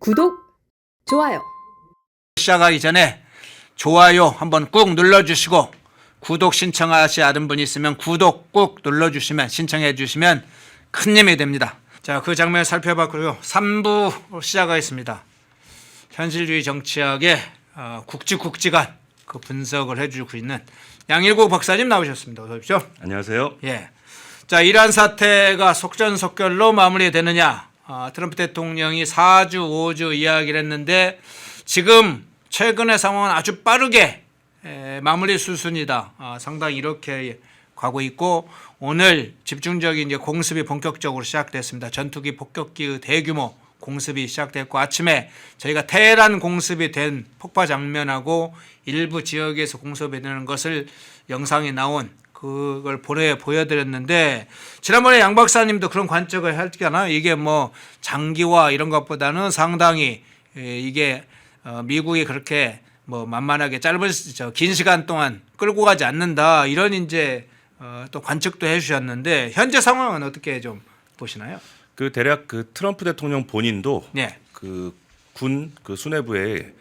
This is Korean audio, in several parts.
구독, 좋아요. 시작하기 전에 좋아요 한번 꾹 눌러주시고 구독 신청하시는 분이 있으면 구독 꾹 눌러주시면 신청해 주시면 큰 힘이 됩니다. 자, 그 장면을 살펴봤고요. 3부 시작하겠습니다. 현실주의 정치학의 국지국지간 그 분석을 해주고 있는 양일국 박사님 나오셨습니다. 어서 오십시오. 안녕하세요. 예. 자, 이란 사태가 속전속결로 마무리되느냐? 트럼프 대통령이 4주, 5주 이야기를 했는데 지금 최근의 상황은 아주 빠르게 마무리 수순이다. 상당히 이렇게 가고 있고 오늘 집중적인 이제 공습이 본격적으로 시작됐습니다. 전투기 폭격기의 대규모 공습이 시작됐고 아침에 저희가 테헤란 공습이 된 폭파 장면하고 일부 지역에서 공습이 되는 것을 영상에 나온 그걸 보여드렸는데 지난번에 양 박사님도 그런 관측을 했잖아요. 이게 뭐 장기화 이런 것보다는 상당히 이게 미국이 그렇게 뭐 만만하게 긴 시간 동안 끌고 가지 않는다 이런 이제 또 관측도 해주셨는데 현재 상황은 어떻게 좀 보시나요? 그 대략 그 트럼프 대통령 본인도 네. 그 군 그 수뇌부에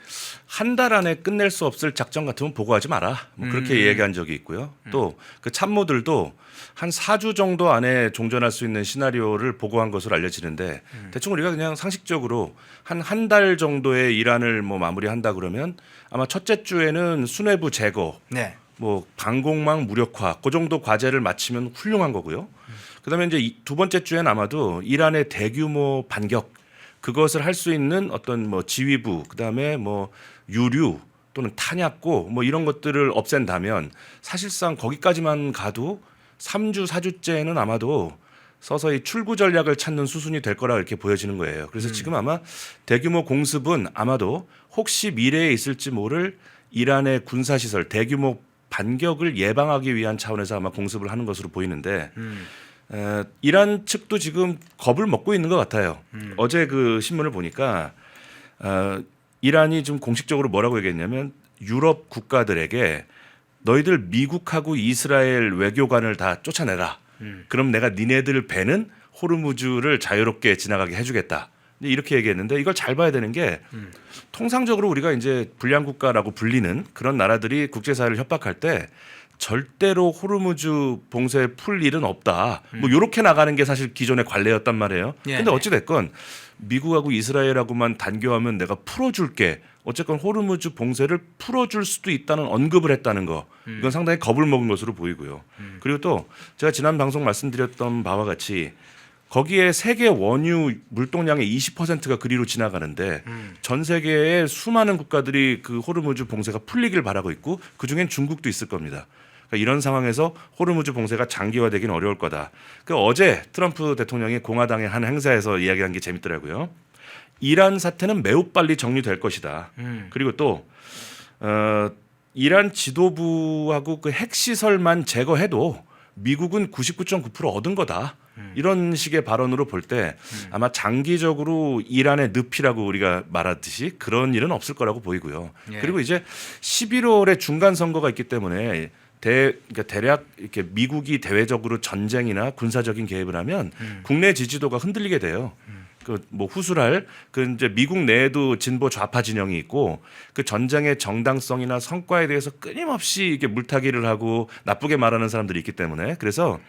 한 달 안에 끝낼 수 없을 작전 같으면 보고하지 마라. 뭐 그렇게 얘기한 적이 있고요. 또 그 참모들도 한 4주 정도 안에 종전할 수 있는 시나리오를 보고한 것으로 알려지는데 대충 우리가 그냥 상식적으로 한 달 정도의 일환을 뭐 마무리한다 그러면 아마 첫째 주에는 수뇌부 제거, 네. 뭐 방공망 무력화, 그 정도 과제를 마치면 훌륭한 거고요. 그다음에 이제 두 번째 주엔 아마도 이란의 대규모 반격 그것을 할 수 있는 어떤 뭐 지휘부, 그다음에 뭐 유류 또는 탄약고 뭐 이런 것들을 없앤다면 사실상 거기까지만 가도 3주, 4주째는 아마도 서서히 출구 전략을 찾는 수순이 될 거라 이렇게 보여지는 거예요. 그래서 지금 아마 대규모 공습은 아마도 혹시 미래에 있을지 모를 이란의 군사시설 대규모 반격을 예방하기 위한 차원에서 아마 공습을 하는 것으로 보이는데 이란 측도 지금 겁을 먹고 있는 것 같아요. 어제 그 신문을 보니까 이란이 좀 공식적으로 뭐라고 얘기했냐면 유럽 국가들에게 너희들 미국하고 이스라엘 외교관을 다 쫓아내라. 그럼 내가 니네들 배는 호르무즈를 자유롭게 지나가게 해주겠다. 이렇게 얘기했는데 이걸 잘 봐야 되는 게 통상적으로 우리가 이제 불량 국가라고 불리는 그런 나라들이 국제사회를 협박할 때 절대로 호르무즈 봉쇄 풀 일은 없다. 뭐 이렇게 나가는 게 사실 기존의 관례였단 말이에요. 근데 어찌 됐건 미국하고 이스라엘하고만 단교하면 내가 풀어줄게. 어쨌건 호르무즈 봉쇄를 풀어줄 수도 있다는 언급을 했다는 거. 이건 상당히 겁을 먹은 것으로 보이고요. 그리고 또 제가 지난 방송 말씀드렸던 바와 같이 거기에 세계 원유 물동량의 20%가 그리로 지나가는데 전 세계의 수많은 국가들이 그 호르무즈 봉쇄가 풀리길 바라고 있고 그중엔 중국도 있을 겁니다. 그러니까 이런 상황에서 호르무즈 봉쇄가 장기화되기는 어려울 거다. 어제 트럼프 대통령이 공화당의 한 행사에서 이야기한 게 재밌더라고요. 이란 사태는 매우 빨리 정리될 것이다. 그리고 또 이란 지도부하고 그 핵시설만 제거해도 미국은 99.9% 얻은 거다. 이런 식의 발언으로 볼 때 아마 장기적으로 이란의 늪이라고 우리가 말하듯이 그런 일은 없을 거라고 보이고요. 예. 그리고 이제 11월에 중간 선거가 있기 때문에 그러니까 대략 이렇게 미국이 대외적으로 전쟁이나 군사적인 개입을 하면 국내 지지도가 흔들리게 돼요. 그 뭐 후술할 그 이제 미국 내에도 진보 좌파 진영이 있고 그 전쟁의 정당성이나 성과에 대해서 끊임없이 이게 물타기를 하고 나쁘게 말하는 사람들이 있기 때문에 그래서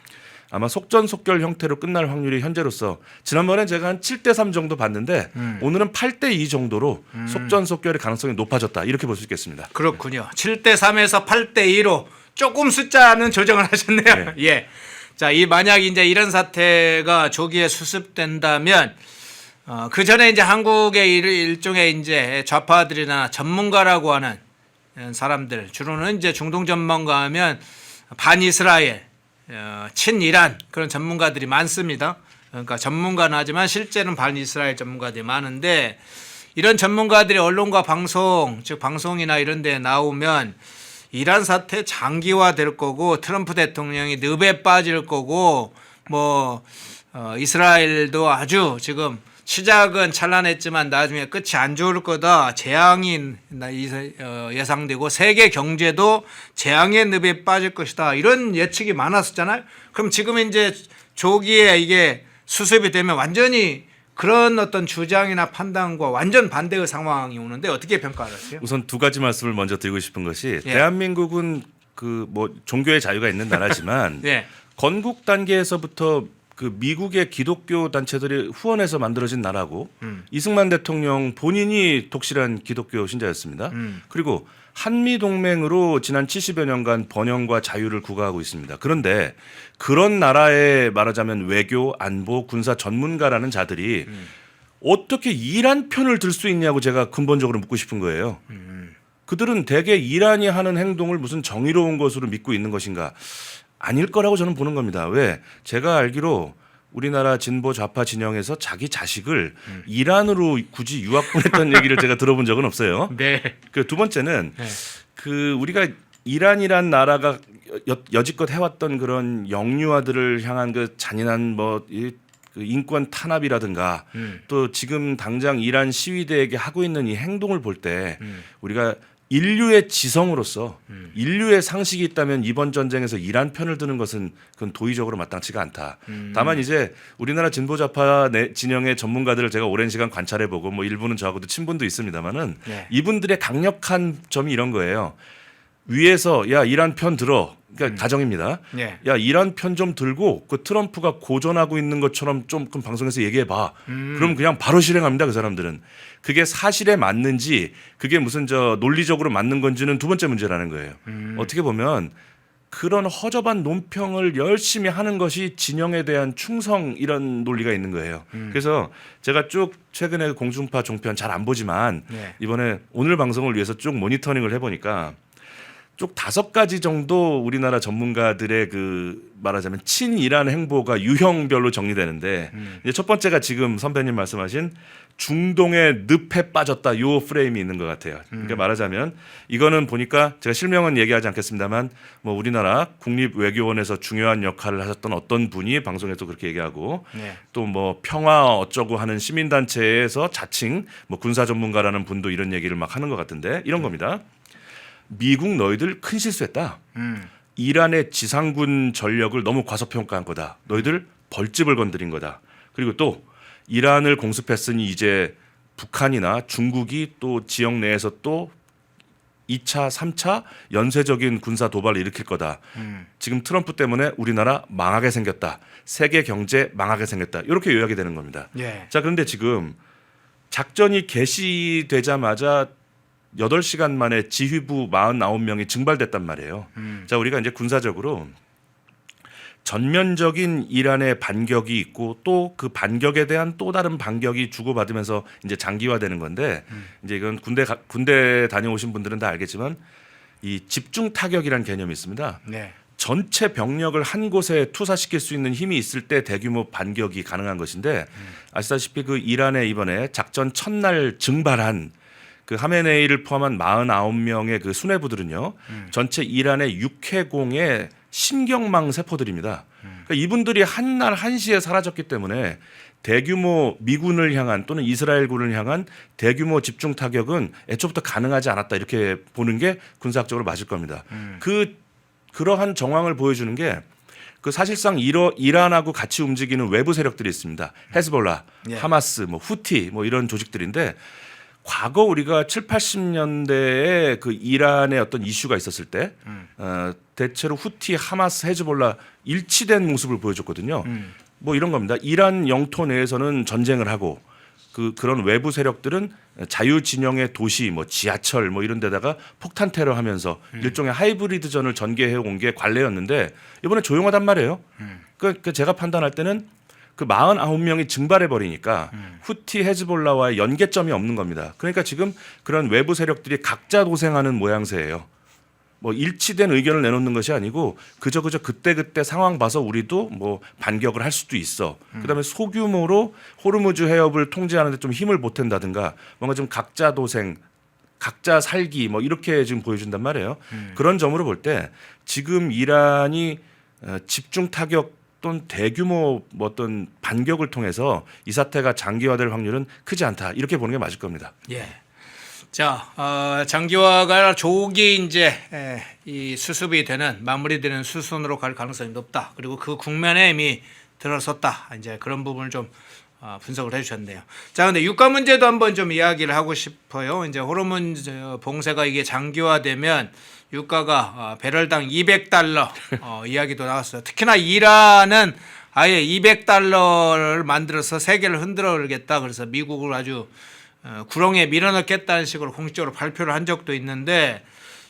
아마 속전속결 형태로 끝날 확률이 현재로서 지난번에 제가 한 7대3 정도 봤는데 오늘은 8대2 정도로 속전속결의 가능성이 높아졌다 이렇게 볼 수 있겠습니다. 그렇군요. 7대3에서 8대2로 조금 숫자는 조정을 하셨네요. 네. 예. 자, 만약 이제 이런 사태가 조기에 수습된다면 그 전에 이제 한국의 일종의 이제 좌파들이나 전문가라고 하는 사람들 주로는 이제 중동 전문가 하면 반이스라엘, 친이란 그런 전문가들이 많습니다. 그러니까 전문가는 하지만 실제는 반이스라엘 전문가들이 많은데 이런 전문가들이 언론과 방송, 즉 방송이나 이런 데 나오면 이란 사태 장기화될 거고 트럼프 대통령이 늪에 빠질 거고 뭐 이스라엘도 아주 지금 시작은 찬란했지만 나중에 끝이 안 좋을 거다. 재앙이 예상되고 세계 경제도 재앙의 늪에 빠질 것이다. 이런 예측이 많았었잖아요. 그럼 지금 이제 조기에 이게 수습이 되면 완전히 그런 어떤 주장이나 판단과 완전 반대의 상황이 오는데 어떻게 평가하세요? 우선 두 가지 말씀을 먼저 드리고 싶은 것이 예. 대한민국은 그 뭐 종교의 자유가 있는 나라지만 네. 건국 단계에서부터 그 미국의 기독교 단체들이 후원해서 만들어진 나라고 이승만 대통령 본인이 독실한 기독교 신자였습니다. 그리고 한미 동맹으로 지난 70여 년간 번영과 자유를 구가하고 있습니다. 그런데 그런 나라에 말하자면 외교, 안보, 군사 전문가라는 자들이 어떻게 이란 편을 들 수 있냐고 제가 근본적으로 묻고 싶은 거예요. 그들은 대개 이란이 하는 행동을 무슨 정의로운 것으로 믿고 있는 것인가? 아닐 거라고 저는 보는 겁니다. 왜? 제가 알기로 우리나라 진보 좌파 진영에서 자기 자식을 이란으로 굳이 유학 보냈다는 얘기를 제가 들어본 적은 없어요. 네. 그 두 번째는 네. 그 우리가 이란이란 나라가 여지껏 해왔던 그런 영유아들을 향한 그 잔인한 그 인권 탄압이라든가 또 지금 당장 이란 시위대에게 하고 있는 이 행동을 볼 때 우리가 인류의 지성으로서 인류의 상식이 있다면 이번 전쟁에서 이란 편을 드는 것은 그건 도의적으로 마땅치가 않다. 다만 이제 우리나라 진보좌파 진영의 전문가들을 제가 오랜 시간 관찰해보고 뭐 일부는 저하고도 친분도 있습니다만은 네. 이분들의 강력한 점이 이런 거예요. 위에서 야 이란 편 들어. 그러니까 가정입니다. 네. 야 이란 편 좀 들고 그 트럼프가 고전하고 있는 것처럼 좀 방송에서 얘기해봐. 그럼 그냥 바로 실행합니다. 그 사람들은. 그게 사실에 맞는지 그게 무슨 논리적으로 맞는 건지는 두 번째 문제라는 거예요. 어떻게 보면 그런 허접한 논평을 열심히 하는 것이 진영에 대한 충성 이런 논리가 있는 거예요. 그래서 제가 쭉 최근에 공중파 종편 잘 안 보지만 네. 이번에 오늘 방송을 위해서 쭉 모니터링을 해보니까 쭉 5가지 정도 우리나라 전문가들의 그 말하자면 친이란 행보가 유형별로 정리되는데 이제 첫 번째가 지금 선배님 말씀하신 중동의 늪에 빠졌다 요 프레임이 있는 것 같아요. 그러니까 말하자면 이거는 보니까 제가 실명은 얘기하지 않겠습니다만 뭐 우리나라 국립외교원에서 중요한 역할을 하셨던 어떤 분이 방송에서 그렇게 얘기하고 네. 또 뭐 평화 어쩌고 하는 시민단체에서 자칭 뭐 군사 전문가라는 분도 이런 얘기를 막 하는 것 같은데 이런 겁니다. 미국 너희들 큰 실수했다. 이란의 지상군 전력을 너무 과소평가한 거다. 너희들 벌집을 건드린 거다. 그리고 또 이란을 공습했으니 이제 북한이나 중국이 또 지역 내에서 또 2차, 3차 연쇄적인 군사 도발을 일으킬 거다. 지금 트럼프 때문에 우리나라 망하게 생겼다. 세계 경제 망하게 생겼다. 이렇게 요약이 되는 겁니다. 예. 자, 그런데 지금 작전이 개시되자마자 8시간 만에 지휘부 49명이 증발됐단 말이에요. 자, 우리가 이제 군사적으로 전면적인 이란의 반격이 있고 또 그 반격에 대한 또 다른 반격이 주고받으면서 이제 장기화되는 건데 이제 이건 군대 다녀오신 분들은 다 알겠지만 이 집중 타격이라는 개념이 있습니다. 네. 전체 병력을 한 곳에 투사시킬 수 있는 힘이 있을 때 대규모 반격이 가능한 것인데 아시다시피 그 이란에 이번에 작전 첫날 증발한 그 하메네이를 포함한 49명의 그 수뇌부들은요. 전체 이란의 육해공의 신경망 세포들입니다. 그러니까 이분들이 한날 한시에 사라졌기 때문에 대규모 미군을 향한 또는 이스라엘군을 향한 대규모 집중 타격은 애초부터 가능하지 않았다 이렇게 보는 게 군사학적으로 맞을 겁니다. 그러한 정황을 보여주는 게 그 사실상 이란하고 같이 움직이는 외부 세력들이 있습니다. 헤즈볼라, 예. 하마스, 뭐 후티 뭐 이런 조직들인데 과거 우리가 7, 80년대에 그 이란의 어떤 이슈가 있었을 때 대체로 후티, 하마스, 헤즈볼라 일치된 모습을 보여줬거든요. 뭐 이런 겁니다. 이란 영토 내에서는 전쟁을 하고 그런 외부 세력들은 자유 진영의 도시, 뭐 지하철, 뭐 이런 데다가 폭탄 테러하면서 일종의 하이브리드전을 전개해 온 게 관례였는데 이번에 조용하단 말이에요. 그러니까 제가 판단할 때는 그 49명이 증발해 버리니까 후티 헤즈볼라와의 연계점이 없는 겁니다. 그러니까 지금 그런 외부 세력들이 각자 도생하는 모양새예요. 뭐 일치된 의견을 내놓는 것이 아니고 그저 그때 상황 봐서 우리도 뭐 반격을 할 수도 있어. 그다음에 소규모로 호르무즈 해협을 통제하는 데 좀 힘을 보탠다든가 뭔가 좀 각자 도생, 각자 살기 뭐 이렇게 지금 보여준단 말이에요. 그런 점으로 볼 때 지금 이란이 집중 타격 또는 대규모 뭐 어떤 반격을 통해서 이 사태가 장기화될 확률은 크지 않다. 이렇게 보는 게 맞을 겁니다. 예. 자, 장기화가 조기 이제 이 수습이 되는 마무리되는 수순으로 갈 가능성이 높다. 그리고 그 국면에 이미 들어섰다. 이제 그런 부분을 좀 분석을 해주셨네요. 자, 근데 유가 문제도 한번 좀 이야기를 하고 싶어요. 이제 호르무즈 봉쇄가 이게 장기화되면 유가가 배럴당 200달러 이야기도 나왔어요. 특히나 이란은 아예 200달러를 만들어서 세계를 흔들어 버리겠다. 그래서 미국을 아주 구렁에 밀어넣겠다는 식으로 공식적으로 발표를 한 적도 있는데,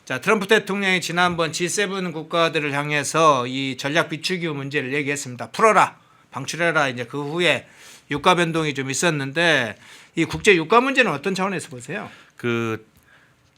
자, 트럼프 대통령이 지난번 G7 국가들을 향해서 이 전략 비축유 문제를 얘기했습니다. 풀어라, 방출해라. 이제 그 후에 유가 변동이 좀 있었는데, 이 국제 유가 문제는 어떤 차원에서 보세요? 그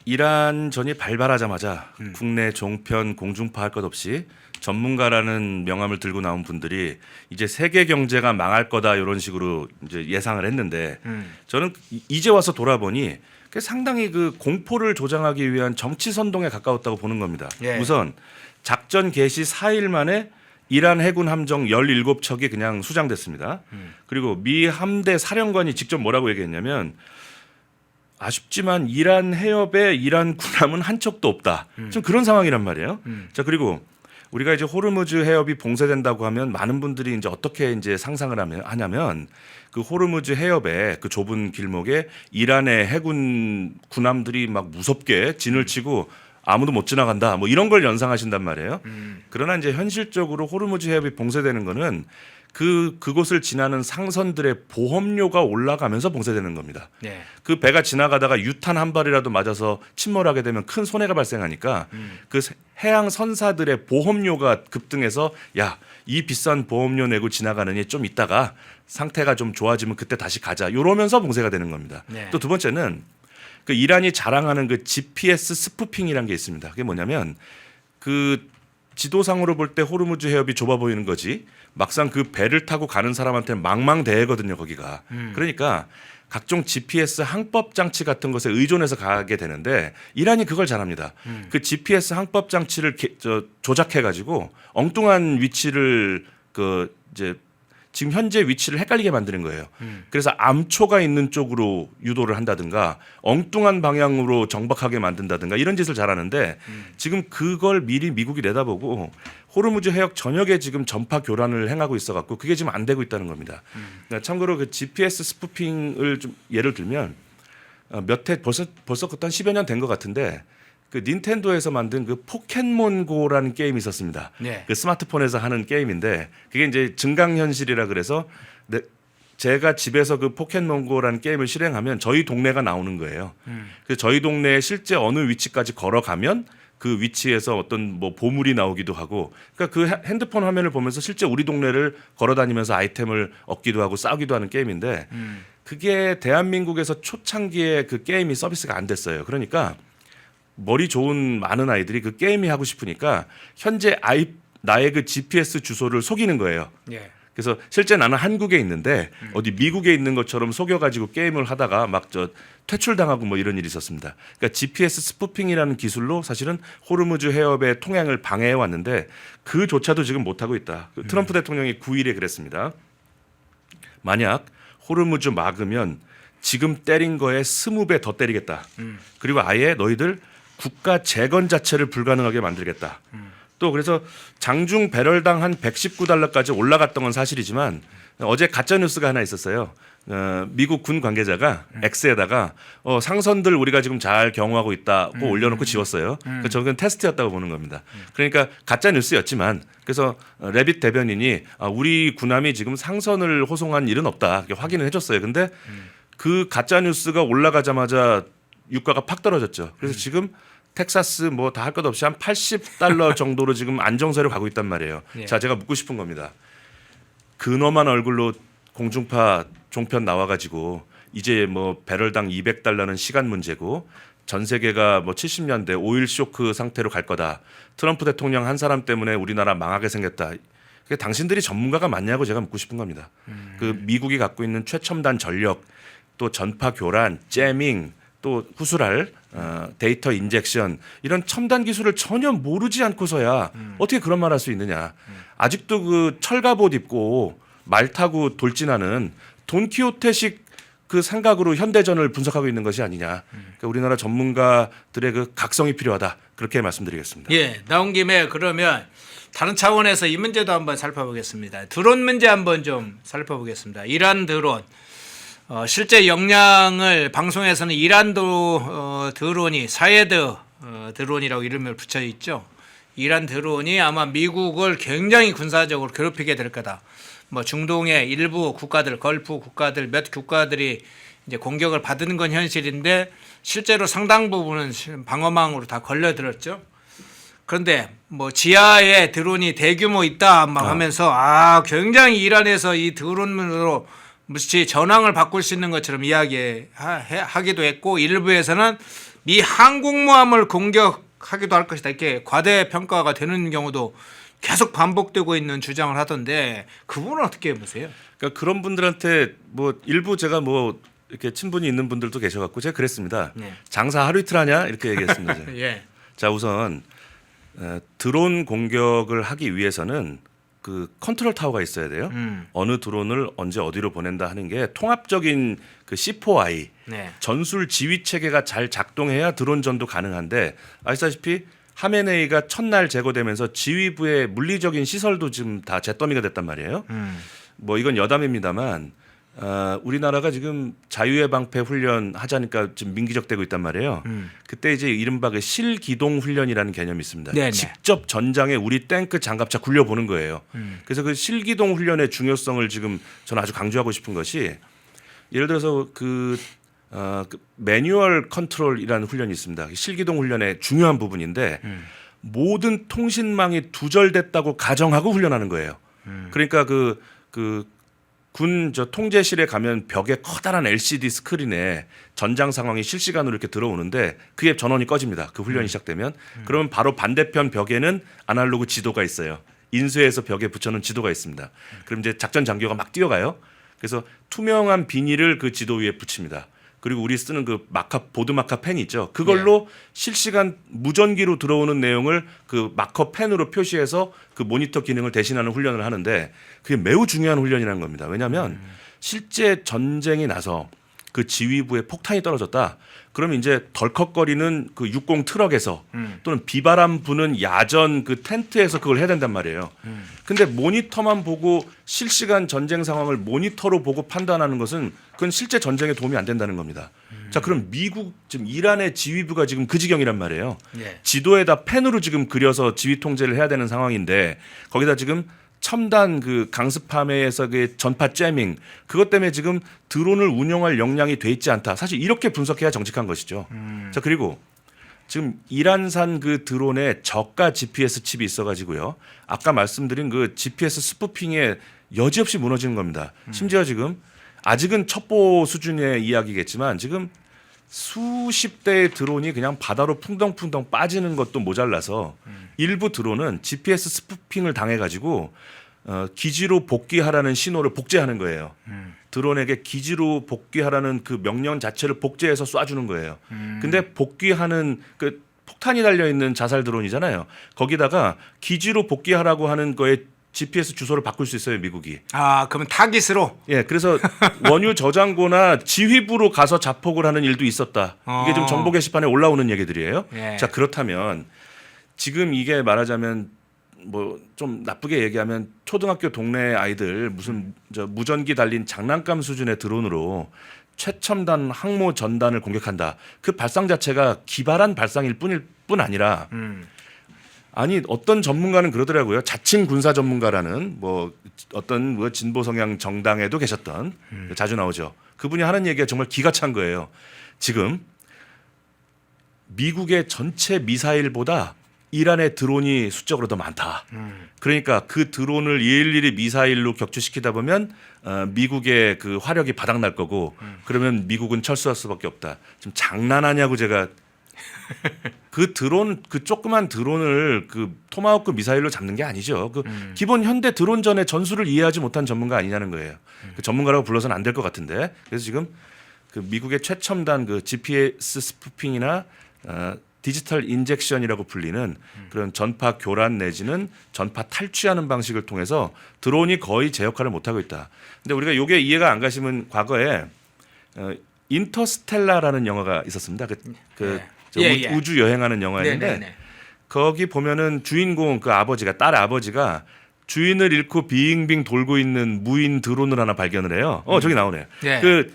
이란전이 발발하자마자 국내 종편 공중파 할 것 없이 전문가라는 명함을 들고 나온 분들이 이제 세계 경제가 망할 거다 이런 식으로 이제 예상을 했는데, 저는 이제 와서 돌아보니 상당히 그 공포를 조장하기 위한 정치 선동에 가까웠다고 보는 겁니다. 예. 우선 작전 개시 4일 만에 이란 해군 함정 17척이 그냥 수장됐습니다. 그리고 미 함대 사령관이 직접 뭐라고 얘기했냐면, 아쉽지만 이란 해협에 이란 군함은 한 척도 없다. 좀 그런 상황이란 말이에요. 자, 그리고 우리가 이제 호르무즈 해협이 봉쇄된다고 하면 많은 분들이 이제 어떻게 이제 상상을 하냐면, 그 호르무즈 해협의 그 좁은 길목에 이란의 해군 군함들이 막 무섭게 진을 치고 아무도 못 지나간다, 뭐 이런 걸 연상하신단 말이에요. 그러나 이제 현실적으로 호르무즈 해협이 봉쇄되는 거는 그곳을 지나는 상선들의 보험료가 올라가면서 봉쇄되는 겁니다. 네. 그 배가 지나가다가 유탄 한 발이라도 맞아서 침몰하게 되면 큰 손해가 발생하니까 그 해양 선사들의 보험료가 급등해서, 야, 이 비싼 보험료 내고 지나가느니 좀 있다가 상태가 좀 좋아지면 그때 다시 가자, 이러면서 봉쇄가 되는 겁니다. 네. 또 두 번째는 그 이란이 자랑하는 그 GPS 스푸핑이라는 게 있습니다. 그게 뭐냐면, 그 지도상으로 볼 때 호르무즈 해협이 좁아 보이는 거지 막상 그 배를 타고 가는 사람한테는 망망대해거든요, 거기가. 그러니까 각종 GPS 항법 장치 같은 것에 의존해서 가게 되는데, 이란이 그걸 잘합니다. 그 GPS 항법 장치를 조작해 가지고 엉뚱한 위치를 이제 지금 현재 위치를 헷갈리게 만드는 거예요. 그래서 암초가 있는 쪽으로 유도를 한다든가 엉뚱한 방향으로 정박하게 만든다든가 이런 짓을 잘하는데, 지금 그걸 미리 미국이 내다보고 호르무즈 해역 전역에 지금 전파 교란을 행하고 있어갖고 그게 지금 안 되고 있다는 겁니다. 그러니까 참고로 그 GPS 스푸핑을 좀 예를 들면, 벌써 그때 한 10여 년 된 것 같은데, 그 닌텐도에서 만든 그 포켓몬고라는 게임이 있었습니다. 네. 그 스마트폰에서 하는 게임인데, 그게 이제 증강현실이라 그래서 제가 집에서 그 포켓몬고라는 게임을 실행하면 저희 동네가 나오는 거예요. 그래서 저희 동네에 실제 어느 위치까지 걸어가면 그 위치에서 어떤 뭐 보물이 나오기도 하고, 그러니까 그 핸드폰 화면을 보면서 실제 우리 동네를 걸어다니면서 아이템을 얻기도 하고 싸우기도 하는 게임인데, 그게 대한민국에서 초창기에 그 게임이 서비스가 안 됐어요. 그러니까 머리 좋은 많은 아이들이 그 게임이 하고 싶으니까 현재 나의 그 GPS 주소를 속이는 거예요. 예. 그래서 실제 나는 한국에 있는데 어디 미국에 있는 것처럼 속여가지고 게임을 하다가 막 퇴출당하고 뭐 이런 일이 있었습니다. 그러니까 GPS 스푸핑이라는 기술로 사실은 호르무즈 해협의 통행을 방해해 왔는데 그조차도 지금 못 하고 있다. 트럼프 대통령이 9일에 그랬습니다. 만약 호르무즈 막으면 지금 때린 거에 20배 더 때리겠다. 그리고 아예 너희들 국가 재건 자체를 불가능하게 만들겠다. 또 그래서 장중 배럴당 한 119달러까지 올라갔던 건 사실이지만, 어제 가짜 뉴스가 하나 있었어요. 미국 군 관계자가 X에다가 상선들 우리가 지금 잘 경호하고 있다고 올려놓고 지웠어요. 그러니까 저건 테스트였다고 보는 겁니다. 그러니까 가짜 뉴스였지만, 그래서 레빗 대변인이 우리 군함이 지금 상선을 호송한 일은 없다, 이렇게 확인을 해줬어요. 근데 그 가짜 뉴스가 올라가자마자 유가가 팍 떨어졌죠. 그래서 지금 텍사스 뭐 다 할 것 없이 한 80달러 정도로 지금 안정세로 가고 있단 말이에요. 예. 자, 제가 묻고 싶은 겁니다. 근엄한 얼굴로 공중파 종편 나와가지고 이제 뭐 배럴당 200달러는 시간 문제고 전 세계가 뭐 70년대 오일 쇼크 상태로 갈 거다. 트럼프 대통령 한 사람 때문에 우리나라 망하게 생겼다. 그게 당신들이 전문가가 맞냐고 제가 묻고 싶은 겁니다. 그 미국이 갖고 있는 최첨단 전력, 또 전파 교란, 재밍, 또 후술할 데이터 인젝션, 이런 첨단 기술을 전혀 모르지 않고서야 어떻게 그런 말 할 수 있느냐. 아직도 그 철갑옷 입고 말 타고 돌진하는 돈키호테식 그 생각으로 현대전을 분석하고 있는 것이 아니냐. 그러니까 우리나라 전문가들의 그 각성이 필요하다. 그렇게 말씀드리겠습니다. 예, 나온 김에 그러면 다른 차원에서 이 문제도 한번 살펴보겠습니다. 드론 문제 한번 좀 살펴보겠습니다. 이란 드론. 실제 역량을 방송에서는 이란도 드론이 사예드 드론이라고 이름을 붙여 있죠. 이란 드론이 아마 미국을 굉장히 군사적으로 괴롭히게 될 거다. 뭐 중동의 일부 국가들, 걸프 국가들 몇 국가들이 이제 공격을 받는 건 현실인데 실제로 상당 부분은 방어망으로 다 걸려들었죠. 그런데 뭐 지하에 드론이 대규모 있다 막 하면서 굉장히 이란에서 이 드론으로 무시 전황을 바꿀 수 있는 것처럼 이야기하기도 했고 일부에서는 미 항공모함을 공격하기도 할 것이다 이렇게 과대평가가 되는 경우도 계속 반복되고 있는 주장을 하던데 그분은 어떻게 보세요? 그러니까 그런 분들한테 뭐 일부 제가 뭐 이렇게 친분이 있는 분들도 계셔갖고 제가 그랬습니다. 네. 장사 하루 이틀 하냐 이렇게 얘기했습니다. 제가. 예. 자 우선 드론 공격을 하기 위해서는 그 컨트롤 타워가 있어야 돼요. 어느 드론을 언제 어디로 보낸다 하는 게 통합적인 그 C4I 네. 전술 지휘 체계가 잘 작동해야 드론전도 가능한데 아시다시피 하메네이가 첫날 제거되면서 지휘부의 물리적인 시설도 지금 다 잿더미가 됐단 말이에요. 뭐 이건 여담입니다만 우리나라가 지금 자유의 방패 훈련 하자니까 지금 민기적되고 있단 말이에요. 그때 이제 이른바 그 실기동 훈련이라는 개념이 있습니다. 네네. 직접 전장에 우리 탱크 장갑차 굴려보는 거예요. 그래서 그 실기동 훈련의 중요성을 지금 저는 아주 강조하고 싶은 것이 예를 들어서 그 매뉴얼 컨트롤이라는 훈련이 있습니다. 실기동 훈련의 중요한 부분인데 모든 통신망이 두절됐다고 가정하고 훈련하는 거예요. 그러니까 군 통제실에 가면 벽에 커다란 LCD 스크린에 전장 상황이 실시간으로 이렇게 들어오는데 그게 전원이 꺼집니다. 그 훈련이 시작되면 그러면 바로 반대편 벽에는 아날로그 지도가 있어요. 인쇄해서 벽에 붙여놓은 지도가 있습니다. 그럼 이제 작전 장교가 막 뛰어가요. 그래서 투명한 비닐을 그 지도 위에 붙입니다. 그리고 우리 쓰는 그 보드 마커 펜 있죠. 그걸로 실시간 무전기로 들어오는 내용을 그 마커 펜으로 표시해서 그 모니터 기능을 대신하는 훈련을 하는데 그게 매우 중요한 훈련이라는 겁니다. 왜냐하면 실제 전쟁이 나서 그 지휘부에 폭탄이 떨어졌다. 그러면 이제 덜컥거리는 그 육공 트럭에서 또는 비바람 부는 야전 그 텐트에서 그걸 해야 된단 말이에요. 근데 모니터만 보고 실시간 전쟁 상황을 모니터로 보고 판단하는 것은 그건 실제 전쟁에 도움이 안 된다는 겁니다. 자, 그럼 미국 지금 이란의 지휘부가 지금 그 지경이란 말이에요. 네. 지도에다 펜으로 지금 그려서 지휘 통제를 해야 되는 상황인데 거기다 지금 첨단 그 강습함에서 그 전파 째밍 그것 때문에 지금 드론을 운영할 역량이 돼 있지 않다. 사실 이렇게 분석해야 정직한 것이죠. 자, 그리고 지금 이란산 그 드론에 저가 GPS 칩이 있어가지고요. 아까 말씀드린 그 GPS 스푸핑에 여지없이 무너지는 겁니다. 심지어 지금 아직은 첩보 수준의 이야기겠지만 지금 수십 대의 드론이 그냥 바다로 풍덩풍덩 빠지는 것도 모자라서 일부 드론은 GPS 스푸핑을 당해가지고 기지로 복귀하라는 신호를 복제하는 거예요. 드론에게 기지로 복귀하라는 그 명령 자체를 복제해서 쏴주는 거예요. 근데 복귀하는 그 폭탄이 달려 있는 자살 드론이잖아요. 거기다가 기지로 복귀하라고 하는 거에 GPS 주소를 바꿀 수 있어요, 미국이. 그러면 타깃으로. 예, 그래서 원유 저장고나 지휘부로 가서 자폭을 하는 일도 있었다. 이게 좀 정보 게시판에 올라오는 얘기들이에요. 예. 자, 그렇다면 지금 이게 말하자면 뭐 좀 나쁘게 얘기하면 초등학교 동네 아이들 무슨 무전기 달린 장난감 수준의 드론으로 최첨단 항모 전단을 공격한다. 그 발상 자체가 기발한 발상일 뿐 아니라 아니 어떤 전문가는 그러더라고요. 자칭 군사 전문가라는 뭐 어떤 뭐 진보 성향 정당에도 계셨던 자주 나오죠. 그분이 하는 얘기가 정말 기가 찬 거예요. 지금 미국의 전체 미사일보다 이란의 드론이 수적으로 더 많다. 그러니까 그 드론을 일일이 미사일로 격추시키다 보면 미국의 그 화력이 바닥날 거고 그러면 미국은 철수할 수밖에 없다. 좀 장난하냐고 제가 그 드론 그 조그만 드론을 그 토마호크 미사일로 잡는 게 아니죠. 그 기본 현대 드론전의 전술을 이해하지 못한 전문가 아니냐는 거예요. 그 전문가라고 불러서는 안 될 것 같은데. 그래서 지금 그 미국의 최첨단 그 GPS 스푸핑이나 디지털 인젝션이라고 불리는 그런 전파 교란 내지는 전파 탈취하는 방식을 통해서 드론이 거의 제 역할을 못 하고 있다. 근데 우리가 이게 이해가 안 가시면 과거에 인터스텔라라는 영화가 있었습니다. 예. 우주 여행하는 영화였는데 네네네. 거기 보면은 주인공 그 아버지가 딸의 아버지가 주인을 잃고 빙빙 돌고 있는 무인 드론을 하나 발견을 해요. 저기 나오네요. 네. 그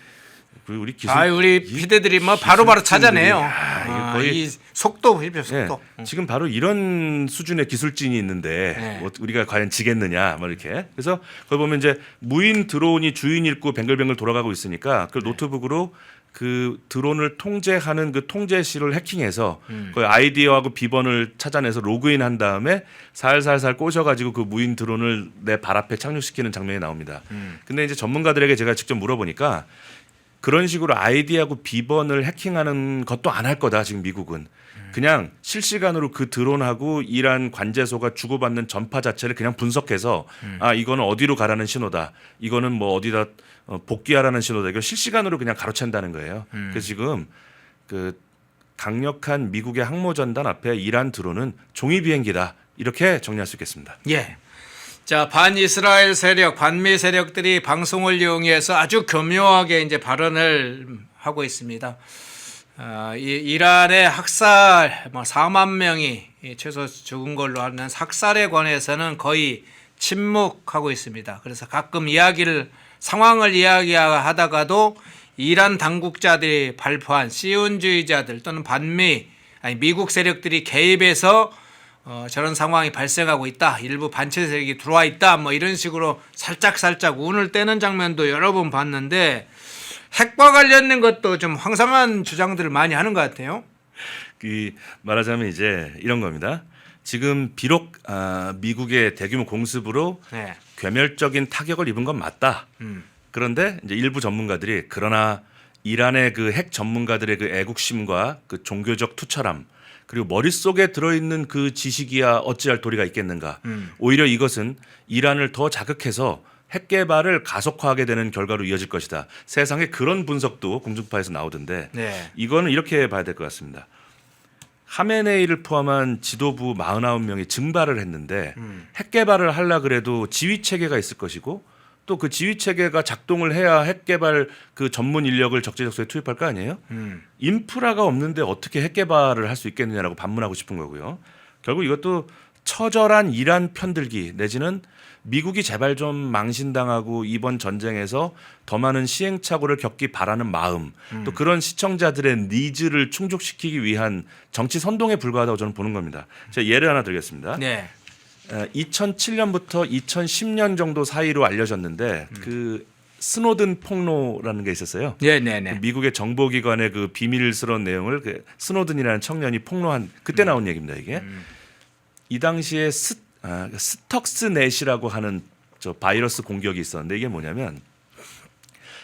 우리 기술 우리 피디들이 뭐 바로바로 찾아내요. 이게 거의 이 속도 보십시오, 속도. 지금 바로 이런 수준의 기술진이 있는데 네. 뭐 우리가 과연 지겠느냐, 뭐 이렇게. 그래서 거기 보면 이제 무인 드론이 주인 잃고 뱅글뱅글 돌아가고 있으니까 그 노트북으로 그 드론을 통제하는 그 통제실을 해킹해서 그 아이디어하고 비번을 찾아내서 로그인한 다음에 살살살 꼬셔가지고 그 무인 드론을 내 발 앞에 착륙시키는 장면이 나옵니다. 근데 이제 전문가들에게 제가 직접 물어보니까 그런 식으로 아이디하고 비번을 해킹하는 것도 안 할 거다. 지금 미국은 그냥 실시간으로 그 드론하고 이란 관제소가 주고받는 전파 자체를 그냥 분석해서 이거는 어디로 가라는 신호다. 이거는 뭐 어디다 복귀하라는 신호다. 이거 실시간으로 그냥 가로챈다는 거예요. 그래서 지금 그 강력한 미국의 항모전단 앞에 이란 드론은 종이 비행기다. 이렇게 정리할 수 있겠습니다. 예. 자, 반이스라엘 세력, 반미 세력들이 방송을 이용해서 아주 교묘하게 이제 발언을 하고 있습니다. 이란의 학살, 4만 명이 최소 죽은 걸로 하는 학살에 관해서는 거의 침묵하고 있습니다. 그래서 가끔 상황을 이야기하다가도 이란 당국자들이 발표한 시온주의자들 또는 미국 세력들이 개입해서 저런 상황이 발생하고 있다. 일부 반체 세력이 들어와 있다. 뭐 이런 식으로 살짝 운을 떼는 장면도 여러 번 봤는데 핵과 관련된 것도 좀 황당한 주장들을 많이 하는 것 같아요. 말하자면 이제 이런 겁니다. 지금 비록 미국의 대규모 공습으로 네. 괴멸적인 타격을 입은 건 맞다. 그런데 이제 일부 전문가들이 그러나 이란의 그 핵 전문가들의 그 애국심과 그 종교적 투철함 그리고 머릿속에 들어있는 그 지식이야 어찌할 도리가 있겠는가. 오히려 이것은 이란을 더 자극해서 핵 개발을 가속화하게 되는 결과로 이어질 것이다. 세상에 그런 분석도 공중파에서 나오던데 네. 이거는 이렇게 봐야 될 것 같습니다. 하메네이를 포함한 지도부 49명이 증발을 했는데 핵 개발을 하려 그래도 지휘 체계가 있을 것이고 또 그 지휘 체계가 작동을 해야 핵 개발 그 전문 인력을 적재적소에 투입할 거 아니에요? 인프라가 없는데 어떻게 핵 개발을 할 수 있겠느냐라고 반문하고 싶은 거고요. 결국 이것도 처절한 이란 편들기 내지는 미국이 제발 좀 망신당하고 이번 전쟁에서 더 많은 시행착오를 겪기 바라는 마음 또 그런 시청자들의 니즈를 충족시키기 위한 정치 선동에 불과하다고 저는 보는 겁니다. 제가 예를 하나 드리겠습니다. 네. 2007년부터 2010년 정도 사이로 알려졌는데 그 스노든 폭로라는 게 있었어요. 네네네. 미국의 정보기관의 그 비밀스러운 내용을 그 스노든이라는 청년이 폭로한 그때 나온 얘기입니다. 이게 이 당시에 스톡스넷이라고 하는 저 바이러스 공격이 있었는데 이게 뭐냐면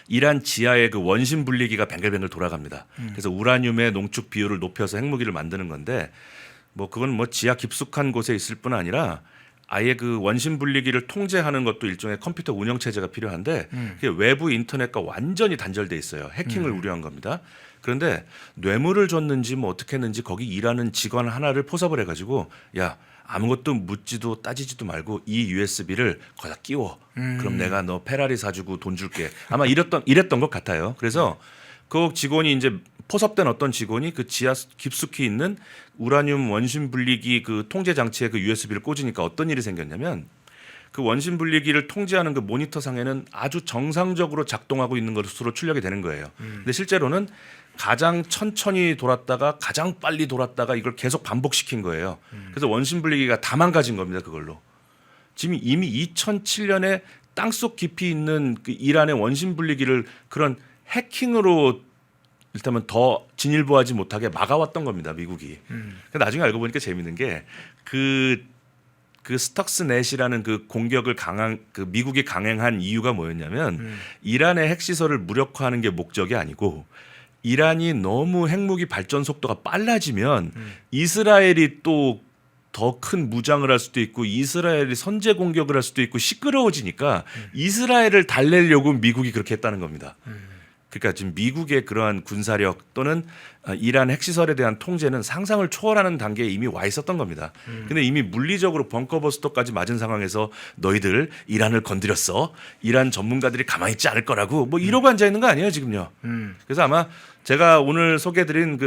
이란 지하에 그 원심 분리기가 뱅글뱅글 돌아갑니다. 그래서 우라늄의 농축 비율을 높여서 핵무기를 만드는 건데 뭐 그건 뭐 지하 깊숙한 곳에 있을 뿐 아니라 아예 그 원심 분리기를 통제하는 것도 일종의 컴퓨터 운영 체제가 필요한데 그게 외부 인터넷과 완전히 단절돼 있어요. 해킹을 우려한 겁니다. 그런데 뇌물을 줬는지 뭐 어떻게 했는지 거기 일하는 직원 하나를 포섭을 해가지고 야 아무것도 묻지도 따지지도 말고 이 USB를 거기다 끼워. 그럼 내가 너 페라리 사주고 돈 줄게. 아마 이랬던 것 같아요. 그래서 그 직원이 이제 포섭된 어떤 직원이 그 지하 깊숙이 있는 우라늄 원심 분리기 그 통제 장치에 그 USB를 꽂으니까 어떤 일이 생겼냐면 그 원심 분리기를 통제하는 그 모니터 상에는 아주 정상적으로 작동하고 있는 것으로 출력이 되는 거예요. 근데 실제로는 가장 천천히 돌았다가 가장 빨리 돌았다가 이걸 계속 반복시킨 거예요. 그래서 원심 분리기가 다 망가진 겁니다. 그걸로. 지금 이미 2007년에 땅속 깊이 있는 그 이란의 원심 분리기를 그런 해킹으로 일단은 더 진일보하지 못하게 막아왔던 겁니다. 미국이. 근데 나중에 알고 보니까 재밌는 게 그 스톡스넷이라는 그 공격을 그 미국이 강행한 이유가 뭐였냐면 이란의 핵시설을 무력화하는 게 목적이 아니고 이란이 너무 핵무기 발전 속도가 빨라지면 이스라엘이 또 더 큰 무장을 할 수도 있고 이스라엘이 선제 공격을 할 수도 있고 시끄러워지니까 이스라엘을 달래려고 미국이 그렇게 했다는 겁니다. 그러니까 지금 미국의 그러한 군사력 또는 이란 핵시설에 대한 통제는 상상을 초월하는 단계에 이미 와 있었던 겁니다. 근데 이미 물리적으로 벙커버스터까지 맞은 상황에서 너희들 이란을 건드렸어. 이란 전문가들이 가만히 있지 않을 거라고 뭐 이러고 앉아 있는 거 아니에요 지금요. 그래서 아마 제가 오늘 소개해드린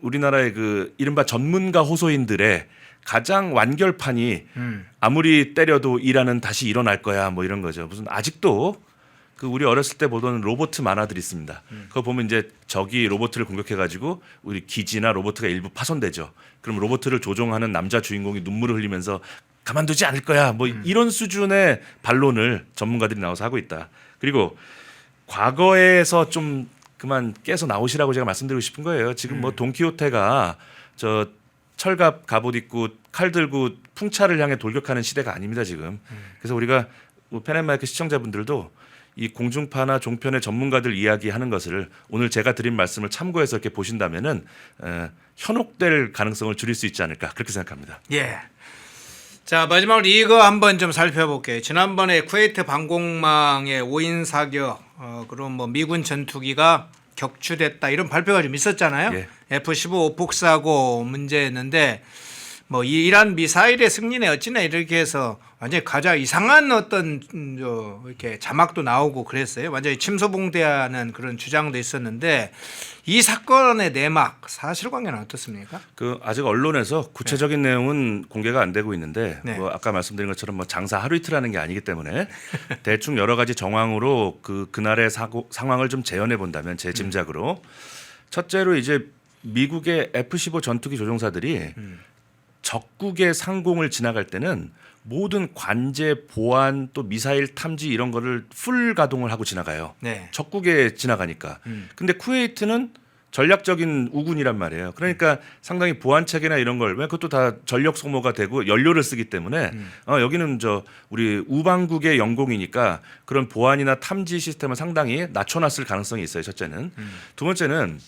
우리나라의 그 이른바 전문가 호소인들의 가장 완결판이 아무리 때려도 이란은 다시 일어날 거야 뭐 이런 거죠. 무슨 아직도 그 우리 어렸을 때 보던 로봇 만화들 있습니다. 그거 보면 이제 적이 로봇을 공격해가지고 우리 기지나 로봇가 일부 파손되죠. 그럼 로봇을 조종하는 남자 주인공이 눈물을 흘리면서 가만두지 않을 거야. 뭐 이런 수준의 반론을 전문가들이 나와서 하고 있다. 그리고 과거에서 좀 그만 깨서 나오시라고 제가 말씀드리고 싶은 거예요. 지금 뭐 돈키호테가 저 철갑 갑옷 입고 칼 들고 풍차를 향해 돌격하는 시대가 아닙니다 지금. 그래서 우리가 펜앤마이크 시청자분들도 이 공중파나 종편의 전문가들 이야기하는 것을 오늘 제가 드린 말씀을 참고해서 이렇게 보신다면은 현혹될 가능성을 줄일 수 있지 않을까 그렇게 생각합니다. 예. 자 마지막으로 이거 한번 좀 살펴볼게요. 지난번에 쿠웨이트 방공망의 5인 사격 그런 뭐 미군 전투기가 격추됐다 이런 발표가 좀 있었잖아요. 예. F-15 오폭 사고 문제였는데 뭐 이란 미사일의 승리네 어찌나 이렇게 해서 완전히 가장 이상한 어떤 이렇게 자막도 나오고 그랬어요. 완전히 침소봉대하는 그런 주장도 있었는데 이 사건의 내막 사실관계는 어떻습니까? 그 아직 언론에서 구체적인 내용은 공개가 안 되고 있는데 네. 뭐 아까 말씀드린 것처럼 뭐 장사 하루 이틀 하는 게 아니기 때문에 대충 여러 가지 정황으로 그날의 상황을 좀 재현해 본다면 제 짐작으로 첫째로 이제 미국의 F-15 전투기 조종사들이 적국의 상공을 지나갈 때는 모든 관제, 보안 또 미사일 탐지 이런 거를 풀 가동을 하고 지나가요. 네. 적국에 지나가니까. 근데 쿠웨이트는 전략적인 우군이란 말이에요. 그러니까 상당히 보안 체계나 이런 걸 왜 그것도 다 전력 소모가 되고 연료를 쓰기 때문에 여기는 우리 우방국의 영공이니까 그런 보안이나 탐지 시스템을 상당히 낮춰놨을 가능성이 있어요. 첫째는. 두 번째는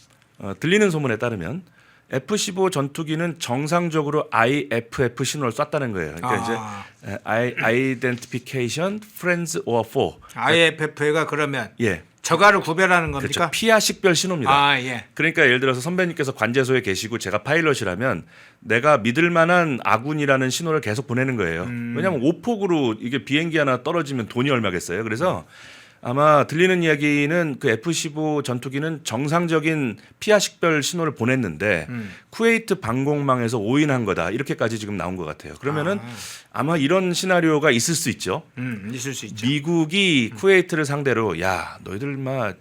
들리는 소문에 따르면 F-15 전투기는 정상적으로 IFF 신호를 쐈다는 거예요. 그러니까 이제 Identification, Friends or Foe. IFF가 그러면 예. 저가를 구별하는 그렇죠. 겁니까? 피하 식별 신호입니다. 아, 예. 그러니까 예를 들어서 선배님께서 관제소에 계시고 제가 파일럿이라면 내가 믿을 만한 아군이라는 신호를 계속 보내는 거예요. 왜냐하면 오폭으로 이게 비행기 하나 떨어지면 돈이 얼마겠어요. 그래서 아마 들리는 이야기는 그 F-15 전투기는 정상적인 피하 식별 신호를 보냈는데 쿠웨이트 방공망에서 오인한 거다 이렇게까지 지금 나온 것 같아요. 그러면은 아마 이런 시나리오가 있을 수 있죠. 있을 수 있죠. 미국이 쿠웨이트를 상대로 야 너희들 막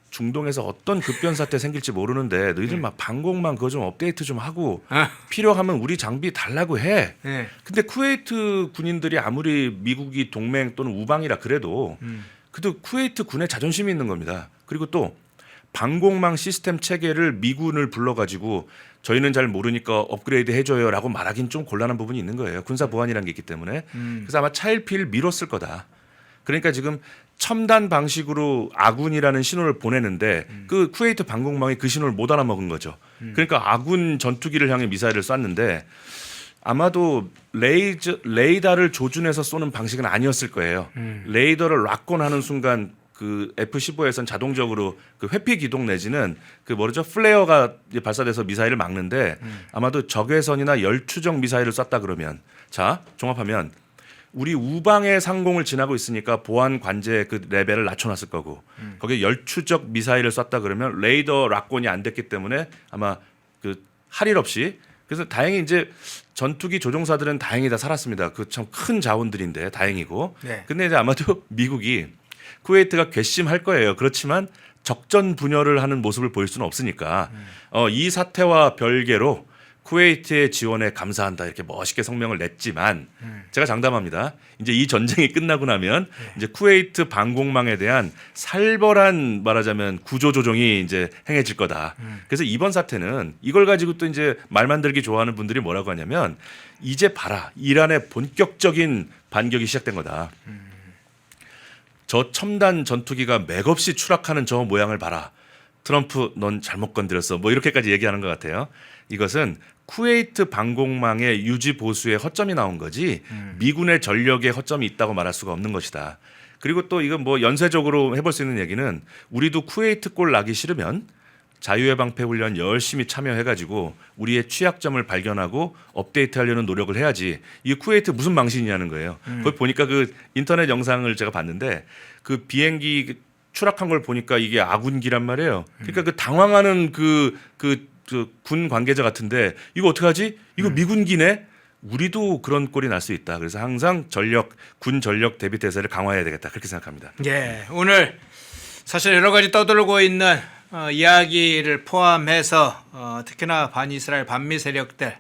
중동에서 어떤 급변 사태 생길지 모르는데 너희들 막 방공망 그거 좀 업데이트 좀 하고 필요하면 우리 장비 달라고 해. 네. 근데 쿠웨이트 군인들이 아무리 미국이 동맹 또는 우방이라 그래도 그래도 쿠웨이트 군의 자존심이 있는 겁니다. 그리고 또 방공망 시스템 체계를 미군을 불러가지고 저희는 잘 모르니까 업그레이드 해줘요라고 말하기는 좀 곤란한 부분이 있는 거예요. 군사 보안이라는 게 있기 때문에. 그래서 아마 차일피일 미뤘을 거다. 그러니까 지금 첨단 방식으로 아군이라는 신호를 보내는데 그 쿠웨이트 방공망이 그 신호를 못 알아먹은 거죠. 그러니까 아군 전투기를 향해 미사일을 쐈는데 아마도 레이더를 조준해서 쏘는 방식은 아니었을 거예요. 레이더를 락건하는 순간 그 F-15에선 자동적으로 그 회피 기동 내지는 그 뭐죠 플레어가 발사돼서 미사일을 막는데 아마도 적외선이나 열추적 미사일을 쐈다 그러면 자 종합하면 우리 우방의 상공을 지나고 있으니까 보안 관제 그 레벨을 낮춰놨을 거고 거기에 열추적 미사일을 쐈다 그러면 레이더 락건이 안 됐기 때문에 아마 그 할 일 없이 그래서 다행히 이제 전투기 조종사들은 다행히 다 살았습니다. 그 참 큰 자원들인데 다행이고. 네. 근데 이제 아마도 미국이 쿠웨이트가 괘씸할 거예요. 그렇지만 적전 분열을 하는 모습을 보일 수는 없으니까 이 사태와 별개로 쿠웨이트의 지원에 감사한다 이렇게 멋있게 성명을 냈지만 제가 장담합니다. 이제 이 전쟁이 끝나고 나면 이제 쿠웨이트 방공망에 대한 살벌한 말하자면 구조 조정이 이제 행해질 거다. 그래서 이번 사태는 이걸 가지고 또 이제 말 만들기 좋아하는 분들이 뭐라고 하냐면 이제 봐라 이란의 본격적인 반격이 시작된 거다. 저 첨단 전투기가 맥없이 추락하는 저 모양을 봐라. 트럼프 넌 잘못 건드렸어. 뭐 이렇게까지 얘기하는 것 같아요. 이것은 쿠웨이트 방공망의 유지 보수에 허점이 나온 거지 미군의 전력에 허점이 있다고 말할 수가 없는 것이다. 그리고 또 이건 뭐 연쇄적으로 해볼 수 있는 얘기는 우리도 쿠웨이트 골 나기 싫으면 자유의 방패 훈련 열심히 참여해가지고 우리의 취약점을 발견하고 업데이트하려는 노력을 해야지. 이 쿠웨이트 무슨 망신이냐는 거예요. 거기 보니까 그 인터넷 영상을 제가 봤는데 그 비행기 추락한 걸 보니까 이게 아군기란 말이에요. 그러니까 그 당황하는 군 관계자 같은데 이거 어떡하지? 이거 미군기네. 우리도 그런 꼴이 날 수 있다. 그래서 항상 군 전력 대비 태세를 강화해야 되겠다. 그렇게 생각합니다. 예, 오늘 사실 여러 가지 떠돌고 있는 이야기를 포함해서 특히나 반이스라엘 반미 세력들이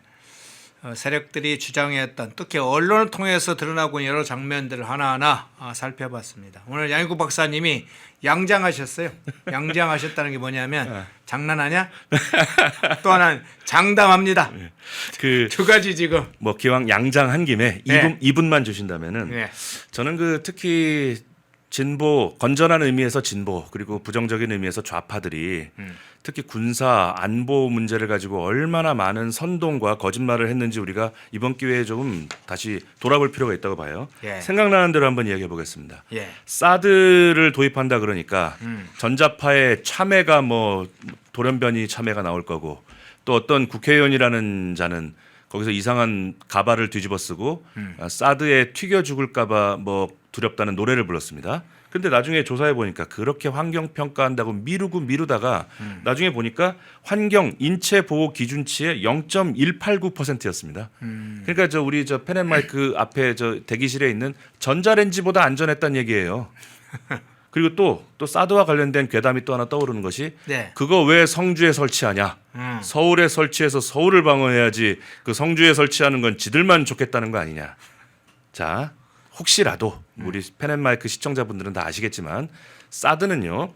주장했던 특히 언론을 통해서 드러나고 있는 여러 장면들을 하나하나 살펴봤습니다. 오늘 양일국 박사님이 양장하셨어요. 양장하셨다는 게 뭐냐면 장난하냐? 또 하나는 장담합니다. 그 두 가지 지금 뭐 기왕 양장한 김에 네. 2분만 주신다면은 네. 저는 그 특히 진보 건전한 의미에서 진보 그리고 부정적인 의미에서 좌파들이 특히 군사 안보 문제를 가지고 얼마나 많은 선동과 거짓말을 했는지 우리가 이번 기회에 조금 다시 돌아볼 필요가 있다고 봐요. 예. 생각나는 대로 한번 이야기해 보겠습니다. 예. 사드를 도입한다 그러니까 전자파의 참외가 뭐 돌연변이 참외가 나올 거고 또 어떤 국회의원이라는 자는 거기서 이상한 가발을 뒤집어 쓰고 사드에 튀겨 죽을까봐 뭐 두렵다는 노래를 불렀습니다. 근데 나중에 조사해 보니까 그렇게 환경 평가한다고 미루다가 나중에 보니까 환경 인체 보호 기준치의 0.189%였습니다. 그러니까 우리 펜앤마이크 앞에 대기실에 있는 전자레인지보다 안전했다는 얘기예요. 그리고 또 사드와 관련된 괴담이 또 하나 떠오르는 것이 네. 그거 왜 성주에 설치하냐? 서울에 설치해서 서울을 방어해야지 그 성주에 설치하는 건 지들만 좋겠다는 거 아니냐? 자, 혹시라도 우리 펜앤마이크 시청자분들은 다 아시겠지만 사드는요.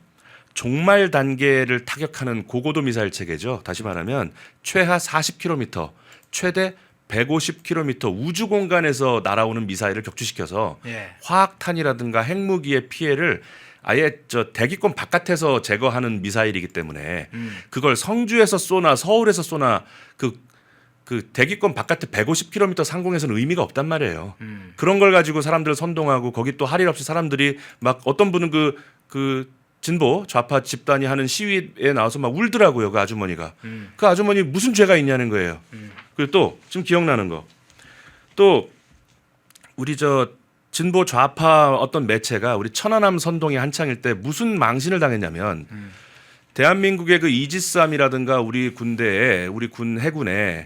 종말 단계를 타격하는 고고도 미사일 체계죠. 다시 말하면 최하 40km, 최대 150km 우주 공간에서 날아오는 미사일을 격추시켜서 예. 화학탄이라든가 핵무기의 피해를 아예 대기권 바깥에서 제거하는 미사일이기 때문에 그걸 성주에서 쏘나 서울에서 쏘나 그 대기권 바깥에 150km 상공에서는 의미가 없단 말이에요. 그런 걸 가지고 사람들을 선동하고 거기 또 할 일 없이 사람들이 막 어떤 분은 그 진보 좌파 집단이 하는 시위에 나와서 막 울더라고요. 그 아주머니가. 그 아주머니 무슨 죄가 있냐는 거예요. 그리고 또 지금 기억나는 거. 또 우리 진보 좌파 어떤 매체가 우리 천안함 선동이 한창일 때 무슨 망신을 당했냐면 대한민국의 그 이지스함이라든가 우리 군대에 우리 군 해군에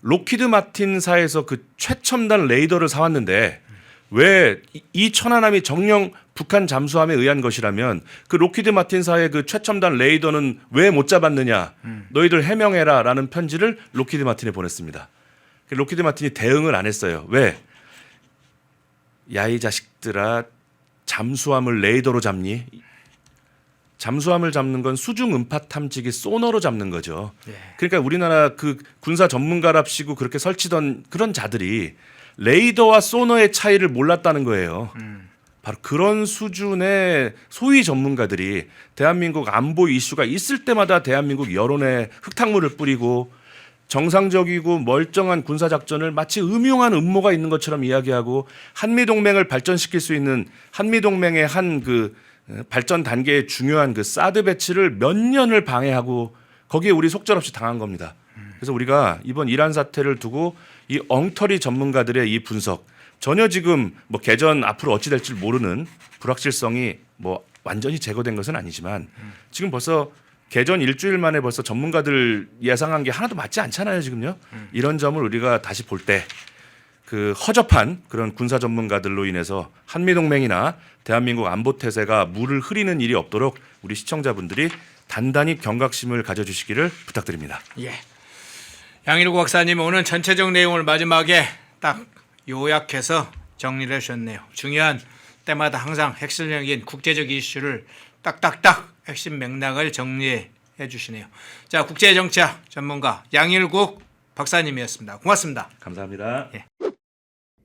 록히드 마틴사에서 그 최첨단 레이더를 사왔는데 왜 이 천안함이 정령 북한 잠수함에 의한 것이라면 그 록히드 마틴사의 그 최첨단 레이더는 왜 못 잡았느냐 너희들 해명해라라는 편지를 록히드 마틴에 보냈습니다. 록히드 마틴이 대응을 안 했어요. 왜? 야 이 자식들아 잠수함을 레이더로 잡니? 잠수함을 잡는 건 수중 음파 탐지기 소너로 잡는 거죠. 예. 그러니까 우리나라 그 군사 전문가랍시고 그렇게 설치던 그런 자들이 레이더와 소너의 차이를 몰랐다는 거예요. 바로 그런 수준의 소위 전문가들이 대한민국 안보 이슈가 있을 때마다 대한민국 여론에 흙탕물을 뿌리고 정상적이고 멀쩡한 군사작전을 마치 음흉한 음모가 있는 것처럼 이야기하고 한미동맹을 발전시킬 수 있는 한미동맹의 한 발전 단계의 중요한 그 사드 배치를 몇 년을 방해하고 거기에 우리 속절없이 당한 겁니다. 그래서 우리가 이번 이란 사태를 두고 이 엉터리 전문가들의 이 분석 전혀 지금 뭐 개전 앞으로 어찌 될지 모르는 불확실성이 뭐 완전히 제거된 것은 아니지만 지금 벌써 개전 일주일 만에 벌써 전문가들 예상한 게 하나도 맞지 않잖아요, 지금요. 이런 점을 우리가 다시 볼 때 그 허접한 그런 군사 전문가들로 인해서 한미동맹이나 대한민국 안보 태세가 물을 흐리는 일이 없도록 우리 시청자분들이 단단히 경각심을 가져주시기를 부탁드립니다. 예. 양일국 박사님 오늘 전체적 내용을 마지막에 딱 요약해서 정리를 해주셨네요. 중요한 때마다 항상 핵심적인 국제적 이슈를 딱딱딱 핵심 맥락을 정리해 주시네요. 자, 국제정치학 전문가 양일국 박사님이었습니다. 고맙습니다. 감사합니다. 예.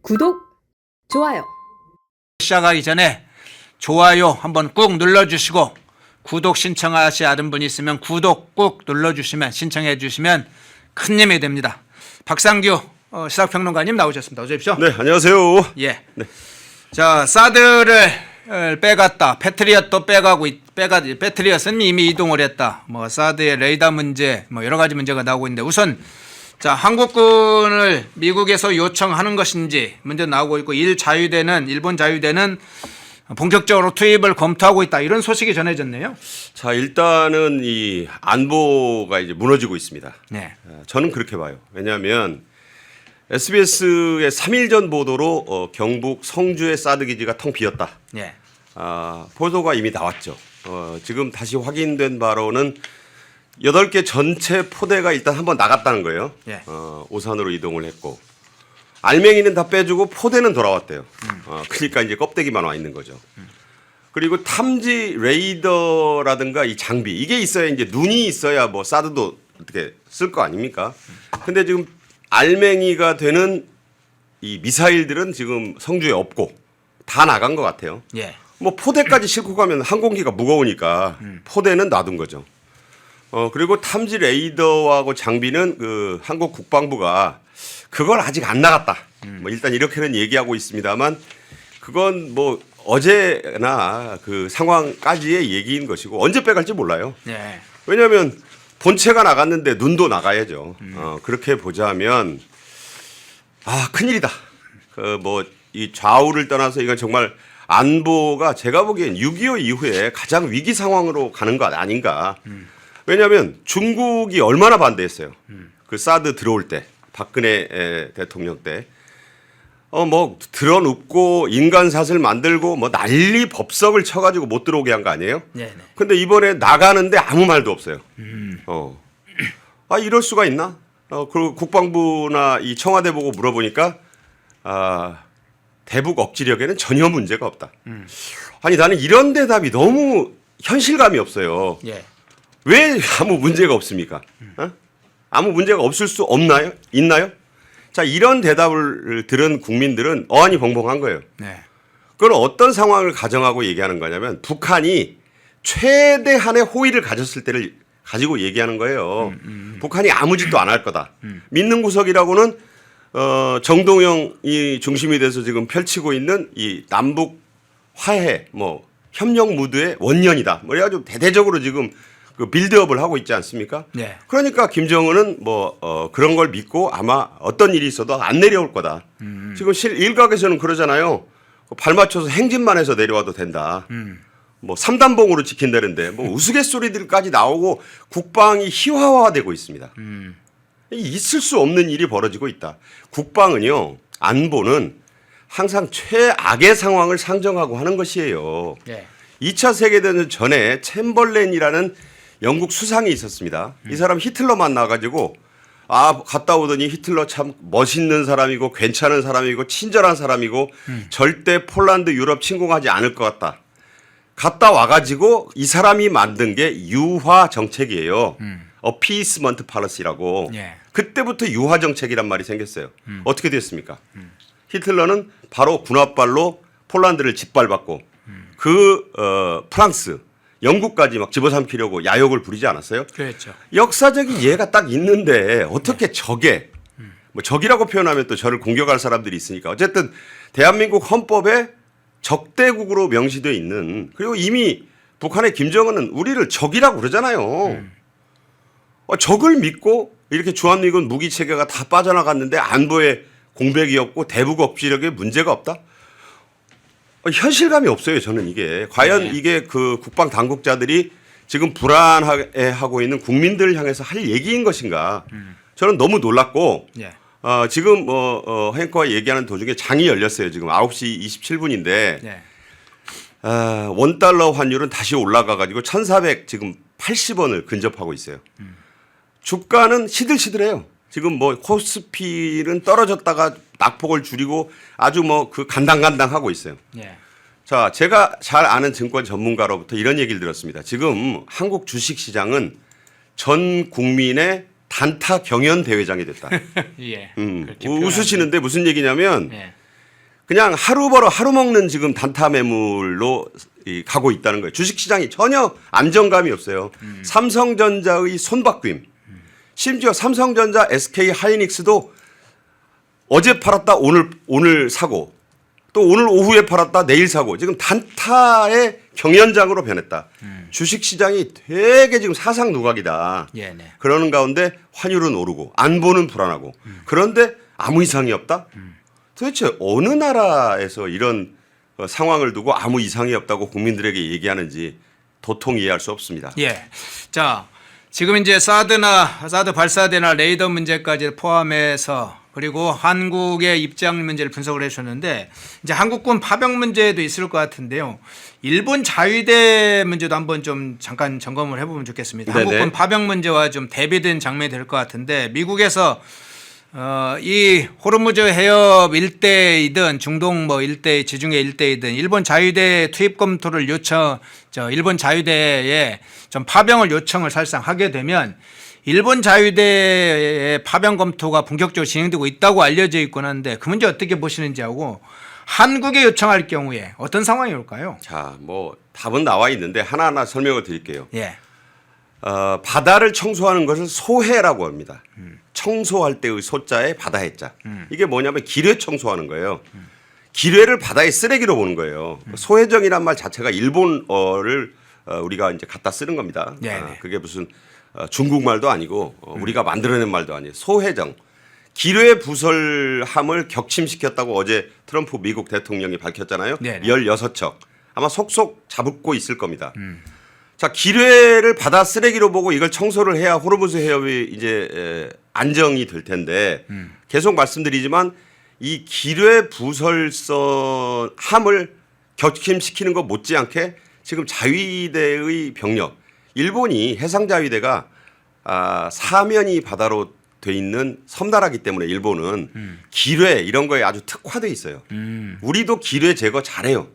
구독, 좋아요. 시작하기 전에 좋아요 한번 꾹 눌러주시고 구독 신청하시 않은 분이 있으면 구독 꾹 눌러주시면 신청해 주시면 큰 힘이 됩니다. 박상규 시사평론가님 나오셨습니다. 어서 오십시오. 네, 안녕하세요. 예. 자, 사드를 빼갔다. 패트리엇도 패트리엇은 이미 이동을 했다. 뭐 사드의 레이더 문제, 뭐 여러 가지 문제가 나오고 있는데 우선 자 한국군을 미국에서 요청하는 것인지 문제 나오고 있고 일본 자유대는 본격적으로 투입을 검토하고 있다. 이런 소식이 전해졌네요. 자, 일단은 이 안보가 이제 무너지고 있습니다. 네. 저는 그렇게 봐요. 왜냐하면 SBS의 3일 전 보도로 경북 성주의 사드 기지가 텅 비었다. 네. 보도가 이미 나왔죠. 지금 다시 확인된 바로는 8개 전체 포대가 일단 한번 나갔다는 거예요. 네. 오산으로 이동을 했고 알맹이는 다 빼주고 포대는 돌아왔대요. 그러니까 이제 껍데기만 와 있는 거죠. 그리고 탐지 레이더라든가 이 장비 이게 있어야 이제 눈이 있어야 뭐 사드도 어떻게 쓸 거 아닙니까? 근데 지금 알맹이가 되는 이 미사일들은 지금 성주에 없고 다 나간 것 같아요. 예. 뭐 포대까지 싣고 가면 항공기가 무거우니까 포대는 놔둔 거죠. 그리고 탐지 레이더하고 장비는 그 한국 국방부가 그걸 아직 안 나갔다. 뭐 일단 이렇게는 얘기하고 있습니다만 그건 뭐 어제나 그 상황까지의 얘기인 것이고 언제 빼갈지 몰라요. 네. 왜냐하면 본체가 나갔는데 눈도 나가야죠. 그렇게 보자면 큰일이다. 그 뭐 이 좌우를 떠나서 이건 정말 안보가 제가 보기엔 6.25 이후에 가장 위기 상황으로 가는 것 아닌가. 왜냐하면 중국이 얼마나 반대했어요. 그 사드 들어올 때 박근혜 대통령 때. 뭐 드러눕고 인간사슬 만들고 뭐 난리 법석을 쳐가지고 못 들어오게 한 거 아니에요? 네네. 근데 이번에 나가는데 아무 말도 없어요. 이럴 수가 있나? 그리고 국방부나 이 청와대 보고 물어보니까 대북 억지력에는 전혀 문제가 없다. 아니 나는 이런 대답이 너무 현실감이 없어요. 예. 왜 아무 문제가 없습니까? 아무 문제가 없을 수 없나요? 있나요? 자, 이런 대답을 들은 국민들은 어안이 벙벙한 거예요. 네. 그건 어떤 상황을 가정하고 얘기하는 거냐면 북한이 최대한의 호의를 가졌을 때를 가지고 얘기하는 거예요. 북한이 아무 짓도 안 할 거다. 믿는 구석이라고는 정동영이 중심이 돼서 지금 펼치고 있는 이 남북 화해 뭐 협력 무드의 원년이다. 뭐 그래가지고 대대적으로 지금 그 빌드업을 하고 있지 않습니까? 네. 그러니까 김정은은 그런 걸 믿고 아마 어떤 일이 있어도 안 내려올 거다. 지금 일각에서는 그러잖아요. 발 맞춰서 행진만 해서 내려와도 된다. 뭐 삼단봉으로 지킨다는데 뭐 우스갯소리들까지 나오고 국방이 희화화되고 있습니다. 있을 수 없는 일이 벌어지고 있다. 국방은요, 안보는 항상 최악의 상황을 상정하고 하는 것이에요. 네. 2차 세계대전 전에 챔벌렌이라는 영국 수상이 있었습니다. 이 사람 히틀러 만나가지고 갔다 오더니 히틀러 참 멋있는 사람이고 괜찮은 사람이고 친절한 사람이고 절대 폴란드 유럽 침공하지 않을 것 같다. 갔다 와가지고 이 사람이 만든 게 유화 정책이에요. 어피스먼트 팔러시라고. 예. 그때부터 유화 정책이란 말이 생겼어요. 어떻게 됐습니까? 히틀러는 바로 군합발로 폴란드를 짓밟았고 프랑스, 영국까지 막 집어삼키려고 야욕을 부리지 않았어요? 그렇죠. 역사적인 예가 딱 있는데 어떻게 뭐 적이라고 표현하면 또 저를 공격할 사람들이 있으니까 어쨌든 대한민국 헌법에 적대국으로 명시되어 있는 그리고 이미 북한의 김정은은 우리를 적이라고 그러잖아요. 적을 믿고 이렇게 주한미군 무기 체계가 다 빠져나갔는데 안보에 공백이 없고 대북 억지력에 문제가 없다? 현실감이 없어요. 저는 이게 과연 이게 그 국방 당국자들이 지금 불안해하고 있는 국민들을 향해서 할 얘기인 것인가? 저는 너무 놀랐고 예. 지금 앵커가 얘기하는 도중에 장이 열렸어요. 지금 9시 27분인데 예. $1 환율은 다시 올라가가지고 1,400 지금 80원을 근접하고 있어요. 주가는 시들시들해요. 지금 뭐 코스피는 떨어졌다가 낙폭을 줄이고 아주 뭐 그 간당간당하고 있어요. 예. 자, 제가 잘 아는 증권 전문가로부터 이런 얘기를 들었습니다. 지금 한국 주식시장은 전 국민의 단타 경연 대회장이 됐다. 예. 웃으시는데 무슨 얘기냐면 예. 그냥 하루 벌어 하루 먹는 지금 단타 매물로 가고 있다는 거예요. 주식시장이 전혀 안정감이 없어요. 삼성전자의 손바뀜. 심지어 삼성전자, SK 하이닉스도 어제 팔았다 오늘 사고 또 오늘 오후에 팔았다 내일 사고 지금 단타의 경연장으로 변했다. 주식시장이 되게 지금 사상 누각이다. 예, 네. 그러는 가운데 환율은 오르고 안보는 불안하고 그런데 아무 이상이 없다? 도대체 어느 나라에서 이런 상황을 두고 아무 이상이 없다고 국민들에게 얘기하는지 도통 이해할 수 없습니다. 예. 자, 지금 이제 사드 발사대나 레이더 문제까지 포함해서 그리고 한국의 입장 문제를 분석을 해주셨는데 이제 한국군 파병 문제도 있을 것 같은데요. 일본 자위대 문제도 한번 좀 잠깐 점검을 해보면 좋겠습니다. 네네. 한국군 파병 문제와 좀 대비된 장면이 될 것 같은데 미국에서 이 호르무즈 해협 일대이든 중동 뭐 일대 지중해 일대이든 일본 자위대 투입 검토를 일본 자위대에 좀 파병을 요청을 사실상 하게 되면 일본 자위대의 파병 검토가 본격적으로 진행되고 있다고 알려져 있곤 한데 그 문제 어떻게 보시는지 하고 한국에 요청할 경우에 어떤 상황이 올까요? 자, 뭐 답은 나와 있는데 하나하나 설명을 드릴게요. 예. 바다를 청소하는 것을 소해라고 합니다. 청소할 때의 소자에 바다 해자. 이게 뭐냐면 기뢰 청소하는 거예요. 기뢰를 바다의 쓰레기로 보는 거예요. 소해정이란 말 자체가 일본어를 우리가 이제 갖다 쓰는 겁니다. 네네. 그게 무슨 중국말도 아니고 우리가 만들어낸 말도 아니에요. 소해정. 기뢰 부설함을 격침시켰다고 어제 트럼프 미국 대통령이 밝혔잖아요. 네네. 16척. 아마 속속 잡고 있을 겁니다. 자, 기뢰를 바다 쓰레기로 보고 이걸 청소를 해야 호르무즈 해협이 이제 안정이 될 텐데 계속 말씀드리지만 이 기뢰 부설함을 격침시키는 것 못지않게 지금 자위대의 병력, 일본이 해상자위대가 사면이 바다로 돼 있는 섬나라기 때문에 일본은 기뢰 이런 거에 아주 특화돼 있어요. 우리도 기뢰 제거 잘해요.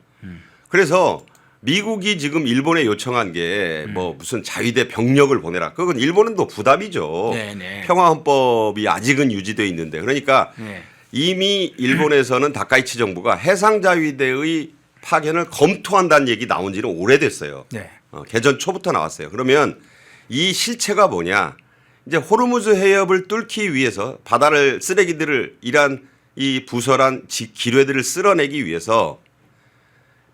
그래서 미국이 지금 일본에 요청한 게 뭐 무슨 자위대 병력을 보내라. 그건 일본은 또 부담이죠. 네네. 평화헌법이 아직은 유지되어 있는데 그러니까 네. 이미 일본에서는 다카이치 정부가 해상자위대의 파견을 검토한다는 얘기 나온 지는 오래됐어요. 네. 개전 초부터 나왔어요. 그러면 이 실체가 뭐냐? 이제 호르무즈 해협을 뚫기 위해서 바다를 쓰레기들을 이란 이 부설한 기뢰들을 쓸어내기 위해서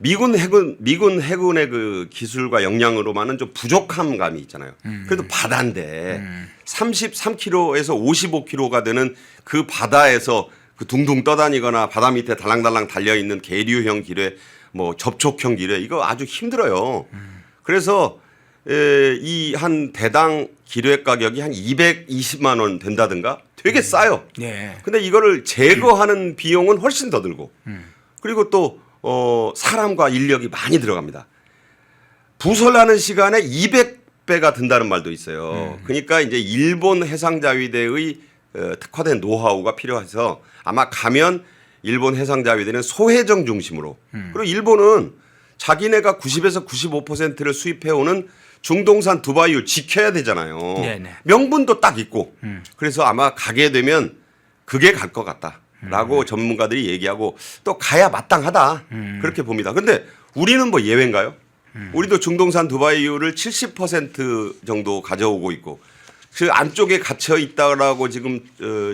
미군 해군의 그 기술과 역량으로만은 좀 부족한 감이 있잖아요. 그래도 바다인데 33km에서 55km가 되는 그 바다에서 그 둥둥 떠다니거나 바다 밑에 달랑달랑 달려 있는 계류형 기뢰, 뭐 접촉형 기뢰 이거 아주 힘들어요. 그래서 이 한 대당 기뢰 가격이 한 220만 원 된다든가 되게 싸요. 네. 근데 이거를 제거하는 비용은 훨씬 더 들고 그리고 또 사람과 인력이 많이 들어갑니다. 부설하는 시간에 200배가 든다는 말도 있어요. 그러니까 이제 일본 해상자위대의 특화된 노하우가 필요해서 아마 가면 일본 해상자위대는 소해정 중심으로 그리고 일본은 자기네가 90에서 95%를 수입해오는 중동산 두바이유 지켜야 되잖아요. 네네. 명분도 딱 있고 그래서 아마 가게 되면 그게 갈 것 같다라고 전문가들이 얘기하고 또 가야 마땅하다 그렇게 봅니다. 그런데 우리는 뭐 예외인가요? 우리도 중동산 두바이유를 70% 정도 가져오고 있고 그 안쪽에 갇혀 있다라고 지금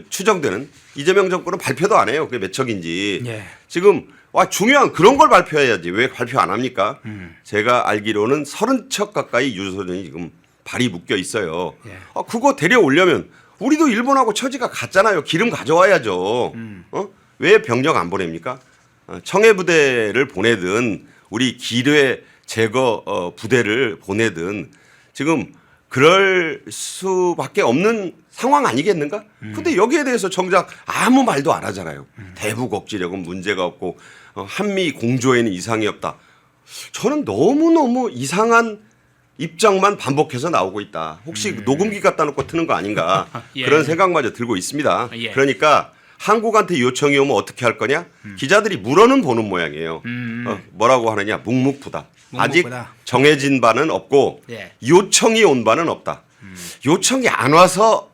추정되는 이재명 정권은 발표도 안 해요. 그게 몇 척인지. 예. 지금 중요한 그런 걸 발표해야지. 왜 발표 안 합니까? 제가 알기로는 30척 가까이 유조선이 지금 발이 묶여 있어요. 예. 그거 데려오려면 우리도 일본하고 처지가 같잖아요. 기름 가져와야죠. 왜 병력 안 보냅니까? 청해부대를 보내든 우리 기뢰 제거 부대를 보내든 지금 그럴 수밖에 없는 상황 아니겠는가? 근데 여기에 대해서 정작 아무 말도 안 하잖아요. 대북 억지력은 문제가 없고 한미 공조에는 이상이 없다. 저는 너무너무 이상한 입장만 반복해서 나오고 있다. 혹시 녹음기 갖다 놓고 트는 거 아닌가? 예. 그런 생각마저 들고 있습니다. 예. 그러니까 한국한테 요청이 오면 어떻게 할 거냐? 기자들이 물어는 보는 모양이에요. 뭐라고 하느냐? 묵묵부답. 아직 묵묵부답. 정해진 바는 없고 예. 요청이 온 바는 없다. 요청이 안 와서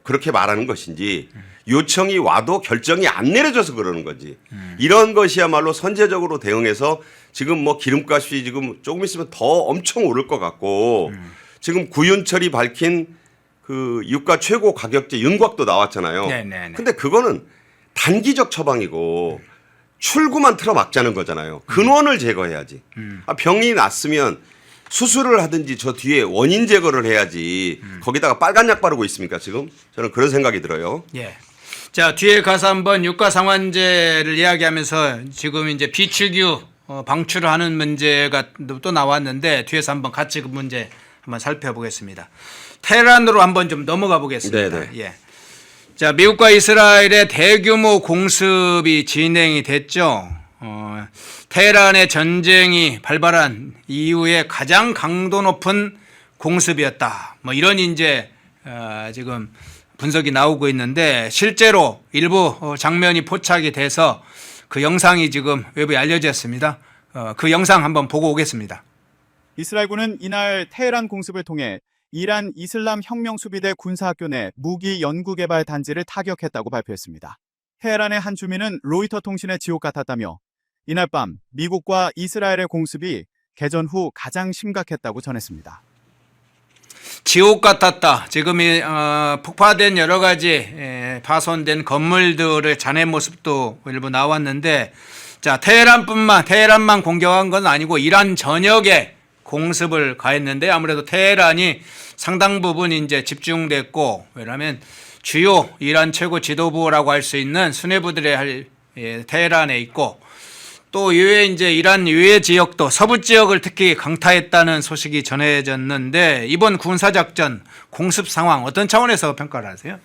그렇게 말하는 것인지 요청이 와도 결정이 안 내려져서 그러는 건지 이런 것이야말로 선제적으로 대응해서 지금 뭐 기름값이 지금 조금 있으면 더 엄청 오를 것 같고 지금 구윤철이 밝힌 그 유가 최고 가격제 윤곽도 나왔잖아요. 네네네. 근데 그거는 단기적 처방이고 출구만 틀어막자는 거잖아요. 근원을 제거해야지. 병이 났으면 수술을 하든지 저 뒤에 원인 제거를 해야지 거기다가 빨간 약 바르고 있습니까 지금? 저는 그런 생각이 들어요. 예. 자, 뒤에 가서 한번 유가상환제를 이야기하면서 지금 이제 비축유 방출을 하는 문제가 또 나왔는데 뒤에서 한번 같이 그 문제 한번 살펴보겠습니다. 테헤란으로 한번 좀 넘어가 보겠습니다. 네네. 예. 자, 미국과 이스라엘의 대규모 공습이 진행이 됐죠. 테헤란의 전쟁이 발발한 이후에 가장 강도 높은 공습이었다. 뭐 이런 이제 지금 분석이 나오고 있는데 실제로 일부 장면이 포착이 돼서 그 영상이 지금 외부에 알려졌습니다. 그 영상 한번 보고 오겠습니다. 이스라엘군은 이날 테헤란 공습을 통해 이란 이슬람 혁명 수비대 군사학교 내 무기 연구개발 단지를 타격했다고 발표했습니다. 테헤란의 한 주민은 로이터 통신의 지옥 같았다며 이날 밤 미국과 이스라엘의 공습이 개전 후 가장 심각했다고 전했습니다. 지옥 같았다. 지금 폭파된 여러 가지 파손된 건물들의 잔해 모습도 일부 나왔는데, 자, 테헤란만 공격한 건 아니고 이란 전역에 공습을 가했는데 아무래도 테헤란이 상당 부분 이제 집중됐고, 왜냐하면 주요 이란 최고 지도부라고 할 수 있는 수뇌부들의 테헤란에 있고, 또 이외에 이제 이란 유해 지역도 서부 지역을 특히 강타했다는 소식이 전해졌는데 이번 군사작전 공습 상황 어떤 차원에서 평가를 하세요?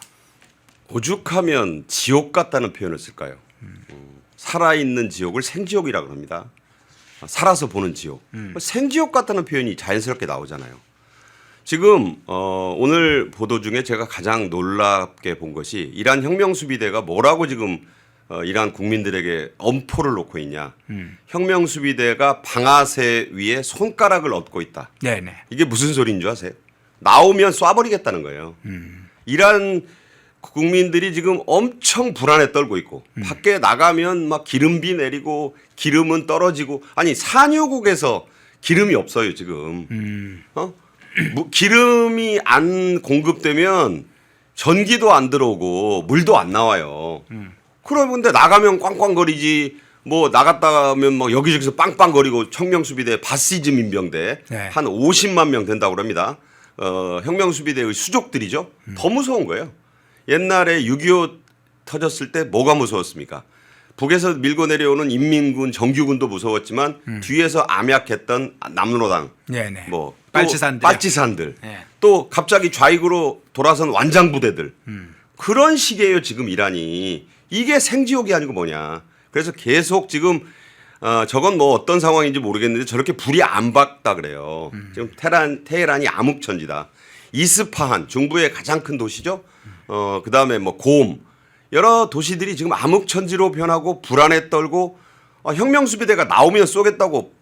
오죽하면 지옥 같다는 표현을 쓸까요? 살아있는 지옥을 생지옥이라고 합니다. 살아서 보는 지옥. 생지옥 같다는 표현이 자연스럽게 나오잖아요. 지금 오늘 보도 중에 제가 가장 놀랍게 본 것이 이란 혁명수비대가 뭐라고 지금 이란 국민들에게 엄포를 놓고 있냐. 혁명수비대가 방아쇠 위에 손가락을 얹고 있다. 네네. 이게 무슨 소리인 줄 아세요? 나오면 쏴버리겠다는 거예요. 이란 국민들이 지금 엄청 불안에 떨고 있고 밖에 나가면 막 기름비 내리고 기름은 떨어지고 아니 산유국에서 기름이 없어요 지금. 기름이 안 공급되면 전기도 안 들어오고 물도 안 나와요. 그런데 나가면 꽝꽝거리지 뭐 나갔다 하면 뭐 여기저기서 빵빵거리고 혁명수비대 바시즈 민병대 네. 한 50만 명 된다고 합니다. 혁명수비대의 수족들이죠. 더 무서운 거예요. 옛날에 6.25 터졌을 때 뭐가 무서웠습니까? 북에서 밀고 내려오는 인민군 정규군도 무서웠지만 뒤에서 암약했던 남로당 네네. 뭐 빨치산들. 네. 또 갑자기 좌익으로 돌아선 완장부대들 그런 식이에요 지금 이란이. 이게 생지옥이 아니고 뭐냐. 그래서 계속 지금 저건 뭐 어떤 상황인지 모르겠는데 저렇게 불이 안 밝다 그래요. 지금 테헤란이 암흑천지다. 이스파한 중부의 가장 큰 도시죠. 그다음에 뭐 곰 여러 도시들이 지금 암흑천지로 변하고 불안에 떨고 혁명수비대가 나오면 쏘겠다고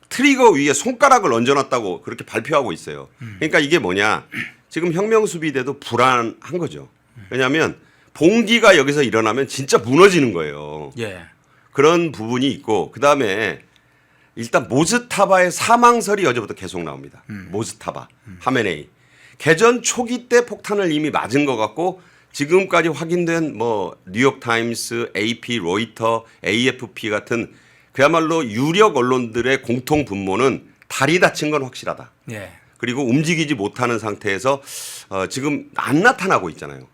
트리거 위에 손가락을 얹어놨다고 그렇게 발표하고 있어요. 그러니까 이게 뭐냐. 지금 혁명수비대도 불안한 거죠. 왜냐하면 봉기가 여기서 일어나면 진짜 무너지는 거예요. 예. 그런 부분이 있고 그다음에 일단 모스타바의 사망설이 어제부터 계속 나옵니다. 모스타바, 하메네이. 개전 초기 때 폭탄을 이미 맞은 것 같고 지금까지 확인된 뭐 뉴욕타임스, AP, 로이터, AFP 같은 그야말로 유력 언론들의 공통 분모는 다리 다친 건 확실하다. 예. 그리고 움직이지 못하는 상태에서 지금 안 나타나고 있잖아요.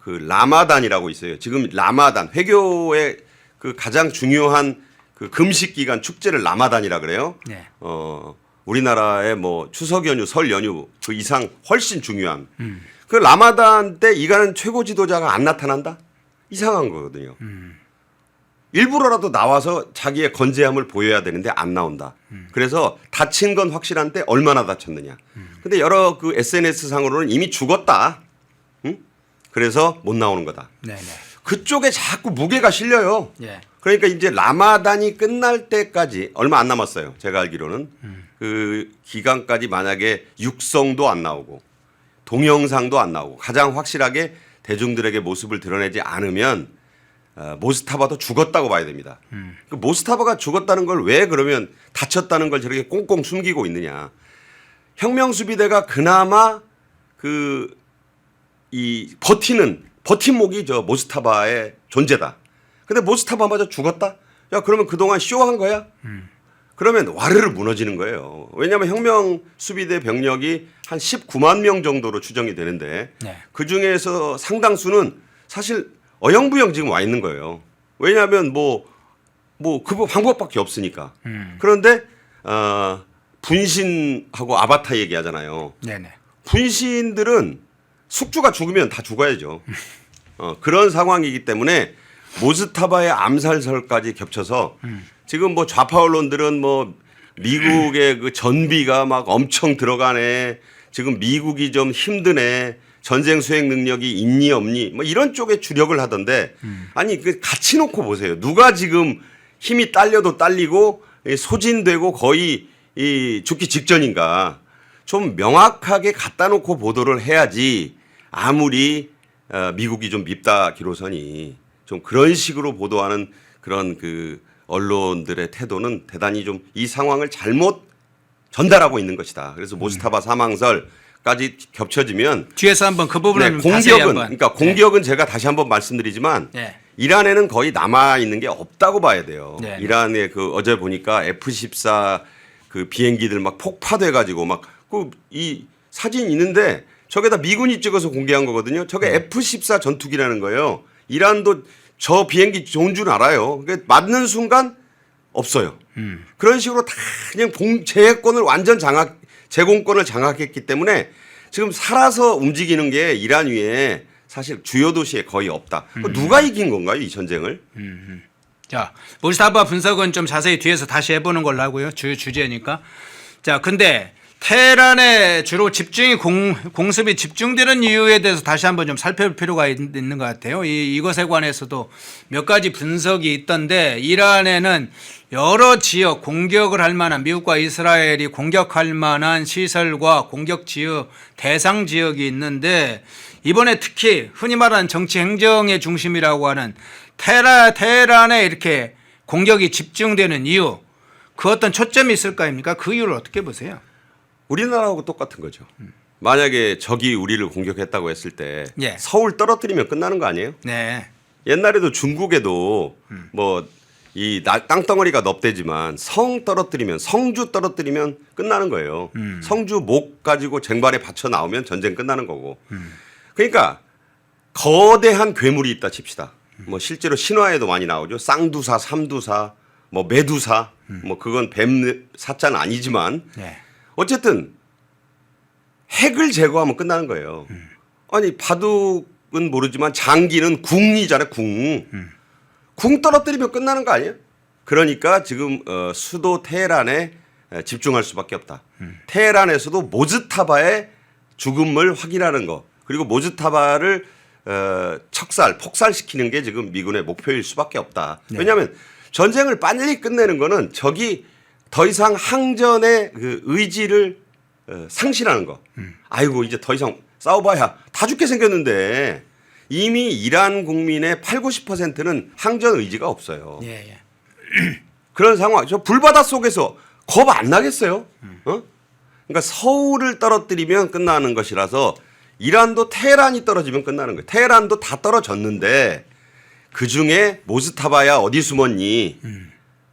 그 라마단이라고 있어요. 지금 라마단 회교의 그 가장 중요한 그 금식 기간 축제를 라마단이라 그래요. 네. 우리나라의 뭐 추석 연휴, 설 연휴 그 이상 훨씬 중요한 그 라마단 때 이가는 최고 지도자가 안 나타난다? 이상한 거거든요. 일부러라도 나와서 자기의 건재함을 보여야 되는데 안 나온다. 그래서 다친 건 확실한데 얼마나 다쳤느냐. 근데 여러 그 SNS 상으로는 이미 죽었다. 응? 그래서 못 나오는 거다. 네네. 그쪽에 자꾸 무게가 실려요. 예. 그러니까 이제 라마단이 끝날 때까지 얼마 안 남았어요. 제가 알기로는 그 기간까지 만약에 육성도 안 나오고 동영상도 안 나오고 가장 확실하게 대중들에게 모습을 드러내지 않으면 모스타바도 죽었다고 봐야 됩니다. 그 모스타바가 죽었다는 걸 왜 그러면 다쳤다는 걸 저렇게 꽁꽁 숨기고 있느냐. 혁명수비대가 그나마 버팀목이 저 모스타바의 존재다. 근데 모스타바마저 죽었다? 야 그러면 그동안 쇼한 거야? 그러면 와르르 무너지는 거예요. 왜냐하면 혁명 수비대 병력이 한 19만 명 정도로 추정이 되는데 네. 그 중에서 상당수는 사실 어영부영 지금 와 있는 거예요. 왜냐하면 그 방법밖에 없으니까. 그런데 분신하고 아바타 얘기하잖아요. 네네. 분신들은 숙주가 죽으면 다 죽어야죠. 그런 상황이기 때문에 모스타바의 암살설까지 겹쳐서 지금 뭐 좌파 언론들은 뭐 미국의 그 전비가 막 엄청 들어가네. 지금 미국이 좀 힘드네. 전쟁 수행 능력이 있니 없니 뭐 이런 쪽에 주력을 하던데 아니 그 같이 놓고 보세요. 누가 지금 힘이 딸려도 딸리고 소진되고 거의 죽기 직전인가. 좀 명확하게 갖다 놓고 보도를 해야지 아무리 미국이 좀 밉다 기로선이 좀 그런 식으로 보도하는 그런 그 언론들의 태도는 대단히 좀 이 상황을 잘못 전달하고 있는 것이다. 그래서 모스타바 사망설까지 겹쳐지면 뒤에서 한번 그 부분을 네, 좀 자세히 공격은 한번. 그러니까 공격은 제가 다시 한번 말씀드리지만 네. 이란에는 거의 남아 있는 게 없다고 봐야 돼요. 네. 이란의 그 어제 보니까 F-14 그 비행기들 막 폭파돼 가지고 막 그 이 사진 있는데 저게다 미군이 찍어서 공개한 거거든요. 저게 F-14 전투기라는 거예요. 이란도 저 비행기 좋은 줄 알아요. 그러니까 맞는 순간 없어요. 그런 식으로 다 그냥 제공권을 완전 제공권을 장악했기 때문에 지금 살아서 움직이는 게 이란 위에 사실 주요 도시에 거의 없다. 누가 이긴 건가요, 이 전쟁을? 자, 모스타바 분석은 좀 자세히 뒤에서 다시 해보는 걸로 하고요. 주제니까. 자, 근데 테헤란에 주로 집중이 공습이 집중되는 이유에 대해서 다시 한번 좀 살펴볼 필요가 있는 것 같아요. 이것에 관해서도 몇 가지 분석이 있던데 이란에는 여러 지역 공격을 할 만한 미국과 이스라엘이 공격할 만한 시설과 공격 지역 대상 지역이 있는데 이번에 특히 흔히 말하는 정치 행정의 중심이라고 하는 테헤란에 이렇게 공격이 집중되는 이유 그 어떤 초점이 있을 거 아닙니까? 그 이유를 어떻게 보세요? 우리나라하고 똑같은 거죠. 만약에 적이 우리를 공격했다고 했을 때 예. 서울 떨어뜨리면 끝나는 거 아니에요? 네. 옛날에도 중국에도 뭐 이 땅덩어리가 넙대지만 성 떨어뜨리면 성주 떨어뜨리면 끝나는 거예요. 성주 목 가지고 쟁반에 받쳐 나오면 전쟁 끝나는 거고. 그러니까 거대한 괴물이 있다 칩시다. 뭐 실제로 신화에도 많이 나오죠. 쌍두사, 삼두사, 뭐 메두사, 뭐 그건 뱀 사자는 아니지만 네. 어쨌든 핵을 제거하면 끝나는 거예요. 아니 바둑은 모르지만 장기는 궁이잖아요. 궁 떨어뜨리면 끝나는 거 아니에요? 그러니까 지금 수도 테헤란에 집중할 수밖에 없다. 테헤란에서도 모즈타바의 죽음을 확인하는 거 그리고 모즈타바를 폭살시키는 게 지금 미군의 목표일 수밖에 없다. 네. 왜냐하면 전쟁을 빨리 끝내는 거는 적이 더 이상 항전의 그 의지를 상실하는 거. 아이고 이제 더 이상 싸워봐야 다 죽게 생겼는데 이미 이란 국민의 80-90%는 항전 의지가 없어요. 예, 예. 그런 상황. 저 불바다 속에서 겁 안 나겠어요? 그러니까 서울을 떨어뜨리면 끝나는 것이라서 이란도 테헤란이 떨어지면 끝나는 거예요. 테헤란도 다 떨어졌는데 그중에 모스타바야 어디 숨었니?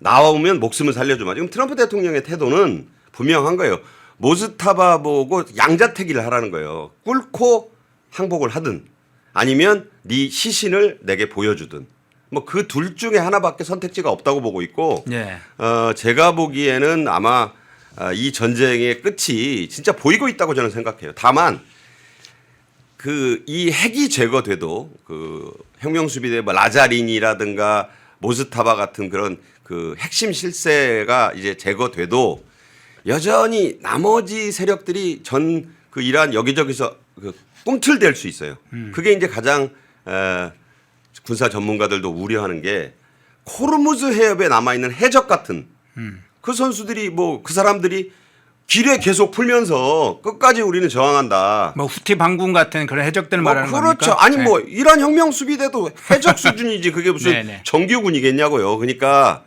나오면 목숨을 살려주마. 지금 트럼프 대통령의 태도는 분명한 거예요. 모스타바 보고 양자택일을 하라는 거예요. 꿇고 항복을 하든 아니면 네 시신을 내게 보여주든 뭐 그 둘 중에 하나밖에 선택지가 없다고 보고 있고 네. 제가 보기에는 아마 이 전쟁의 끝이 진짜 보이고 있다고 저는 생각해요. 다만 그 이 핵이 제거돼도 그 혁명수비대 뭐 라자린이라든가 모스타바 같은 그런 그 핵심 실세가 이제 제거돼도 여전히 나머지 세력들이 전 그 이란 여기저기서 그 꿈틀댈 수 있어요. 그게 이제 가장 군사 전문가들도 우려하는 게 호르무즈 해협에 남아 있는 해적 같은 그 선수들이 뭐 그 사람들이 길에 계속 풀면서 끝까지 우리는 저항한다. 뭐 후티 반군 같은 그런 해적들 말하는 겁니까? 그렇죠. 아니 네. 뭐 이란 혁명 수비대도 해적 수준이지 그게 무슨 네네. 정규군이겠냐고요. 그러니까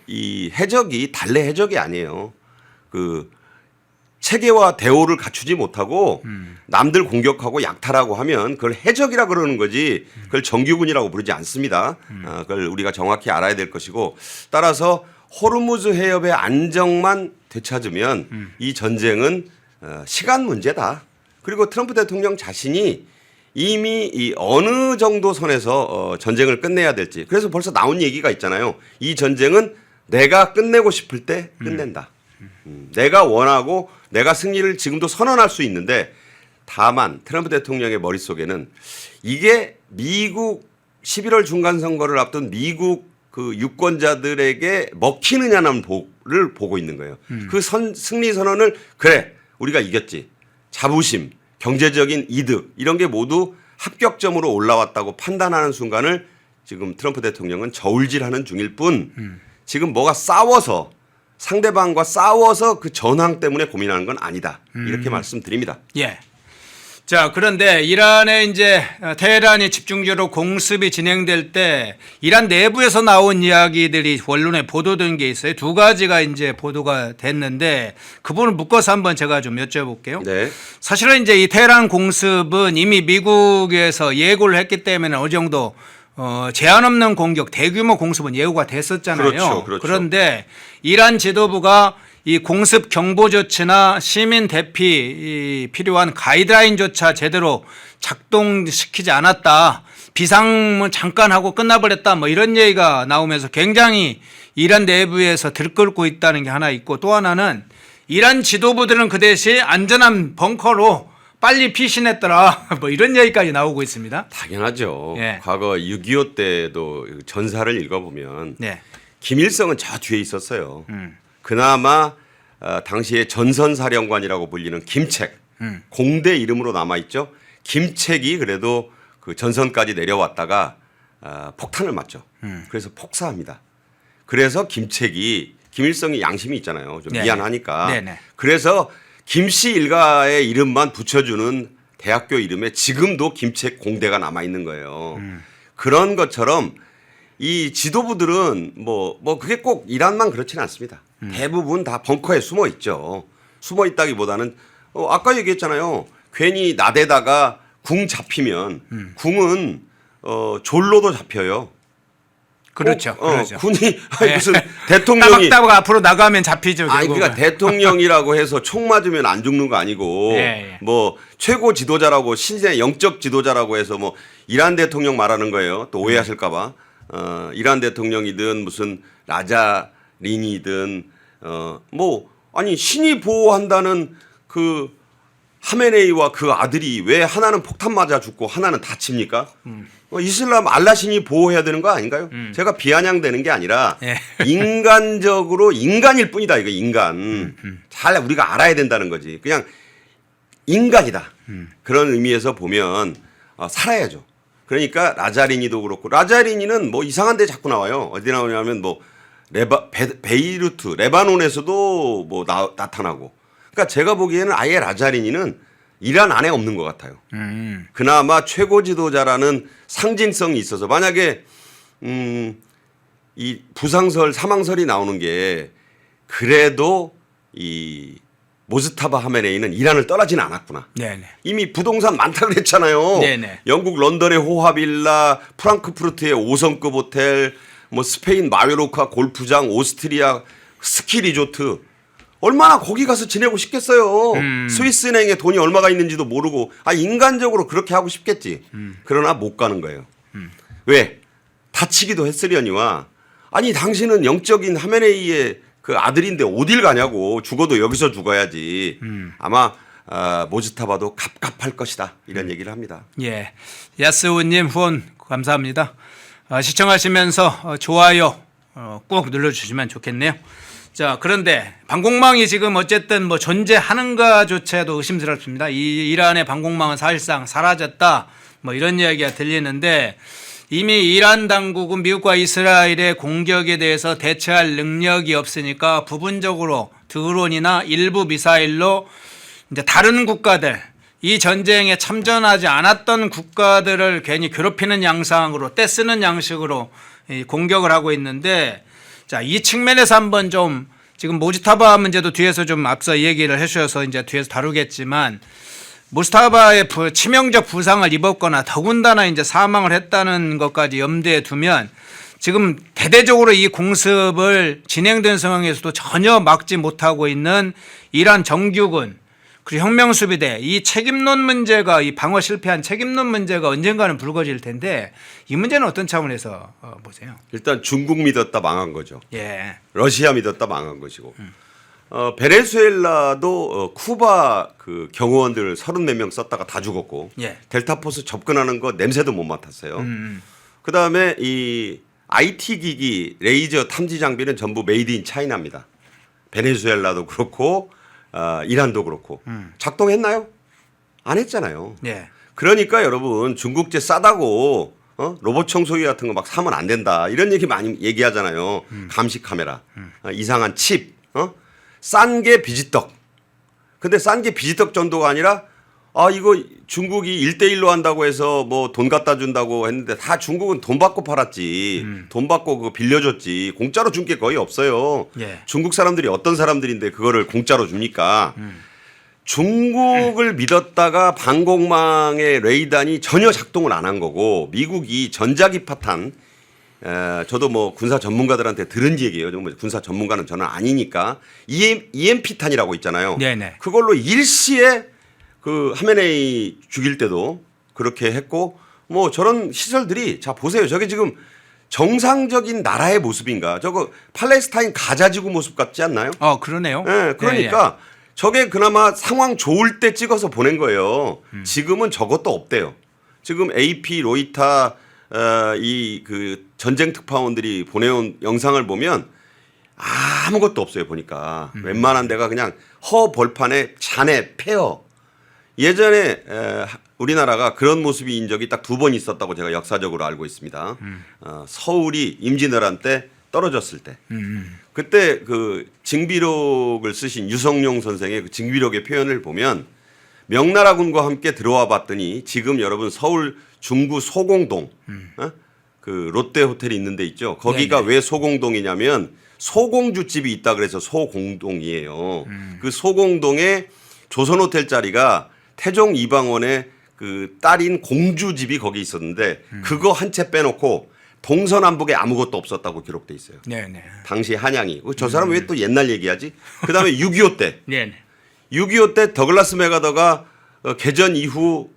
이 해적이 달래 해적이 아니에요. 그 체계와 대오를 갖추지 못하고 남들 공격하고 약탈하고 하면 그걸 해적이라 그러는 거지 그걸 정규군이라고 부르지 않습니다. 그걸 우리가 정확히 알아야 될 것이고 따라서 호르무즈 해협의 안정만 되찾으면 이 전쟁은 시간 문제다. 그리고 트럼프 대통령 자신이 이미 이 어느 정도 선에서 전쟁을 끝내야 될지 그래서 벌써 나온 얘기가 있잖아요. 이 전쟁은 내가 끝내고 싶을 때 끝낸다. 내가 원하고 내가 승리를 지금도 선언할 수 있는데 다만 트럼프 대통령의 머릿속에는 이게 미국 11월 중간선거를 앞둔 미국 그 유권자들에게 먹히느냐는 를 보고 있는 거예요. 그 승리 선언을 그래 우리가 이겼지. 자부심, 경제적인 이득 이런 게 모두 합격점으로 올라왔다고 판단하는 순간을 지금 트럼프 대통령은 저울질하는 중일 뿐 지금 뭐가 싸워서 상대방과 싸워서 그 전황 때문에 고민하는 건 아니다. 이렇게 말씀드립니다. 예. 자, 그런데 이란에 이제 테헤란이 집중적으로 공습이 진행될 때 이란 내부에서 나온 이야기들이 언론에 보도된 게 있어요. 두 가지가 이제 보도가 됐는데 그 부분을 묶어서 한번 제가 좀 여쭤볼게요. 네. 사실은 이제 이 테헤란 공습은 이미 미국에서 예고를 했기 때문에 어느 정도 제한 없는 공격, 대규모 공습은 예고가 됐었잖아요. 그렇죠. 그런데 이란 지도부가 이 공습 경보 조치나 시민 대피 필요한 가이드라인조차 제대로 작동시키지 않았다. 비상문 잠깐 하고 끝나버렸다. 뭐 이런 얘기가 나오면서 굉장히 이란 내부에서 들끓고 있다는 게 하나 있고 또 하나는 이란 지도부들은 그 대신 안전한 벙커로 빨리 피신했더라. 뭐 이런 얘기까지 나오고 있습니다. 당연하죠. 예. 과거 6.25 때도 전사를 읽어보면 네. 김일성은 저 뒤에 있었어요. 그나마 당시에 전선사령관이라고 불리는 김책 공대 이름으로 남아있죠. 김책이 그래도 그 전선까지 내려왔다가 폭탄을 맞죠. 그래서 폭사합니다. 그래서 김책이 김일성이 양심이 있잖아요. 좀 네네. 미안하니까. 네네. 그래서 김씨 일가의 이름만 붙여주는 대학교 이름에 지금도 김책 공대가 남아있는 거예요. 그런 것처럼 이 지도부들은 뭐 그게 꼭 이란만 그렇지는 않습니다. 대부분 다 벙커에 숨어 있죠. 숨어 있다기보다는 아까 얘기했잖아요. 괜히 나대다가 궁 잡히면 궁은 졸로도 잡혀요. 그렇죠. 그렇죠. 군이 네. 무슨 대통령이 따박따박 앞으로 나가면 잡히죠. 아니 결국은. 그러니까 대통령이라고 해서 총 맞으면 안 죽는 거 아니고 예. 뭐 최고 지도자라고 신세 영적 지도자라고 해서 뭐 이란 대통령 말하는 거예요. 또 오해하실까 봐. 이란 대통령이든 무슨 라자린이든 뭐 아니 신이 보호한다는 그 하메네이와 그 아들이 왜 하나는 폭탄 맞아 죽고 하나는 다칩니까? 이슬람 알라 신이 보호해야 되는 거 아닌가요? 제가 비아냥대는 게 아니라 예. 인간적으로 인간일 뿐이다. 이거 인간. 잘 우리가 알아야 된다는 거지. 그냥 인간이다. 그런 의미에서 보면 살아야죠. 그러니까 라자리니도 그렇고 라자리니는 뭐 이상한 데 자꾸 나와요. 어디 나오냐면 뭐 베이루트 레바논에서도 뭐 나타나고. 그러니까 제가 보기에는 아예 라자리니는 이란 안에 없는 것 같아요. 그나마 최고 지도자라는 상징성이 있어서 만약에 이 부상설 사망설이 나오는 게 그래도 이 모즈타바 하메네이는 이란을 떠나지는 않았구나. 네네. 이미 부동산 많다 그랬잖아요. 네네. 영국 런던의 호화빌라, 프랑크푸르트의 5성급 호텔, 뭐 스페인 마요르카 골프장, 오스트리아 스키 리조트. 얼마나 거기 가서 지내고 싶겠어요. 스위스은행에 돈이 얼마가 있는지도 모르고 인간적으로 그렇게 하고 싶겠지. 그러나 못 가는 거예요. 왜? 다치기도 했으려니와 아니 당신은 영적인 하메네이의 그 아들인데 어딜 가냐고. 죽어도 여기서 죽어야지. 아마 모즈타바도 갑갑할 것이다. 이런 얘기를 합니다. 예, 야스우님 후원 감사합니다. 시청하시면서 좋아요 꼭 눌러주시면 좋겠네요. 자, 그런데 방공망이 지금 어쨌든 뭐 존재하는가조차도 의심스럽습니다. 이 이란의 방공망은 사실상 사라졌다. 뭐 이런 이야기가 들리는데 이미 이란 당국은 미국과 이스라엘의 공격에 대해서 대처할 능력이 없으니까 부분적으로 드론이나 일부 미사일로 이제 다른 국가들 이 전쟁에 참전하지 않았던 국가들을 괜히 괴롭히는 양상으로 떼쓰는 양식으로 공격을 하고 있는데 자, 이 측면에서 한번 좀 지금 모지타바 문제도 뒤에서 좀 앞서 얘기를 해주셔서 이제 뒤에서 다루겠지만 모스타바의 치명적 부상을 입었거나 더군다나 이제 사망을 했다는 것까지 염두에 두면 지금 대대적으로 이 공습을 진행된 상황에서도 전혀 막지 못하고 있는 이란 정규군 그리고 혁명수비대 이 책임론 문제가 이 방어 실패한 책임론 문제가 언젠가는 불거질 텐데 이 문제는 어떤 차원에서 보세요? 일단 중국 믿었다 망한 거죠. 예. 러시아 믿었다 망한 것이고. 베네수엘라도 쿠바 그 경호원들 34명 썼다가 다 죽었고 예. 델타포스 접근하는 거 냄새도 못 맡았어요. 그다음에 이 IT 기기 레이저 탐지 장비는 전부 메이드 인 차이나입니다. 베네수엘라도 그렇고 이란도 그렇고 작동했나요? 안 했잖아요. 예. 그러니까 여러분 중국제 싸다고 로봇 청소기 같은 거 막 사면 안 된다 이런 얘기 많이 얘기하잖아요. 감시 카메라, 이상한 칩, 싼 게 비지떡. 근데 싼 게 비지떡 정도가 아니라 이거 중국이 1대1로 한다고 해서 뭐 돈 갖다 준다고 했는데 다 중국은 돈 받고 팔았지. 돈 받고 그거 빌려줬지. 공짜로 준 게 거의 없어요. 예. 중국 사람들이 어떤 사람들인데 그거를 공짜로 줍니까? 중국을 믿었다가 방공망의 레이단이 전혀 작동을 안 한 거고 미국이 전자기파탄 저도 뭐 군사 전문가들한테 들은 얘기예요. 정말 군사 전문가는 저는 아니니까 EMP탄이라고 있잖아요. 네네. 그걸로 일시에 그 하메네이 죽일 때도 그렇게 했고 뭐 저런 시설들이 자 보세요. 저게 지금 정상적인 나라의 모습인가? 저거 팔레스타인 가자지구 모습 같지 않나요? 그러네요. 네, 그러니까 저게 그나마 상황 좋을 때 찍어서 보낸 거예요. 지금은 저것도 없대요. 지금 AP 로이타 이 그 전쟁 특파원들이 보내온 영상을 보면 아무것도 없어요. 보니까 웬만한 데가 그냥 허벌판에 잔해 폐허. 예전에 우리나라가 그런 모습인 적이 딱 2번 있었다고 제가 역사적으로 알고 있습니다. 서울이 임진왜란 때 떨어졌을 때. 그때 그 징비록을 쓰신 유성룡 선생의 그 징비록의 표현을 보면 명나라군과 함께 들어와 봤더니 지금 여러분 서울 중구 소공동 그 롯데 호텔이 있는 데 있죠. 거기가 네네. 왜 소공동이냐면 소공주집이 있다 그래서 소공동이에요. 그 소공동에 조선호텔 자리가 태종 이방원의 그 딸인 공주집이 거기 있었는데 그거 한 채 빼놓고 동서남북에 아무것도 없었다고 기록돼 있어요. 네네. 당시 한양이. 저 사람 왜 또 옛날 얘기하지? 그다음에 6.25 때. 네네. 6.25 때 더글라스 메가더가 개전 이후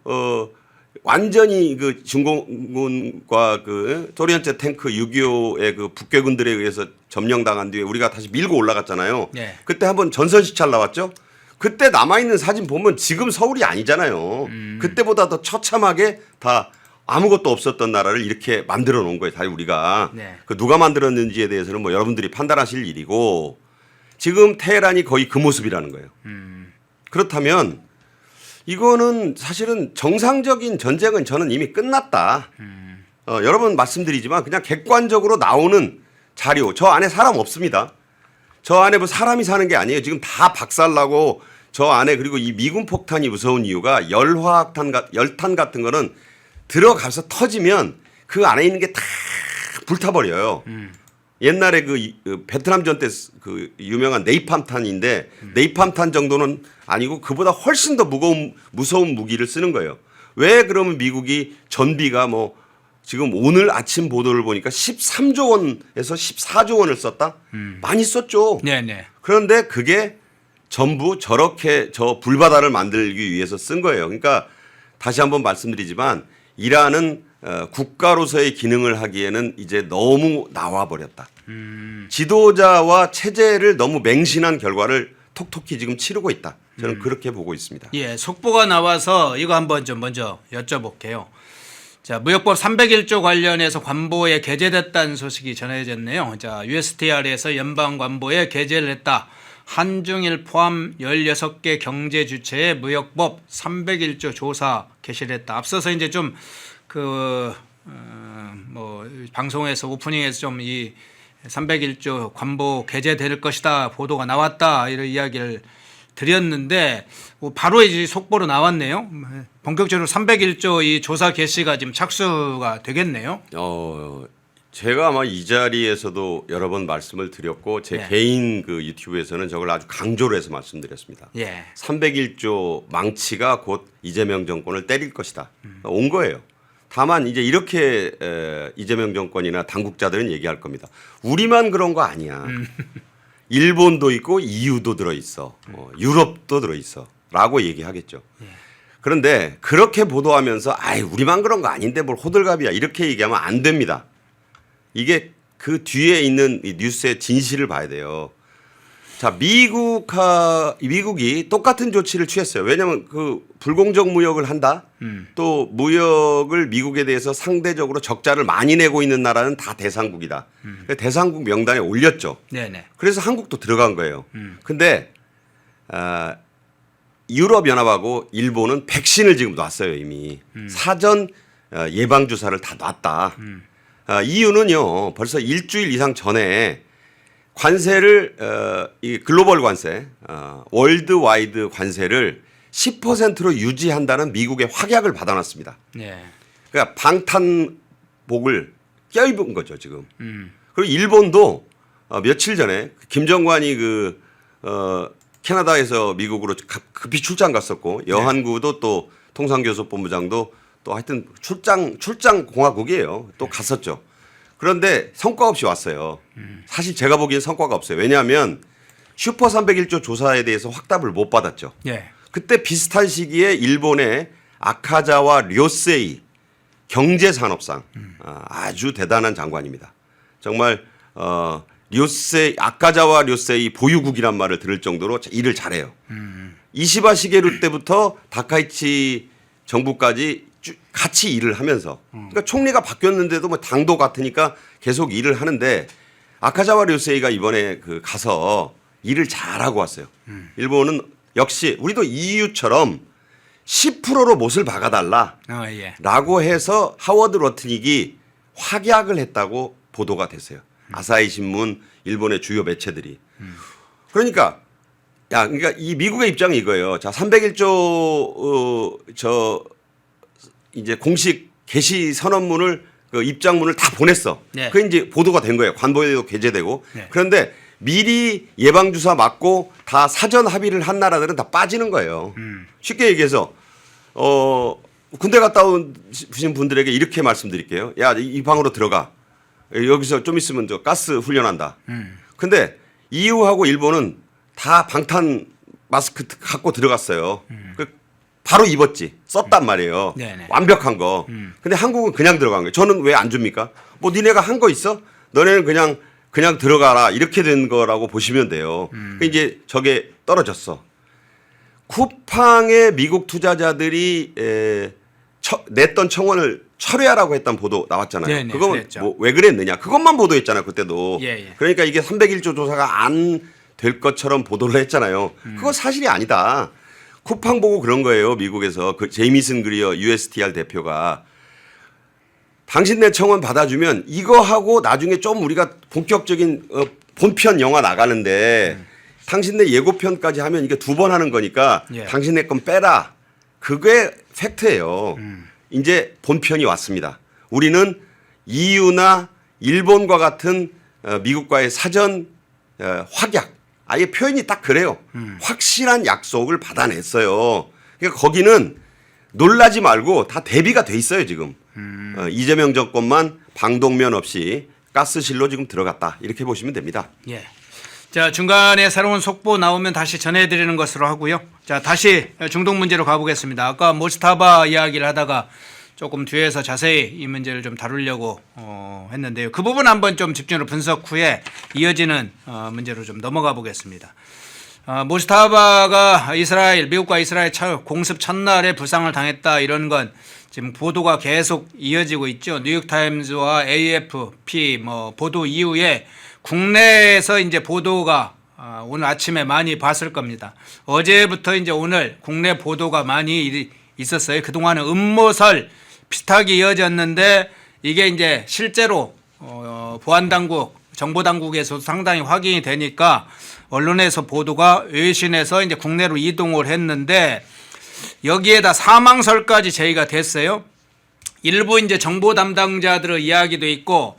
완전히 그 중공군과 그 소련제 탱크 6.25의 그 북괴군들에 의해서 점령당한 뒤에 우리가 다시 밀고 올라갔잖아요. 네. 그때 한번 전선시찰 나왔죠. 그때 남아있는 사진 보면 지금 서울이 아니잖아요. 그때보다 더 처참하게 다 아무것도 없었던 나라를 이렇게 만들어 놓은 거예요. 다 우리가. 네. 그 누가 만들었는지에 대해서는 뭐 여러분들이 판단하실 일이고 지금 테헤란이 거의 그 모습이라는 거예요. 그렇다면 이거는 사실은 정상적인 전쟁은 저는 이미 끝났다. 여러분 말씀드리지만 그냥 객관적으로 나오는 자료 저 안에 사람 없습니다. 저 안에 뭐 사람이 사는 게 아니에요. 지금 다 박살나고 저 안에 그리고 이 미군 폭탄이 무서운 이유가 열탄 같은 거는 들어가서 터지면 그 안에 있는 게 다 불타버려요. 옛날에 그 베트남전 때 그 유명한 네이팜탄인데 네이팜탄 정도는 아니고 그보다 훨씬 더 무서운 무기를 쓰는 거예요. 왜 그러면 미국이 전비가 뭐 지금 오늘 아침 보도를 보니까 13조 원에서 14조 원을 썼다? 많이 썼죠. 네네. 그런데 그게 전부 저렇게 저 불바다를 만들기 위해서 쓴 거예요. 그러니까 다시 한번 말씀드리지만 이란은 국가로서의 기능을 하기에는 이제 너무 나와버렸다. 지도자와 체제를 너무 맹신한 결과를 톡톡히 지금 치르고 있다. 저는 그렇게 보고 있습니다. 예, 속보가 나와서 이거 한번 좀 먼저 여쭤볼게요. 자, 무역법 301조 관련해서 관보에 게재됐다는 소식이 전해졌네요. 자, USTR에서 연방 관보에 게재를 했다. 한중일 포함 16개 경제 주체의 무역법 301조 조사 개시를 했다. 앞서서 이제 좀 뭐 방송에서 오프닝에서 좀 이 301조 관보 게재될 것이다 보도가 나왔다 이런 이야기를 드렸는데 바로 이제 속보로 나왔네요. 본격적으로 301조 이 조사 개시가 지금 착수가 되겠네요. 제가 아마 이 자리에서도 여러 번 말씀을 드렸고 제 예. 개인 그 유튜브에서는 저걸 아주 강조를 해서 말씀드렸습니다. 예. 301조 망치가 곧 이재명 정권을 때릴 것이다. 온 거예요. 다만 이제 이렇게 이재명 정권이나 당국자들은 얘기할 겁니다. 우리만 그런 거 아니야. 일본도 있고 EU도 들어있어. 유럽도 들어있어.라고 얘기하겠죠. 그런데 그렇게 보도하면서 아이 우리만 그런 거 아닌데 뭘 호들갑이야 이렇게 얘기하면 안 됩니다. 이게 그 뒤에 있는 이 뉴스의 진실을 봐야 돼요. 자, 미국이 똑같은 조치를 취했어요. 왜냐하면 그 불공정 무역을 한다. 또 무역을 미국에 대해서 상대적으로 적자를 많이 내고 있는 나라는 다 대상국이다. 대상국 명단에 올렸죠. 네네. 그래서 한국도 들어간 거예요. 근데 유럽연합하고 일본은 백신을 지금 놨어요 이미. 사전 예방 주사를 다 놨다. EU는요 벌써 일주일 이상 전에 관세를 이 글로벌 관세, 월드와이드 관세를 10%로 유지한다는 미국의 확약을 받아놨습니다. 예. 그러니까 방탄복을 껴입은 거죠 지금. 그리고 일본도 며칠 전에 김정관이 캐나다에서 미국으로 급히 출장 갔었고 여한구도 또 통상교섭본부장도 또 하여튼 출장 공화국이에요. 또 갔었죠. 그런데 성과 없이 왔어요. 사실 제가 보기엔 성과가 없어요. 왜냐하면 슈퍼 301조 조사에 대해서 확답을 못 받았죠. 예. 그때 비슷한 시기에 일본의 아카자와 료세이 경제산업상 아주 대단한 장관입니다. 정말 아카자와 료세이 보유국이란 말을 들을 정도로 일을 잘해요. 이시바 시게루 때부터 다카이치 정부까지 같이 일을 하면서 그러니까 총리가 바뀌었는데도 뭐 당도 같으니까 계속 일을 하는데 아카자와 료세이가 이번에 가서 일을 잘하고 왔어요. 일본은 역시 우리도 EU처럼 10%로 못을 박아달라 예. 라고 해서 하워드 로트닉이 확약을 했다고 보도가 됐어요. 아사히 신문, 일본의 주요 매체들이. 그러니까 그러니까 이 미국의 입장이 이거예요. 자, 301조 이제 공식 게시 선언문을 입장문을 다 보냈어. 네. 그게 이제 보도가 된 거예요. 관보에도 게재되고. 네. 그런데 미리 예방 주사 맞고 다 사전 합의를 한 나라들은 다 빠지는 거예요. 쉽게 얘기해서 군대 갔다 오신 분들에게 이렇게 말씀드릴게요. 야, 이 방으로 들어가. 여기서 좀 있으면 저 가스 훈련한다. 근데 EU하고 일본은 다 방탄 마스크 갖고 들어갔어요. 바로 입었지. 썼단 말이에요. 네네. 완벽한 거. 근데 한국은 그냥 들어간 거예요. 저는 왜 안 줍니까? 뭐 니네가 한 거 있어? 너네는 그냥 들어가라. 이렇게 된 거라고 보시면 돼요. 이제 저게 떨어졌어. 쿠팡의 미국 투자자들이 냈던 청원을 철회하라고 했던 보도 나왔잖아요. 네네, 그건 그랬죠. 뭐 왜 그랬느냐. 그것만 보도했잖아요. 그때도. 예. 그러니까 이게 301조 조사가 안 될 것처럼 보도를 했잖아요. 그거 사실이 아니다. 쿠팡 보고 그런 거예요. 미국에서 제이미슨 그리어 USTR 대표가 당신네 청원 받아주면 이거 하고 나중에 좀 우리가 본격적인 본편 영화 나가는데 당신네 예고편까지 하면 이게 2번 하는 거니까 예. 당신네 건 빼라. 그게 팩트예요. 이제 본편이 왔습니다. 우리는 EU나 일본과 같은 미국과의 사전 확약. 아예 표현이 딱 그래요. 확실한 약속을 받아냈어요. 그러니까 거기는 놀라지 말고 다 대비가 돼 있어요 지금. 이재명 정권만 방독면 없이 가스실로 지금 들어갔다. 이렇게 보시면 됩니다. 예. 자, 중간에 새로운 속보 나오면 다시 전해드리는 것으로 하고요. 자, 다시 중동 문제로 가보겠습니다. 아까 모스타바 이야기를 하다가 조금 뒤에서 자세히 이 문제를 좀 다루려고 했는데요. 그 부분 한번 좀 집중으로 분석 후에 이어지는 문제로 좀 넘어가 보겠습니다. 모스타바가 미국과 이스라엘 공습 첫날에 부상을 당했다 이런 건 지금 보도가 계속 이어지고 있죠. 뉴욕타임즈와 AFP 보도 이후에 국내에서 이제 보도가 오늘 아침에 많이 봤을 겁니다. 어제부터 이제 오늘 국내 보도가 많이 있었어요. 그동안은 음모설 비슷하게 이어졌는데 이게 이제 실제로 보안당국, 정보당국에서 상당히 확인이 되니까 언론에서 보도가 외신에서 이제 국내로 이동을 했는데 여기에다 사망설까지 제기가 됐어요. 일부 이제 정보 담당자들의 이야기도 있고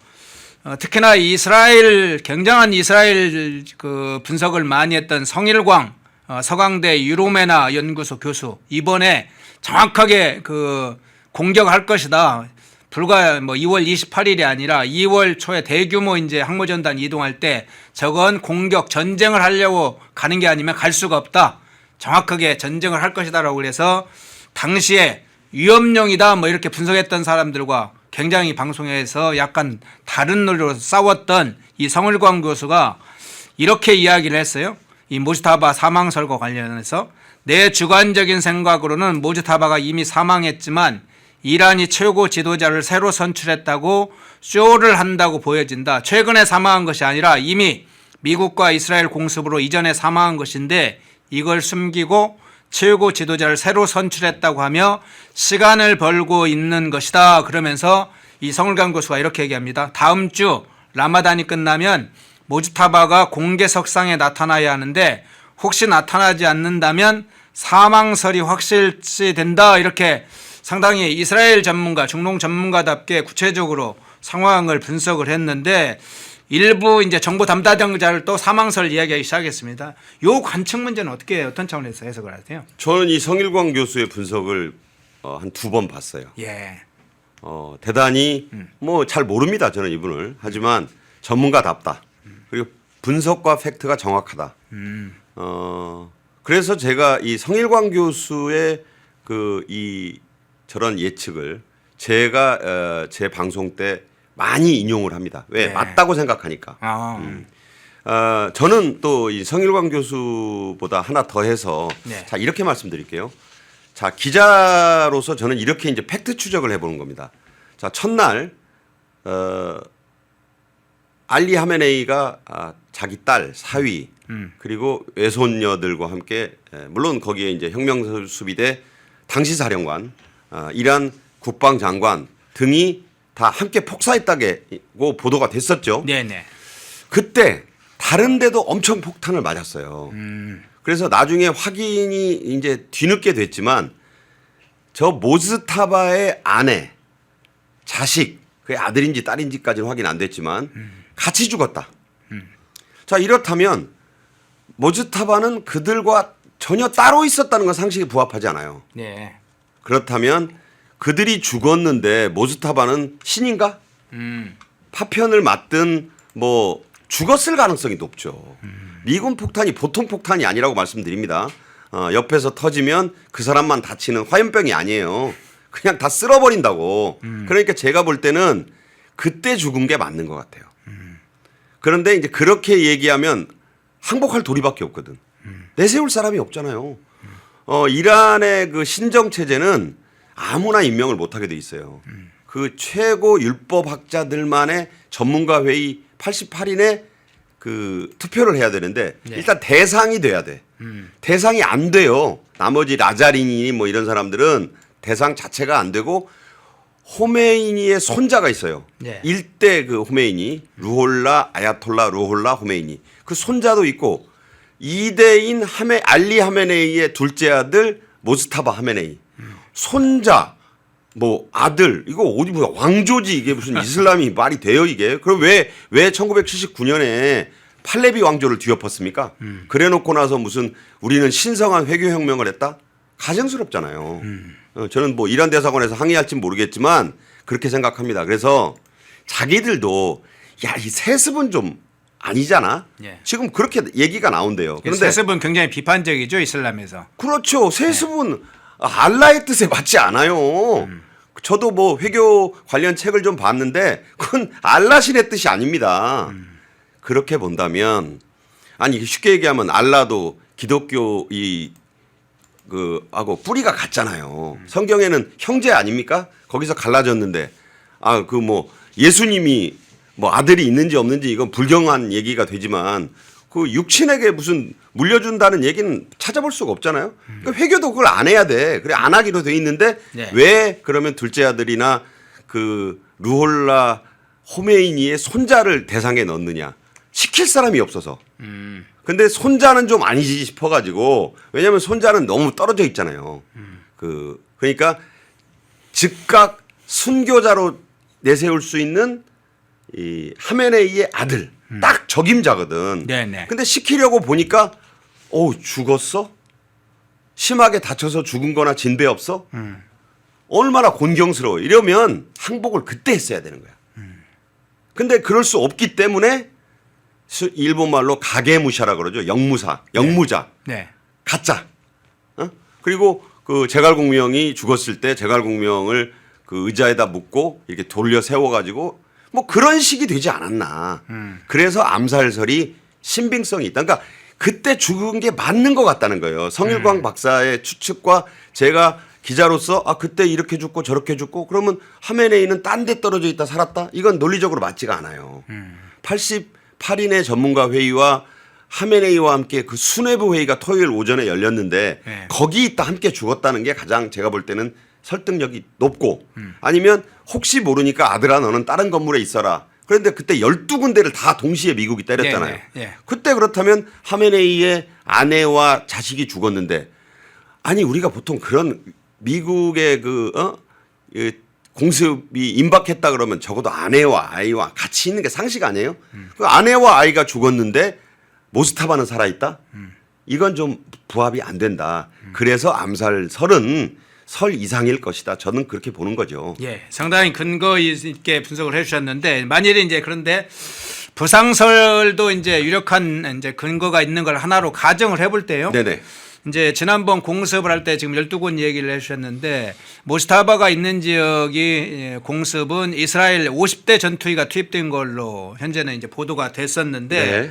특히나 이스라엘 굉장한 이스라엘 그 분석을 많이 했던 성일광 서강대 유로메나 연구소 교수 이번에 정확하게 그 공격할 것이다. 불과 뭐 2월 28일이 아니라 2월 초에 대규모 이제 항모전단 이동할 때 저건 공격 전쟁을 하려고 가는 게 아니면 갈 수가 없다. 정확하게 전쟁을 할 것이다라고 그래서 당시에 위험용이다 뭐 이렇게 분석했던 사람들과 굉장히 방송에서 약간 다른 논리로 싸웠던 이 성일광 교수가 이렇게 이야기를 했어요. 이 모즈타바 사망설과 관련해서 내 주관적인 생각으로는 모즈타바가 이미 사망했지만 이란이 최고 지도자를 새로 선출했다고 쇼를 한다고 보여진다. 최근에 사망한 것이 아니라 이미 미국과 이스라엘 공습으로 이전에 사망한 것인데 이걸 숨기고 최고 지도자를 새로 선출했다고 하며 시간을 벌고 있는 것이다. 그러면서 이 성일광 교수가 이렇게 얘기합니다. 다음 주 라마단이 끝나면 모즈타바가 공개석상에 나타나야 하는데 혹시 나타나지 않는다면 사망설이 확실시된다. 이렇게 상당히 이스라엘 전문가, 중동 전문가답게 구체적으로 상황을 분석을 했는데 일부 이제 정부 담당자를 또 사망설 이야기하기 시작했습니다. 요 관측 문제는 어떻게 어떤 차원에서 해석을 하세요? 저는 이 성일광 교수의 분석을 한 2번 봤어요. 예. 대단히 뭐 잘 모릅니다. 저는 이분을. 하지만 전문가답다. 그리고 분석과 팩트가 정확하다. 그래서 제가 이 성일광 교수의 이 저런 예측을 제가 제 방송 때 많이 인용을 합니다. 왜? 네. 맞다고 생각하니까. 저는 또 이 성일광 교수보다 하나 더 해서 네. 자, 이렇게 말씀드릴게요. 자, 기자로서 저는 이렇게 이제 팩트 추적을 해보는 겁니다. 자, 첫날, 알리 하메네이가 자기 딸, 사위, 그리고 외손녀들과 함께, 물론 거기에 이제 혁명수비대 당시 사령관, 이란 국방장관 등이 다 함께 폭사했다고 보도가 됐었죠. 네네. 그때 다른 데도 엄청 폭탄을 맞았어요. 그래서 나중에 확인이 이제 뒤늦게 됐지만 저 모즈타바의 아내, 자식, 그의 아들인지 딸인지까지는 확인 안 됐지만 같이 죽었다. 자, 이렇다면 모즈타바는 그들과 전혀 따로 있었다는 건 상식에 부합하지 않아요. 네. 그렇다면 그들이 죽었는데 모즈타바는 신인가? 파편을 맞든 뭐 죽었을 가능성이 높죠. 미군 폭탄이 보통 폭탄이 아니라고 말씀드립니다. 옆에서 터지면 그 사람만 다치는 화염병이 아니에요. 그냥 다 쓸어버린다고. 그러니까 제가 볼 때는 그때 죽은 게 맞는 것 같아요. 그런데 이제 그렇게 얘기하면 항복할 도리밖에 없거든. 내세울 사람이 없잖아요. 이란의 그 신정 체제는 아무나 임명을 못하게 돼 있어요. 그 최고 율법학자들만의 전문가 회의 88인의 그 투표를 해야 되는데 네. 일단 대상이 돼야 돼. 대상이 안 돼요. 나머지 라자리니 뭐 이런 사람들은 대상 자체가 안 되고 호메이니의 손자가 있어요. 네. 일대 그 호메이니, 루홀라 아야톨라 루홀라 호메이니. 그 손자도 있고 2대인 알리 하메네이의 둘째 아들 모스타바 하메네이. 손자, 뭐 아들, 이거 어디 뭐야 왕조지 이게 무슨 이슬람이 말이 돼요 이게? 그럼 왜 1979년에 팔레비 왕조를 뒤엎었습니까? 그래놓고 나서 무슨 우리는 신성한 회교혁명을 했다? 가증스럽잖아요. 저는 뭐 이란 대사관에서 항의할진 모르겠지만 그렇게 생각합니다. 그래서 자기들도 야, 이 세습은 좀 아니잖아. 예. 지금 그렇게 얘기가 나온대요. 그런데 세습은 굉장히 비판적이죠 이슬람에서. 그렇죠. 세습은 알라의 뜻에 맞지 않아요. 저도 뭐 회교 관련 책을 좀 봤는데 그건 알라신의 뜻이 아닙니다. 그렇게 본다면 아니 쉽게 얘기하면 알라도 기독교 하고 뿌리가 같잖아요. 성경에는 형제 아닙니까? 거기서 갈라졌는데 그 뭐 예수님이 뭐 아들이 있는지 없는지 이건 불경한 얘기가 되지만 그 육친에게 무슨 물려준다는 얘기는 찾아볼 수가 없잖아요. 그러니까 회교도 그걸 안 해야 돼. 그래 안 하기로 돼 있는데 네. 왜 그러면 둘째 아들이나 그 루홀라 호메이니의 손자를 대상에 넣느냐? 시킬 사람이 없어서. 근데 손자는 좀 아니지 싶어가지고 왜냐하면 손자는 너무 떨어져 있잖아요. 그러니까 즉각 순교자로 내세울 수 있는 이 하메네이의 아들 딱 적임자거든. 네네. 근데 시키려고 보니까 죽었어? 심하게 다쳐서 죽은 거나 진배 없어? 얼마나 곤경스러워. 이러면 항복을 그때 했어야 되는 거야. 근데 그럴 수 없기 때문에 일본 말로 가게무샤라 그러죠. 영무자. 네. 가짜. 그리고 그 제갈공명이 죽었을 때 제갈공명을 그 의자에다 묶고 이렇게 돌려 세워가지고 뭐 그런 식이 되지 않았나. 그래서 암살설이 신빙성이 있다. 그러니까 그때 죽은 게 맞는 것 같다는 거예요. 성일광 박사의 추측과 제가 기자로서 그때 이렇게 죽고 저렇게 죽고 그러면 하메네이는 딴 데 떨어져 있다 살았다? 이건 논리적으로 맞지가 않아요. 88인의 전문가 회의와 하메네이와 함께 그 수뇌부 회의가 토요일 오전에 열렸는데 네. 거기 있다 함께 죽었다는 게 가장 제가 볼 때는 설득력이 높고 아니면 혹시 모르니까 아들아 너는 다른 건물에 있어라. 그런데 그때 12군데를 다 동시에 미국이 때렸잖아요. 네, 네, 네. 그때 그렇다면 하메네이의 아내와 자식이 죽었는데 아니 우리가 보통 그런 미국의 이 공습이 임박했다 그러면 적어도 아내와 아이와 같이 있는 게 상식 아니에요? 그 아내와 아이가 죽었는데 모스타바는 살아있다? 이건 좀 부합이 안 된다. 그래서 암살설은 설 이상일 것이다. 저는 그렇게 보는 거죠. 예, 상당히 근거 있게 분석을 해주셨는데 만일에 이제 그런데 부상설도 이제 유력한 이제 근거가 있는 걸 하나로 가정을 해볼 때요. 네네. 이제 지난번 공습을 할 때 지금 12군 얘기를 해주셨는데 모스타바가 있는 지역이 공습은 이스라엘 50대 전투기가 투입된 걸로 현재는 이제 보도가 됐었는데 네.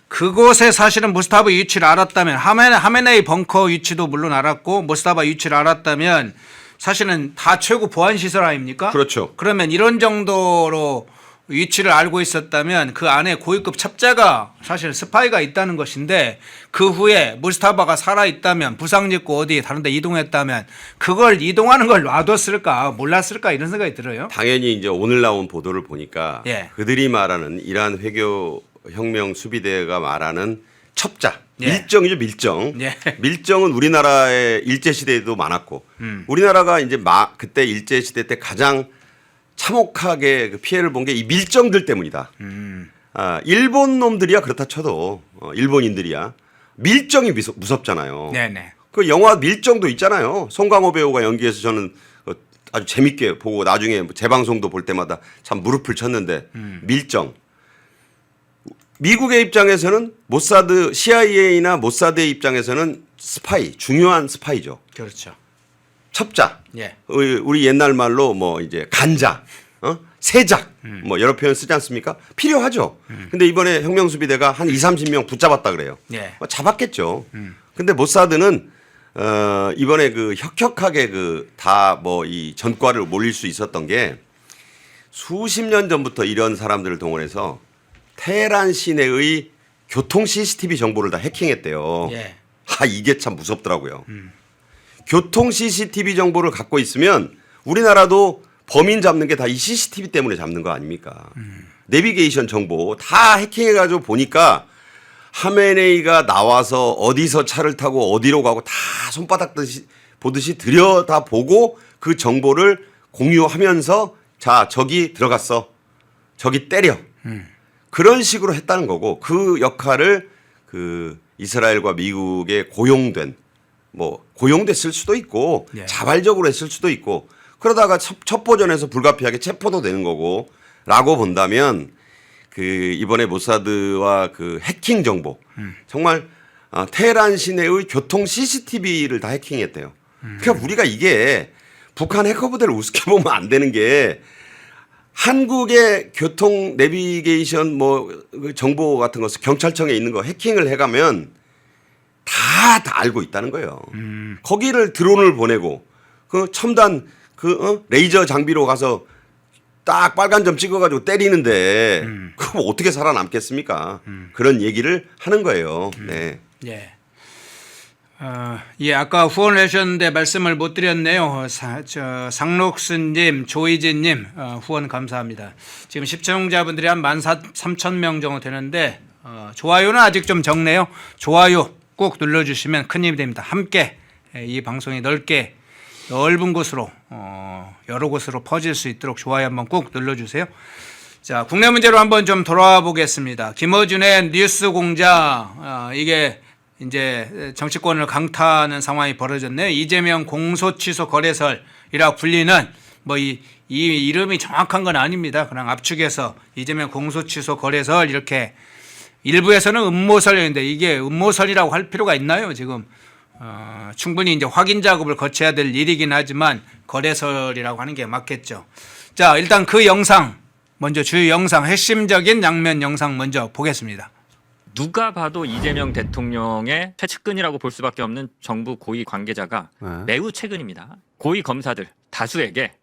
그곳에 사실은 모스타바 위치를 알았다면 하메네이 벙커 위치도 물론 알았고 모스타바 위치를 알았다면 사실은 다 최고 보안 시설 아닙니까? 그렇죠. 그러면 이런 정도로 위치를 알고 있었다면 그 안에 고위급 첩자가 사실 스파이가 있다는 것인데 그 후에 무스타바가 살아있다면 부상 입고 어디 다른 데 이동했다면 그걸 이동하는 걸 놔뒀을까 몰랐을까 이런 생각이 들어요. 당연히 이제 오늘 나온 보도를 보니까 예. 그들이 말하는 이란 회교혁명 수비대가 말하는 첩자 예. 밀정이죠 밀정. 예. 밀정은 우리나라의 일제시대에도 많았고 우리나라가 이제 그때 일제시대 때 가장 참혹하게 그 피해를 본 게 이 밀정들 때문이다. 일본 놈들이야 그렇다 쳐도 일본인들이야 밀정이 무섭잖아요. 네네. 그 영화 밀정도 있잖아요. 송강호 배우가 연기해서 저는 아주 재밌게 보고 나중에 재방송도 볼 때마다 참 무릎을 쳤는데 밀정. 미국의 입장에서는 모사드 CIA나 모사드의 입장에서는 스파이 중요한 스파이죠. 그렇죠. 첩자. 예. 우리 옛날 말로 뭐 이제 간자, 세작 뭐 여러 표현 쓰지 않습니까? 필요하죠. 근데 이번에 혁명수비대가 한 20-30명 붙잡았다 그래요. 예. 뭐 잡았겠죠. 근데 모사드는 이번에 그 혁혁하게 그 다 뭐 이 전과를 몰릴 수 있었던 게 수십 년 전부터 이런 사람들을 동원해서 테헤란 시내의 교통 CCTV 정보를 다 해킹했대요. 예. 이게 참 무섭더라고요. 교통 CCTV 정보를 갖고 있으면 우리나라도 범인 잡는 게 다 이 CCTV 때문에 잡는 거 아닙니까? 내비게이션 정보 다 해킹해가지고 보니까 하메네이가 나와서 어디서 차를 타고 어디로 가고 다 손바닥 보듯이 들여다보고 그 정보를 공유하면서 자 저기 들어갔어 저기 때려 그런 식으로 했다는 거고 그 역할을 그 이스라엘과 미국에 고용됐을 수도 있고 예. 자발적으로 했을 수도 있고 그러다가 첩보전에서 불가피하게 체포도 되는 거고 라고 본다면 그 이번에 모사드와 그 해킹 정보 정말 테헤란 시내의 교통 CCTV를 다 해킹했대요. 그러니까 우리가 이게 북한 해커부대를 우습게 보면 안 되는 게 한국의 교통 내비게이션 그 정보 같은 거 경찰청에 있는 거 해킹을 해가면 다 알고 있다는 거예요. 거기를 드론을 보내고 그 첨단 레이저 장비로 가서 딱 빨간 점 찍어가지고 때리는데 그거 어떻게 살아남겠습니까? 그런 얘기를 하는 거예요. 네. 예. 예, 아까 후원을 해주셨는데 말씀을 못 드렸네요. 상록순님, 조이진님 후원 감사합니다. 지금 시청자분들이 한 13,000명 정도 되는데 좋아요는 아직 좀 적네요. 좋아요 꼭 눌러주시면 큰 힘이 됩니다. 함께 이 방송이 넓은 곳으로 여러 곳으로 퍼질 수 있도록 좋아요 한번 꼭 눌러주세요. 자, 국내 문제로 한번 좀 돌아와 보겠습니다. 김어준의 뉴스 공장, 이게 이제 정치권을 강타하는 상황이 벌어졌네요. 이재명 공소 취소 거래설이라고 불리는 뭐 이 이름이 정확한 건 아닙니다. 그냥 압축해서 이재명 공소 취소 거래설 이렇게 일부에서는 음모설인데 이게 음모설이라고 할 필요가 있나요? 지금 충분히 이제 확인 작업을 거쳐야 될 일이긴 하지만 거래설이라고 하는 게 맞겠죠. 자, 일단 그 영상 먼저 주요 영상 핵심적인 양면 영상 먼저 보겠습니다. 누가 봐도 이재명 대통령의 최측근이라고 볼 수밖에 없는 정부 고위 관계자가 매우 최근입니다. 고위 검사들 다수에게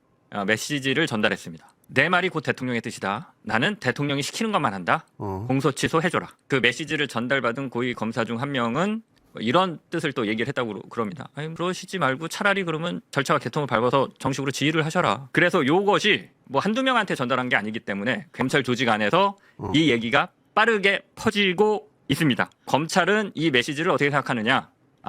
메시지를 전달했습니다. 내 말이 곧 대통령의 뜻이다. 나는 대통령이 시키는 것만 한다. 공소 취소해줘라. 그 메시지를 전달받은 고위 검사 중 한 명은 이런 뜻을 또 얘기를 했다고 그럽니다. 아니, 그러시지 말고 차라리 그러면 절차와 개통을 밟아서 정식으로 지휘를 하셔라. 그래서 요것이 뭐 한두 명한테 전달한 게 아니기 때문에 검찰 조직 안에서 이 얘기가 빠르게 퍼지고 있습니다. 검찰은 이 메시지를 어떻게 생각하느냐?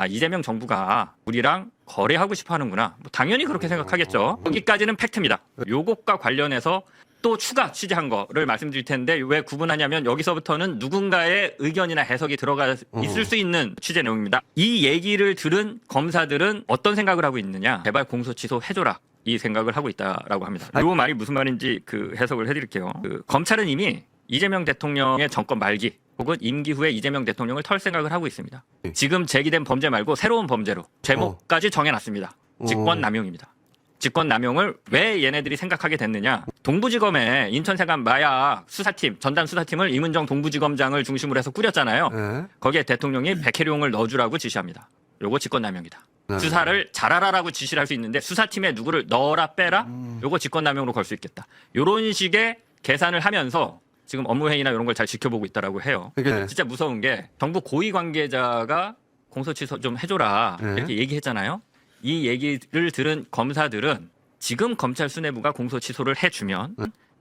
이재명 정부가 우리랑 거래하고 싶어 하는구나. 뭐 당연히 그렇게 생각하겠죠. 여기까지는 팩트입니다. 요것과 관련해서 또 추가 취재한 거를 말씀드릴 텐데 왜 구분하냐면 여기서부터는 누군가의 의견이나 해석이 들어가 있을 수 있는 취재 내용입니다. 이 얘기를 들은 검사들은 어떤 생각을 하고 있느냐? 제발 공소 취소해줘라. 이 생각을 하고 있다라고 합니다. 이 말이 무슨 말인지 그 해석을 해드릴게요. 검찰은 이미 이재명 대통령의 정권 말기 혹은 임기 후에 이재명 대통령을 털 생각을 하고 있습니다. 지금 제기된 범죄 말고 새로운 범죄로 제목까지 정해놨습니다. 직권남용입니다. 직권남용을 왜 얘네들이 생각하게 됐느냐. 동부지검에 인천세관 마약 수사팀, 전담 수사팀을 임은정 동부지검장을 중심으로 해서 꾸렸잖아요. 거기에 대통령이 백혜룡을 넣어주라고 지시합니다. 요거 직권남용이다. 수사를 잘하라라고 지시를 할 수 있는데 수사팀에 누구를 넣어라 빼라? 요거 직권남용으로 걸 수 있겠다. 요런 식의 계산을 하면서 지금 업무회의나 이런 걸 잘 지켜보고 있다라고 해요. 진짜 무서운 게 정부 고위 관계자가 공소 취소 좀 해줘라 이렇게 얘기했잖아요. 이 얘기를 들은 검사들은 지금 검찰 수뇌부가 공소 취소를 해주면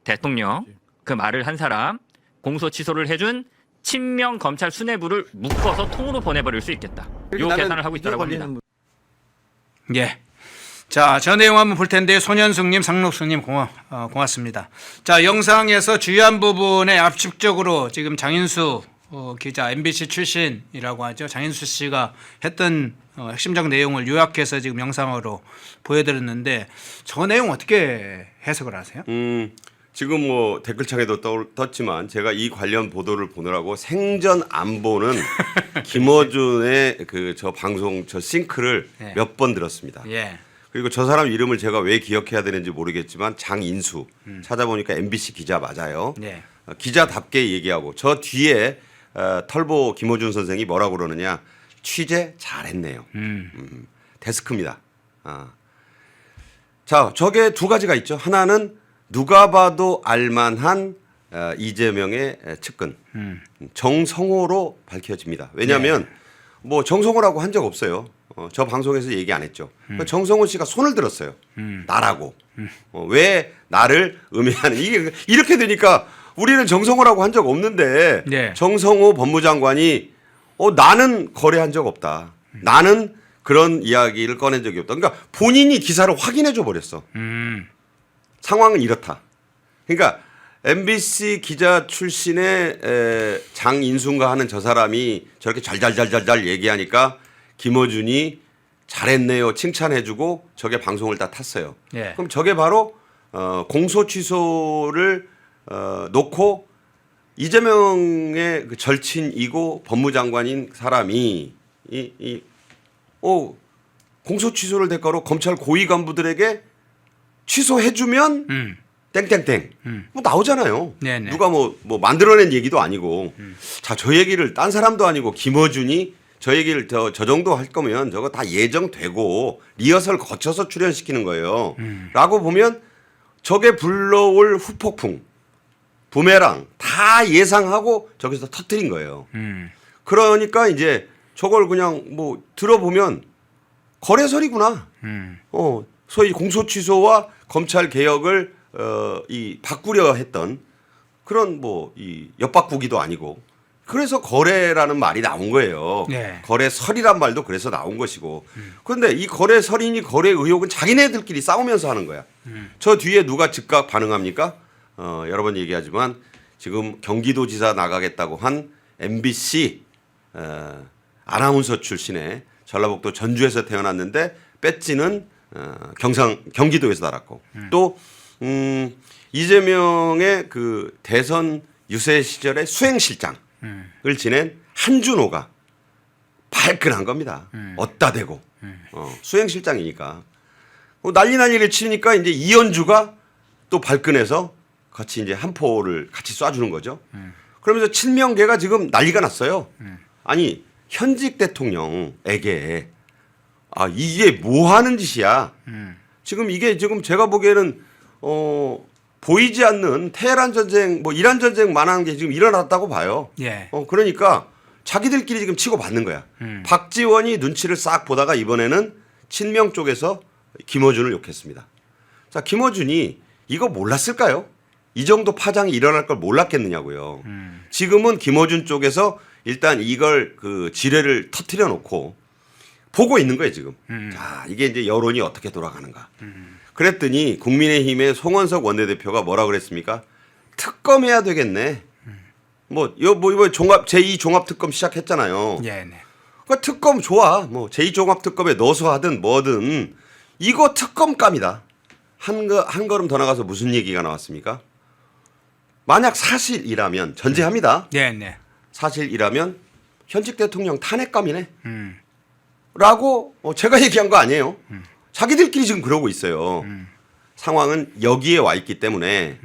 대통령 그 말을 한 사람 공소 취소를 해준 친명 검찰 수뇌부를 묶어서 통으로 보내버릴 수 있겠다. 요 계산을 하고 있다고 합니다. 예. 자, 저 내용 한번 볼 텐데 손현숙님, 상록수님 고맙습니다. 자, 영상에서 주요한 부분에 압축적으로 지금 장인수 기자 MBC 출신이라고 하죠. 장인수 씨가 했던 핵심적 내용을 요약해서 지금 영상으로 보여드렸는데 저 내용 어떻게 해석을 하세요? 지금 뭐 댓글창에도 떴지만 제가 이 관련 보도를 보느라고 생전 안 보는 김어준의 그 저 방송 저 싱크를 예. 몇 번 들었습니다. 예. 그리고 저 사람 이름을 제가 왜 기억해야 되는지 모르겠지만 장인수 찾아보니까 MBC 기자 맞아요. 예. 기자답게 얘기하고 저 뒤에 털보 김어준 선생이 뭐라고 그러느냐 취재 잘했네요. 데스크입니다. 자, 저게 두 가지가 있죠. 하나는 누가 봐도 알만한 이재명의 측근 정성호로 밝혀집니다. 왜냐하면 뭐 정성호라고 한 적 없어요. 저 방송에서 얘기 안 했죠. 정성호 씨가 손을 들었어요. 나라고. 왜 나를 음해하는 이게 이렇게 되니까 우리는 정성호라고 한 적 없는데 네. 정성호 법무장관이 나는 거래한 적 없다. 나는 그런 이야기를 꺼낸 적이 없다. 그러니까 본인이 기사를 확인해 줘 버렸어. 상황은 이렇다. 그러니까 MBC 기자 출신의 장인순가 하는 저 사람이 저렇게 잘잘잘잘잘 얘기하니까 김어준이 잘했네요 칭찬해주고 저게 방송을 다 탔어요. 예. 그럼 저게 바로 공소 취소를 놓고 이재명의 그 절친이고 법무장관인 사람이 공소 취소를 대가로 검찰 고위 간부들에게 취소해주면 땡땡땡 뭐 나오잖아요. 네네. 누가 뭐 만들어낸 얘기도 아니고 자, 저 얘기를 딴 사람도 아니고 김어준이 저 얘기를 저 정도 할 거면 저거 다 예정되고 리허설 거쳐서 출연시키는 거예요. 라고 보면 저게 불러올 후폭풍 부메랑 다 예상하고 저기서 터뜨린 거예요. 그러니까 이제 저걸 그냥 뭐 들어보면 거래설이구나. 소위 공소 취소와 검찰 개혁을 바꾸려 했던 그런 뭐 이 엿바꾸기도 아니고 그래서 거래라는 말이 나온 거예요. 네. 거래설이란 말도 그래서 나온 것이고. 그런데 이 거래설이니 거래 의혹은 자기네들끼리 싸우면서 하는 거야. 저 뒤에 누가 즉각 반응합니까? 여러 번 얘기하지만 지금 경기도지사 나가겠다고 한 MBC 아나운서 출신의 전라북도 전주에서 태어났는데 배지는 경기도에서 달았고 또 이재명의 그 대선 유세 시절에 수행실장을 지낸 한준호가 발끈한 겁니다. 어따 대고 수행실장이니까 난리를 치니까 이제 이현주가 또 발끈해서 같이 이제 한 포를 같이 쏴주는 거죠. 그러면서 친명계가 지금 난리가 났어요. 아니 현직 대통령에게 이게 뭐 하는 짓이야. 지금 이게 지금 제가 보기에는 보이지 않는 테헤란 전쟁, 뭐 이란 전쟁만한 게 지금 일어났다고 봐요. 예. 그러니까 자기들끼리 지금 치고 받는 거야. 박지원이 눈치를 싹 보다가 이번에는 친명 쪽에서 김어준을 욕했습니다. 자, 김어준이 이거 몰랐을까요? 이 정도 파장이 일어날 걸 몰랐겠느냐고요. 지금은 김어준 쪽에서 일단 이걸 그 지뢰를 터뜨려 놓고 보고 있는 거예요, 지금. 자, 이게 이제 여론이 어떻게 돌아가는가. 그랬더니 국민의힘의 송원석 원내대표가 뭐라 그랬습니까? 특검해야 되겠네. 이번 제2 종합특검 시작했잖아요. 예, 네. 그 특검 좋아. 뭐 제2 종합특검에 넣어서 하든 뭐든 이거 특검감이다. 한 걸음 더 나가서 무슨 얘기가 나왔습니까? 만약 사실이라면 전제합니다. 네, 네. 사실이라면 현직 대통령 탄핵감이네. 라고 제가 얘기한 거 아니에요. 자기들끼리 지금 그러고 있어요. 상황은 여기에 와 있기 때문에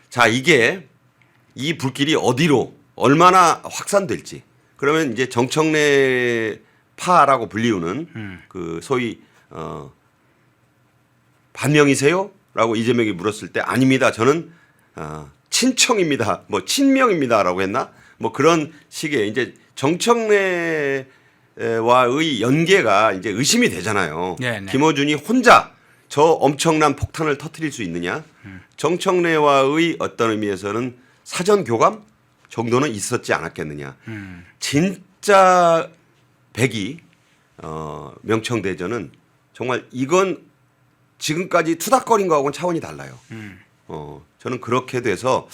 자, 이게 이 불길이 어디로 얼마나 확산될지 그러면 이제 정청래 파라고 불리우는 그 소위 반명이세요? 라고 이재명이 물었을 때 아닙니다. 저는 친청입니다. 뭐 친명입니다라고 했나? 뭐 그런 식의 이제 정청래와의 연계가 이제 의심이 되잖아요. 네, 네. 김어준이 혼자 저 엄청난 폭탄을 터뜨릴 수 있느냐? 정청래와의 어떤 의미에서는 사전 교감 정도는 있었지 않았겠느냐? 진짜 백이 명청대전은 정말 이건 지금까지 투닥거린 거하고는 차원이 달라요. 저는 그렇게 돼서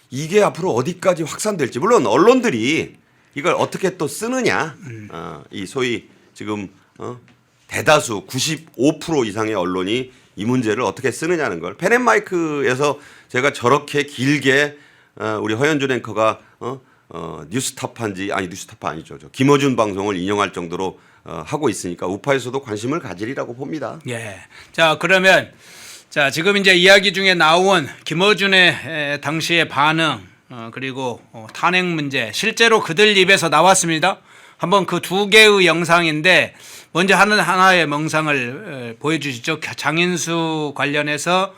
이게 앞으로 어디까지 확산될지 물론 언론들이 이걸 어떻게 또 쓰느냐 이 소위 지금 대다수 95% 이상의 언론이 이 문제를 어떻게 쓰느냐는 걸 펜앤마이크에서 제가 저렇게 길게 우리 허현준 앵커가 뉴스타파인지 아니 뉴스타파 아니죠. 김어준 방송을 인용할 정도로 하고 있으니까 우파에서도 관심을 가지리라고 봅니다. 예. 자, 그러면 자, 지금 이제 이야기 중에 나온 김어준의 당시의 반응 그리고 탄핵 문제 실제로 그들 입에서 나왔습니다. 한번 그 두 개의 영상인데 먼저 하나의 영상을 보여주시죠. 장인수 관련해서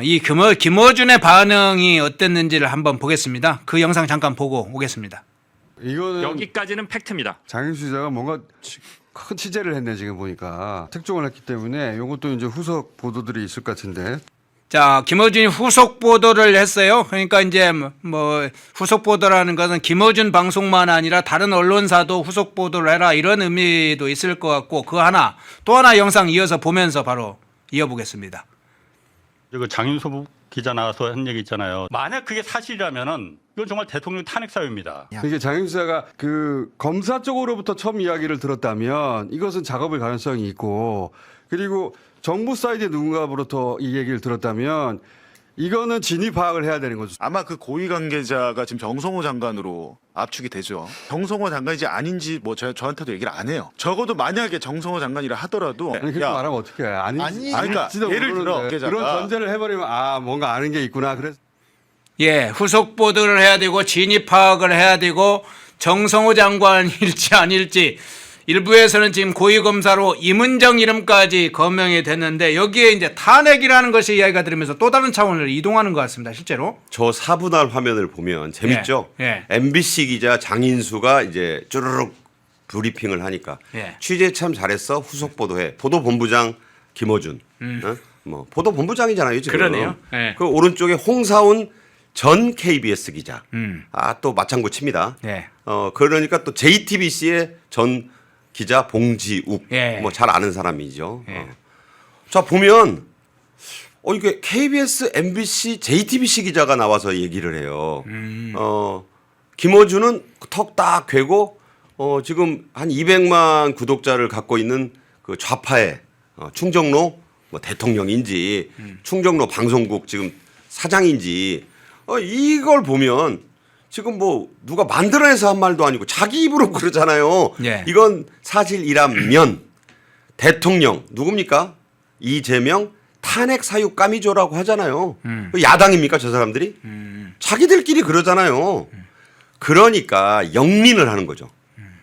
이 김어준의 반응이 어땠는지를 한번 보겠습니다. 그 영상 잠깐 보고 오겠습니다. 이거는 여기까지는 팩트입니다. 장인수 기자가 뭔가 큰 취재를 했네 지금 보니까 특종을 했기 때문에 이것도 이제 후속 보도들이 있을 것 같은데. 자, 김어준이 후속 보도를 했어요. 그러니까 이제 뭐 후속 보도라는 것은 김어준 방송만 아니라 다른 언론사도 후속 보도를 해라 이런 의미도 있을 것 같고 또 하나 영상 이어서 보면서 바로 이어보겠습니다. 그 장윤소 기자 나와서 한 얘기 있잖아요. 만약 그게 사실이라면은 이건 정말 대통령 탄핵 사유입니다. 이게 장인수 기자가 그 검사 쪽으로부터 처음 이야기를 들었다면 이것은 작업일 가능성이 있고 그리고 정부 사이드에 누군가로부터 이 얘기를 들었다면 이거는 진위 파악을 해야 되는 거죠. 아마 그 고위 관계자가 지금 정성호 장관으로 압축이 되죠. 정성호 장관인지 아닌지 뭐 저한테도 얘기를 안 해요. 적어도 만약에 정성호 장관이라 하더라도 아니 그렇게 말하면 어떻게 해? 그러니까 예를 들어 그런 전제를 해버리면 뭔가 아는 게 있구나. 그래서 예, 후속 보도를 해야 되고 진위 파악을 해야 되고 정성호 장관일지 아닐지 일부에서는 지금 고위검사로 임은정 이름까지 거명이 됐는데 여기에 이제 탄핵이라는 것이 이야기가 들으면서 또 다른 차원을 이동하는 것 같습니다. 실제로. 저 4분할 화면을 보면 재밌죠? 예. MBC 기자 장인수가 이제 쭈르륵 브리핑을 하니까 예. 취재 참 잘했어. 후속 보도해. 보도본부장 김어준. 뭐 보도본부장이잖아요, 지금. 그러네요. 예. 그 오른쪽에 홍사훈 전 KBS 기자. 또 맞장구 칩니다. 예. 그러니까 또 JTBC의 전 기자 봉지욱. 예. 뭐 잘 아는 사람이죠. 예. 자, 보면 이게 KBS, MBC, JTBC 기자가 나와서 얘기를 해요. 김어준은 턱 딱 괴고 지금 한 200만 구독자를 갖고 있는 그 좌파의 충정로 뭐 대통령인지 충정로 방송국 지금 사장인지 이걸 보면 지금 뭐 누가 만들어내서 한 말도 아니고 자기 입으로 그러잖아요. 예. 이건 사실이라면 대통령 누굽니까? 이재명 탄핵 사유감이죠라고 하잖아요. 야당입니까 저 사람들이? 자기들끼리 그러잖아요. 그러니까 영린을 하는 거죠.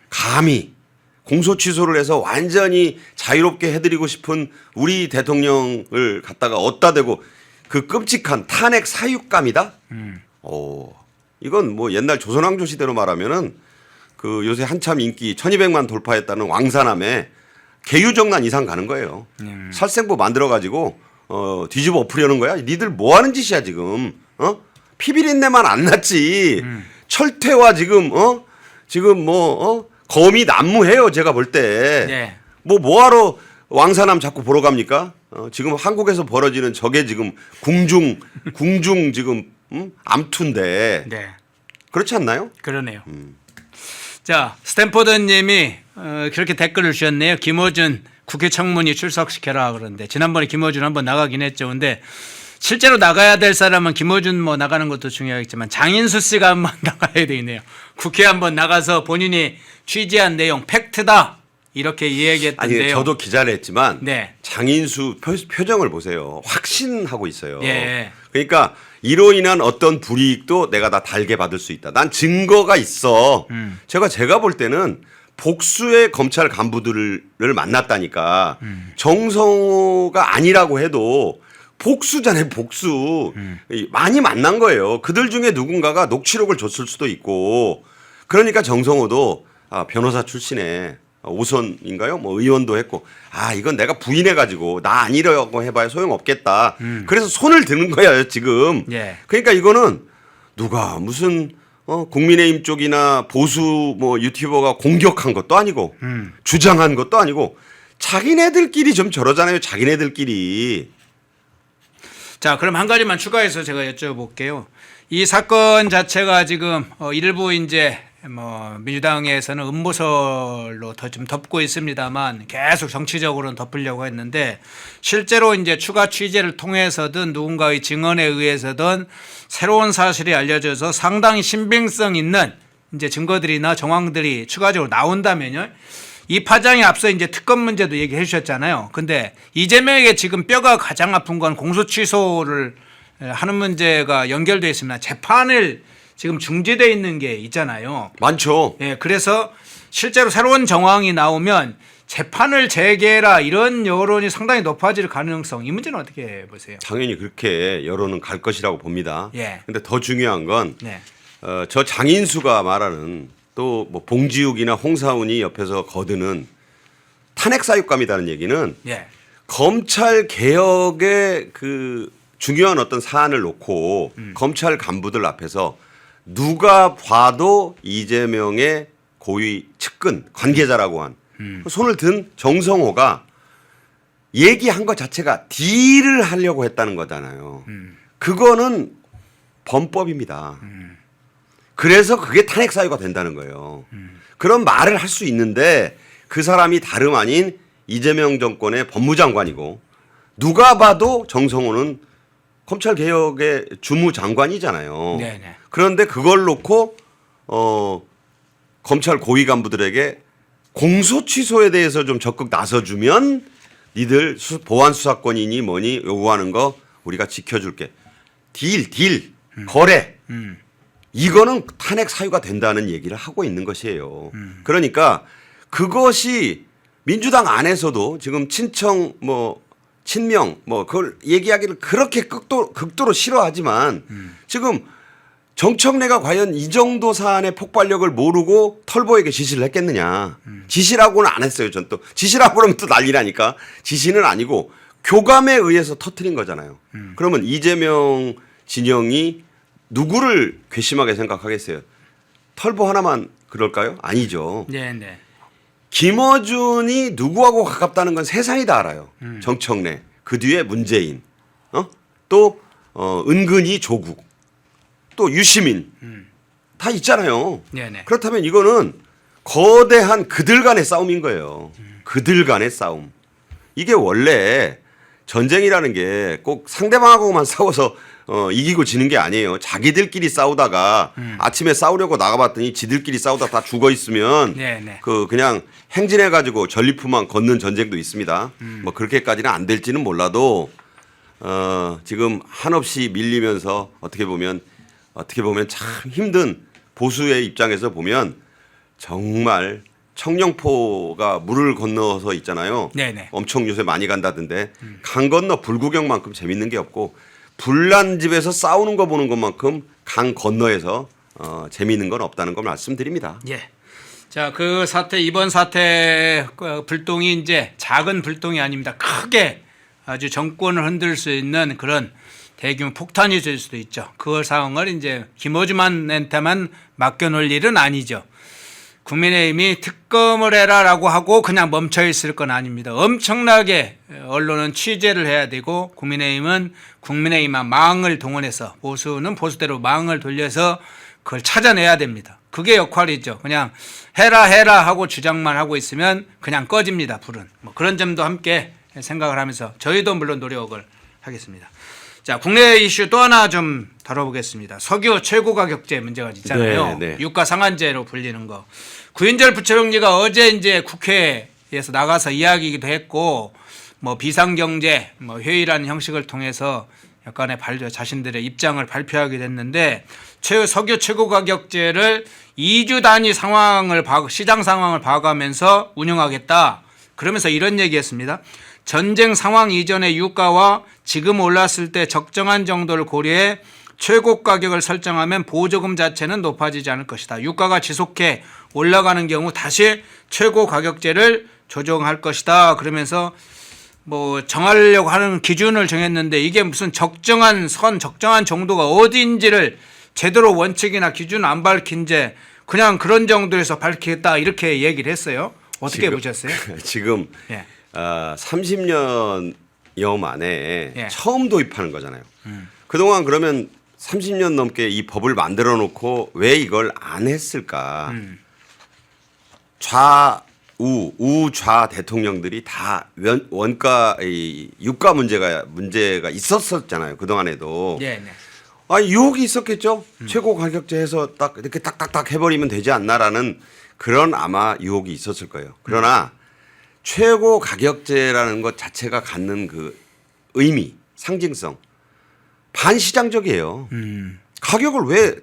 감히 공소 취소를 해서 완전히 자유롭게 해드리고 싶은 우리 대통령을 갖다가 어디다 대고 그 끔찍한 탄핵 사유감이다? 이건 뭐 옛날 조선왕조 시대로 말하면은 그 요새 한참 인기 1200만 돌파했다는 왕사남에 개유정난 이상 가는 거예요. 살생부 만들어가지고 뒤집어 엎으려는 거야. 니들 뭐 하는 짓이야 지금? 피비린내만 안 났지. 철퇴와 지금 지금 거미 난무해요 제가 볼 때. 네. 뭐하러 왕사남 자꾸 보러 갑니까? 지금 한국에서 벌어지는 저게 지금 궁중 지금 암투인데 네. 그렇지 않나요? 그러네요. 자, 스탠포드님이 그렇게 댓글을 주셨네요. 김어준 국회 청문회 출석시켜라 그러는데 지난번에 김어준 한번 나가긴 했죠. 근데 실제로 나가야 될 사람은 김어준 뭐 나가는 것도 중요하겠지만 장인수 씨가 한번 나가야 되네요. 국회 한번 나가서 본인이 취재한 내용 팩트다 이렇게 이야기했던데요. 아니 저도 기자를 했지만 네. 장인수 표정을 보세요. 확신하고 있어요. 예. 그러니까 이로 인한 어떤 불이익도 내가 다 달게 받을 수 있다. 난 증거가 있어. 제가 볼 때는 복수의 검찰 간부들을 만났다니까 정성호가 아니라고 해도 복수잖아요. 복수. 많이 만난 거예요. 그들 중에 누군가가 녹취록을 줬을 수도 있고 그러니까 정성호도 변호사 출신에 오선인가요? 뭐 의원도 했고 이건 내가 부인해가지고 나 아니라고 해봐야 소용없겠다. 그래서 손을 드는 거예요 지금. 예. 그러니까 이거는 누가 무슨 국민의힘 쪽이나 보수 뭐 유튜버가 공격한 것도 아니고 주장한 것도 아니고 자기네들끼리 좀 저러잖아요. 자기네들끼리. 자, 그럼 한 가지만 추가해서 제가 여쭤볼게요. 이 사건 자체가 지금 일부 이제 뭐 민주당에서는 음모설로 더 좀 덮고 있습니다만 계속 정치적으로는 덮으려고 했는데 실제로 이제 추가 취재를 통해서든 누군가의 증언에 의해서든 새로운 사실이 알려져서 상당히 신빙성 있는 이제 증거들이나 정황들이 추가적으로 나온다면요. 이 파장에 앞서 이제 특검 문제도 얘기해 주셨잖아요. 근데 이재명에게 지금 뼈가 가장 아픈 건 공소 취소를 하는 문제가 연결되어 있습니다. 재판을 지금 중지되어 있는 게 있잖아요. 많죠. 예, 그래서 실제로 새로운 정황이 나오면 재판을 재개해라 이런 여론이 상당히 높아질 가능성, 이 문제는 어떻게 보세요? 당연히 그렇게 여론은 갈 것이라고 봅니다. 예. 근데 더 중요한 건 네. 저 장인수가 말하는 또 뭐 봉지욱이나 홍사훈이 옆에서 거드는 탄핵 사유감이라는 얘기는 예. 검찰 개혁의 그 중요한 어떤 사안을 놓고 검찰 간부들 앞에서 누가 봐도 이재명의 고위 측근 관계자라고 한 손을 든 정성호가 얘기한 것 자체가 딜을 하려고 했다는 거잖아요. 그거는 범법입니다. 그래서 그게 탄핵 사유가 된다는 거예요. 그런 말을 할 수 있는데 그 사람이 다름 아닌 이재명 정권의 법무장관이고 누가 봐도 정성호는 검찰 개혁의 주무장관이잖아요. 네네. 그런데 그걸 놓고 검찰 고위 간부들에게 공소 취소에 대해서 좀 적극 나서주면 니들 보안 수사권이니 뭐니 요구하는 거 우리가 지켜줄게. 딜, 거래. 이거는 탄핵 사유가 된다는 얘기를 하고 있는 것이에요. 그러니까 그것이 민주당 안에서도 지금 친청 친명 그걸 얘기하기를 그렇게 극도로 싫어하지만 지금 정청래가 과연 이 정도 사안의 폭발력을 모르고 털보에게 지시를 했겠느냐. 지시라고는 안 했어요. 전 또 지시라고 그러면 또 난리라니까. 지시는 아니고 교감에 의해서 터트린 거잖아요. 그러면 이재명 진영이 누구를 괘씸하게 생각하겠어요? 털보 하나만 그럴까요? 아니죠. 네네. 김어준이 누구하고 가깝다는 건 세상이 다 알아요. 정청래. 그 뒤에 문재인. 또 은근히 조국, 또 유시민 다 있잖아요. 네네. 그렇다면 이거는 거대한 그들 간의 싸움인 거예요. 그들 간의 싸움. 이게 원래 전쟁이라는 게 꼭 상대방하고만 싸워서 이기고 지는 게 아니에요. 자기들끼리 싸우다가 아침에 싸우려고 나가봤더니 지들끼리 싸우다 다 죽어 있으면 네네. 그냥 행진해 가지고 전리품만 걷는 전쟁도 있습니다. 뭐 그렇게까지는 안 될지는 몰라도 지금 한없이 밀리면서 어떻게 보면 참 힘든 보수의 입장에서 보면 정말 청룡포가 물을 건너서 있잖아요. 네네. 엄청 요새 많이 간다던데 강 건너 불구경만큼 재밌는 게 없고 불난 집에서 싸우는 거 보는 것만큼 강 건너에서 재미있는 건 없다는 걸 말씀드립니다. 예. 자, 그 사태, 이번 사태 불똥이 이제 작은 불똥이 아닙니다. 크게 아주 정권을 흔들 수 있는 그런 대규모 폭탄이 될 수도 있죠. 그 상황을 이제 김어준한테만 맡겨놓을 일은 아니죠. 국민의힘이 특검을 해라라고 하고 그냥 멈춰 있을 건 아닙니다. 엄청나게 언론은 취재를 해야 되고 국민의힘은 국민의힘만 망을 동원해서 보수는 보수대로 망을 돌려서 그걸 찾아내야 됩니다. 그게 역할이죠. 그냥 해라 하고 주장만 하고 있으면 그냥 꺼집니다. 불은. 뭐 그런 점도 함께 생각을 하면서 저희도 물론 노력을 하겠습니다. 자, 국내 이슈 또 하나 좀 다뤄보겠습니다. 석유 최고가격제 문제가 있잖아요. 네, 네. 유가 상한제로 불리는 거. 구인절 부처령리가 어제 이제 국회에서 나가서 이야기기도 했고, 뭐 비상경제, 뭐 회의라는 형식을 통해서 약간의 자신들의 입장을 발표하게 됐는데, 석유 최고가격제를 2주 단위 시장 상황을 봐가면서 운영하겠다. 그러면서 이런 얘기했습니다. 전쟁 상황 이전의 유가와 지금 올랐을 때 적정한 정도를 고려해 최고 가격을 설정하면 보조금 자체는 높아지지 않을 것이다. 유가가 지속해 올라가는 경우 다시 최고 가격제를 조정할 것이다. 그러면서 뭐 정하려고 하는 기준을 정했는데 이게 무슨 적정한 정도가 어디인지를 제대로 원칙이나 기준 안 밝힌 채 그냥 그런 정도에서 밝히겠다 이렇게 얘기를 했어요. 어떻게 보셨어요? 지금 예. 30년여 만에 예. 처음 도입하는 거잖아요. 그동안 그러면 30년 넘게 이 법을 만들어 놓고 왜 이걸 안 했을까? 우좌 대통령들이 다 원가 유가 문제가 있었었잖아요. 그동안에도. 네. 유혹이 있었겠죠. 최고 가격제 해서 딱 이렇게 딱딱딱 해버리면 되지 않나라는 그런 아마 유혹이 있었을 거예요. 그러나 최고 가격제라는 것 자체가 갖는 그 의미, 상징성 반시장적이에요. 가격을 왜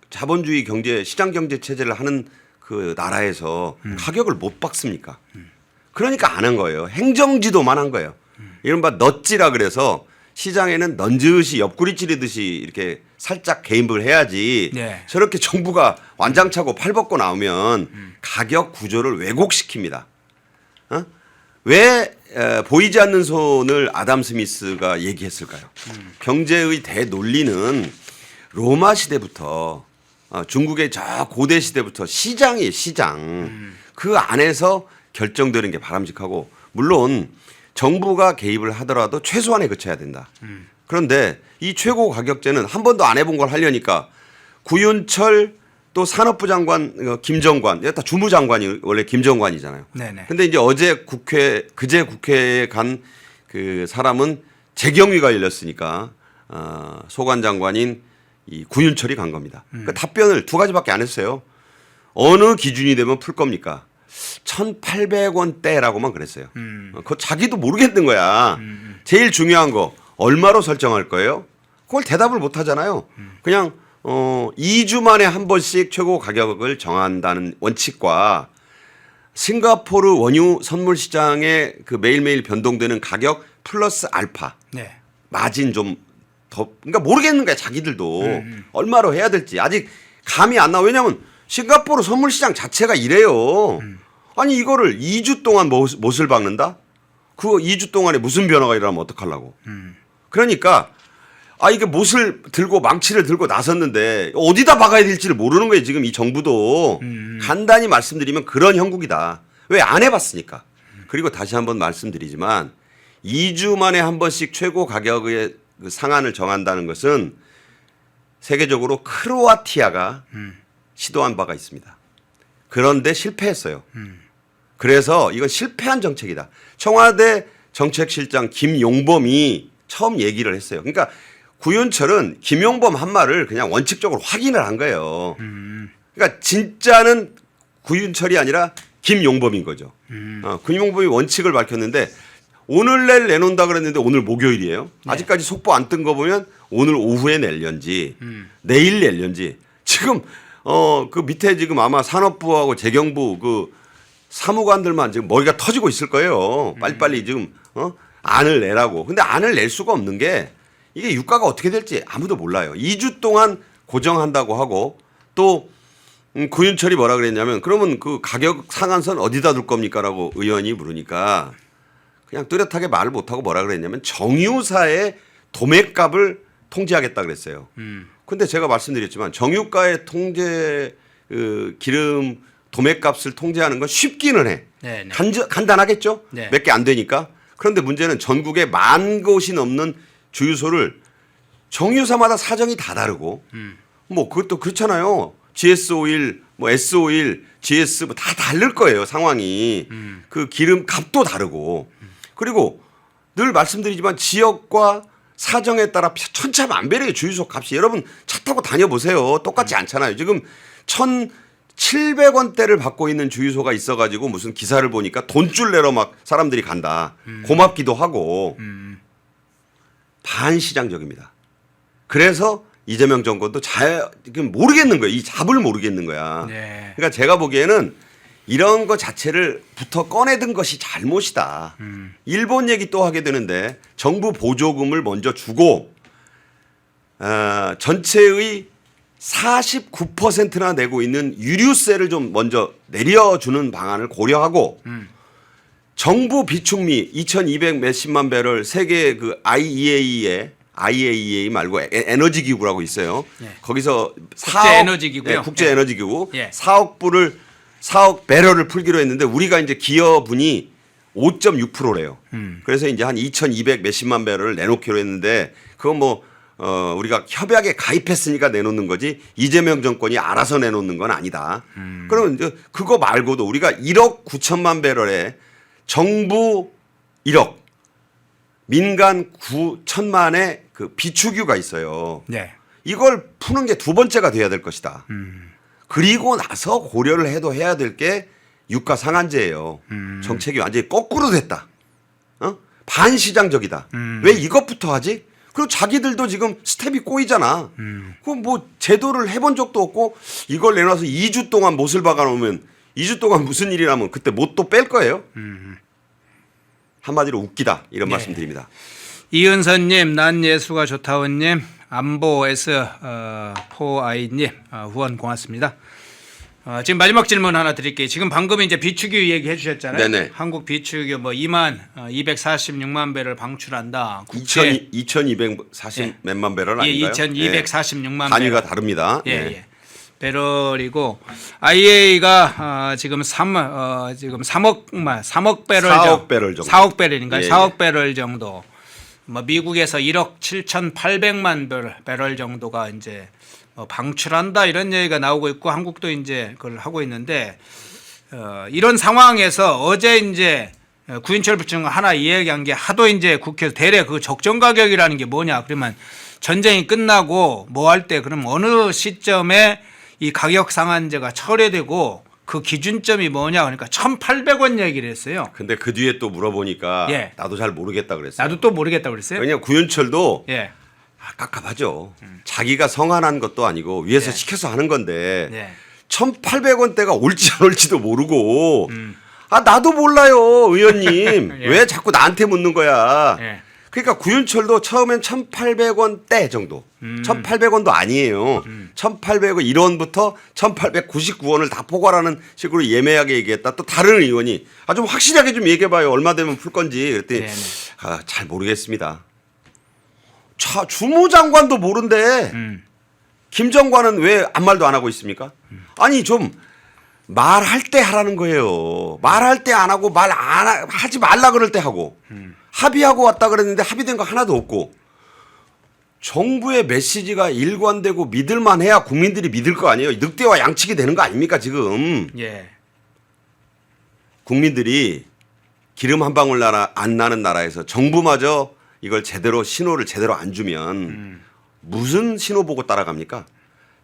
자본주의 경제, 시장 경제 체제를 하는 그 나라에서 가격을 못 박습니까? 그러니까 안 한 거예요. 행정지도만 한 거예요. 이른바 넛지라 그래서 시장에는 넌지시 옆구리 찌르듯이 이렇게 살짝 개입을 해야지 네. 저렇게 정부가 완장차고 팔 벗고 나오면 가격 구조를 왜곡시킵니다. 왜 보이지 않는 손을 아담 스미스가 얘기했을까요? 경제의 대논리는 로마 시대부터 중국의 저 고대 시대부터 시장이에요. 시장. 그 안에서 결정되는 게 바람직하고 물론 정부가 개입을 하더라도 최소한에 그쳐야 된다. 그런데 이 최고 가격제는 한 번도 안 해본 걸 하려니까 구윤철 또 산업부 장관 김정관 다 주무장관이 원래 김정관이잖아요. 네네. 근데 이제 그제 국회에 간 그 사람은 재경위가 열렸으니까 소관 장관인 이 구윤철이 간 겁니다. 그 답변을 두 가지밖에 안 했어요. 어느 기준이 되면 풀 겁니까? 1,800원대라고만 그랬어요. 그거 자기도 모르겠는 거야. 제일 중요한 거 얼마로 설정할 거예요? 그걸 대답을 못 하잖아요. 그냥 2주 만에 한 번씩 최고 가격을 정한다는 원칙과 싱가포르 원유 선물 시장에 그 매일매일 변동되는 가격 플러스 알파 네. 마진 좀 더 그러니까 모르겠는 거야 자기들도 얼마로 해야 될지 아직 감이 안 나와. 왜냐하면 싱가포르 선물 시장 자체가 이래요. 아니 이거를 2주 동안 못을 박는다? 그거 2주 동안에 무슨 변화가 일어나면 어떡하려고. 그러니까 이게 못을 들고 망치를 들고 나섰는데 어디다 박아야 될지를 모르는 거예요. 지금 이 정부도. 간단히 말씀드리면 그런 형국이다. 왜 안 해봤으니까. 그리고 다시 한번 말씀드리지만 2주 만에 한 번씩 최고 가격에 그 상한을 정한다는 것은 세계적으로 크로아티아가 시도한 바가 있습니다. 그런데 실패했어요. 그래서 이건 실패한 정책이다. 청와대 정책실장 김용범이 처음 얘기를 했어요. 그러니까 구윤철은 김용범 한 말을 그냥 원칙적으로 확인을 한 거예요. 그러니까 진짜는 구윤철이 아니라 김용범인 거죠. 김용범이 원칙을 밝혔는데 오늘 내놓는다 그랬는데 오늘 목요일이에요. 아직까지 속보 안 뜬 거 보면 오늘 오후에 낼련지 내일 낼련지 지금 그 밑에 지금 아마 산업부하고 재경부 그 사무관들만 지금 머리가 터지고 있을 거예요. 빨리빨리 지금 안을 내라고. 근데 안을 낼 수가 없는 게 이게 유가가 어떻게 될지 아무도 몰라요. 2주 동안 고정한다고 하고 또 구윤철이 뭐라 그랬냐면 그러면 그 가격 상한선 어디다 둘 겁니까라고 의원이 물으니까 그냥 뚜렷하게 말을 못하고 뭐라 그랬냐면 정유사의 도매값을 통제하겠다 그랬어요. 근데 제가 말씀드렸지만 정유가의 통제 기름 도매값을 통제하는 건 쉽기는 해. 네네. 간단하겠죠? 네. 몇 개 안 되니까. 그런데 문제는 전국에 10,000곳이 넘는 주유소를 정유사마다 사정이 다 다르고 뭐 그것도 그렇잖아요. GS 오일, 뭐 S 오일, GS 뭐 다 다를 거예요. 상황이. 그 기름 값도 다르고. 그리고 늘 말씀드리지만 지역과 사정에 따라 천차만별이에요. 주유소 값이. 여러분 차 타고 다녀보세요. 똑같지 않잖아요. 지금 1,700원대를 받고 있는 주유소가 있어가지고 무슨 기사를 보니까 돈줄 내러 막 사람들이 간다. 고맙기도 하고. 반시장적입니다. 그래서 이재명 정권도 잘 모르겠는 거예요. 이 잡을 모르겠는 거야. 네. 그러니까 제가 보기에는 이런 거 자체를 부터 꺼내든 것이 잘못이다. 일본 얘기 또 하게 되는데 정부 보조금을 먼저 주고 전체의 49%나 내고 있는 유류세를 좀 먼저 내려주는 방안을 고려하고 정부 비축미 2,200 몇십만 배럴 세계 그 IAEA 말고 에너지 기구라고 있어요. 네. 거기서 국제 에너지 기구요. 네, 국제 에너지 기구 예. 4억 배럴을 풀기로 했는데 우리가 이제 기여분이 5.6%래요. 그래서 이제 한 2,200 몇십만 배럴을 내놓기로 했는데 그건 뭐 우리가 협약에 가입했으니까 내놓는 거지 이재명 정권이 알아서 내놓는 건 아니다. 그러면 이제 그거 말고도 우리가 1억 9천만 배럴에 정부 1억, 민간 9천만의 그 비축유가 있어요. 네. 이걸 푸는 게 두 번째가 돼야 될 것이다. 그리고 나서 고려를 해도 해야 될 게 유가 상한제예요. 정책이 완전히 거꾸로 됐다. 반시장적이다. 왜 이것부터 하지? 그리고 자기들도 지금 스텝이 꼬이잖아. 그럼 뭐 제도를 해본 적도 없고 이걸 내놔서 2주 동안 못을 박아놓으면 2주 동안 무슨 일이 나면 그때 못 또 뺄 거예요. 한마디로 웃기다 이런 네. 말씀드립니다. 이은선님, 난 예수가 좋다원님, 안보S 4i님 후원 고맙습니다. 지금 마지막 질문 하나 드릴게요. 지금 방금 이제 비축유 얘기해 주셨잖아요. 네네. 한국 비축유 뭐 246만 배를 방출한다. 국제 2,240 예. 몇만 배럴 예, 아닌가요? 2,246만 단위가 배럴. 다릅니다. 예, 네. 예. 배럴이고 IEA가 지금 3억 배럴 4억 배럴 정도. 4억 배럴인가요? 예, 예. 4억 배럴 정도. 뭐 미국에서 1억 7,800만 배럴 정도가 이제 방출한다 이런 얘기가 나오고 있고 한국도 이제 그걸 하고 있는데 이런 상황에서 어제 이제 구인철 부총리가 하나 이야기한 게 하도 이제 국회에서 대래 그 적정 가격이라는 게 뭐냐 그러면 전쟁이 끝나고 뭐 할 때 그럼 어느 시점에 이 가격 상한제가 철회되고 그 기준점이 뭐냐 그러니까 1,800원 얘기를 했어요. 근데 그 뒤에 또 물어보니까 예. 나도 잘 모르겠다 그랬어요. 나도 또 모르겠다고 그랬어요. 왜냐면 구윤철도 예. 깝깝하죠. 자기가 성안한 것도 아니고 위에서 예. 시켜서 하는 건데 네. 1,800원대가 올지 안 올지도 모르고 나도 몰라요 의원님. 예. 왜 자꾸 나한테 묻는 거야. 예. 그러니까 구윤철도 처음엔 1,800원대 정도. 1,800원도 아니에요. 1,800원 1원부터 1,899원을 다 포괄하는 식으로 예매하게 얘기했다. 또 다른 의원이 좀 확실하게 좀 얘기해봐요. 얼마 되면 풀 건지. 그랬더니 네네. 잘 모르겠습니다. 주무장관도 모른대. 김정관은 왜 아무 말도 안 하고 있습니까? 아니 좀 말할 때 하라는 거예요. 말할 때 안 하고 하지 말라 그럴 때 하고 합의하고 왔다 그랬는데 합의된 거 하나도 없고 정부의 메시지가 일관되고 믿을만해야 국민들이 믿을 거 아니에요. 늑대와 양측이 되는 거 아닙니까 지금. 예. 국민들이 기름 한 방울 안 나는 나라에서 정부마저 이걸 신호를 제대로 안 주면 무슨 신호 보고 따라갑니까?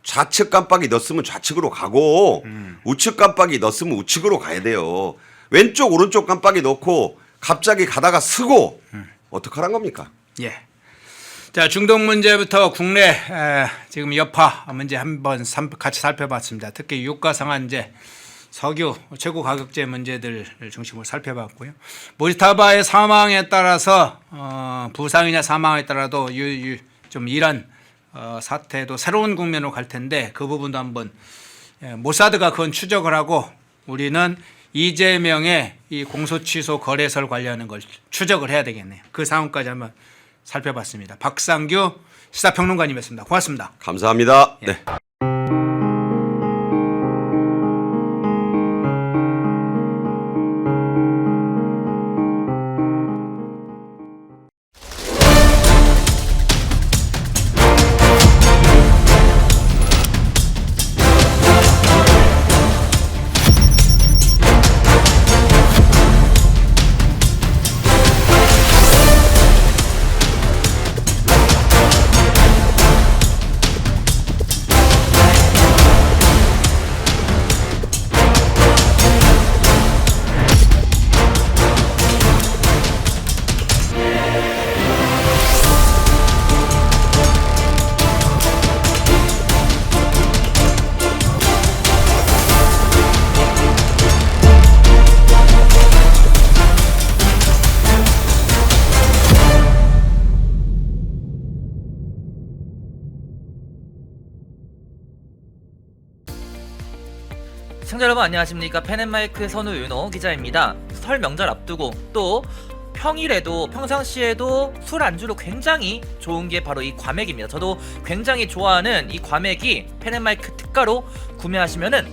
좌측 깜빡이 넣었으면 좌측으로 가고 우측 깜빡이 넣었으면 우측으로 가야 돼요. 왼쪽 오른쪽 깜빡이 넣고 갑자기 가다가 쓰고 어떡하란 겁니까? 예. 자, 중동 문제부터 국내 지금 여파 문제 한번 같이 살펴봤습니다. 특히 유가 상한제, 석유 최고 가격제 문제들 중심으로 살펴봤고요. 모지타바의 사망에 따라서 부상이냐 사망에 따라도 좀 이란 사태도 새로운 국면으로 갈 텐데 그 부분도 한번 모사드가 그건 추적을 하고 우리는 이재명의 이 공소 취소 거래설 관련한 걸 추적을 해야 되겠네요. 그 상황까지 한번 살펴봤습니다. 박상규 시사평론가님이었습니다. 고맙습니다. 감사합니다. 예. 네. 시청자 여러분 안녕하십니까. 펜앤마이크 선우윤호 기자입니다. 설 명절 앞두고 또 평일에도 평상시에도 술 안주로 굉장히 좋은 게 바로 이 과메기입니다. 저도 굉장히 좋아하는 이 과메기 펜앤마이크 특가로 구매하시면은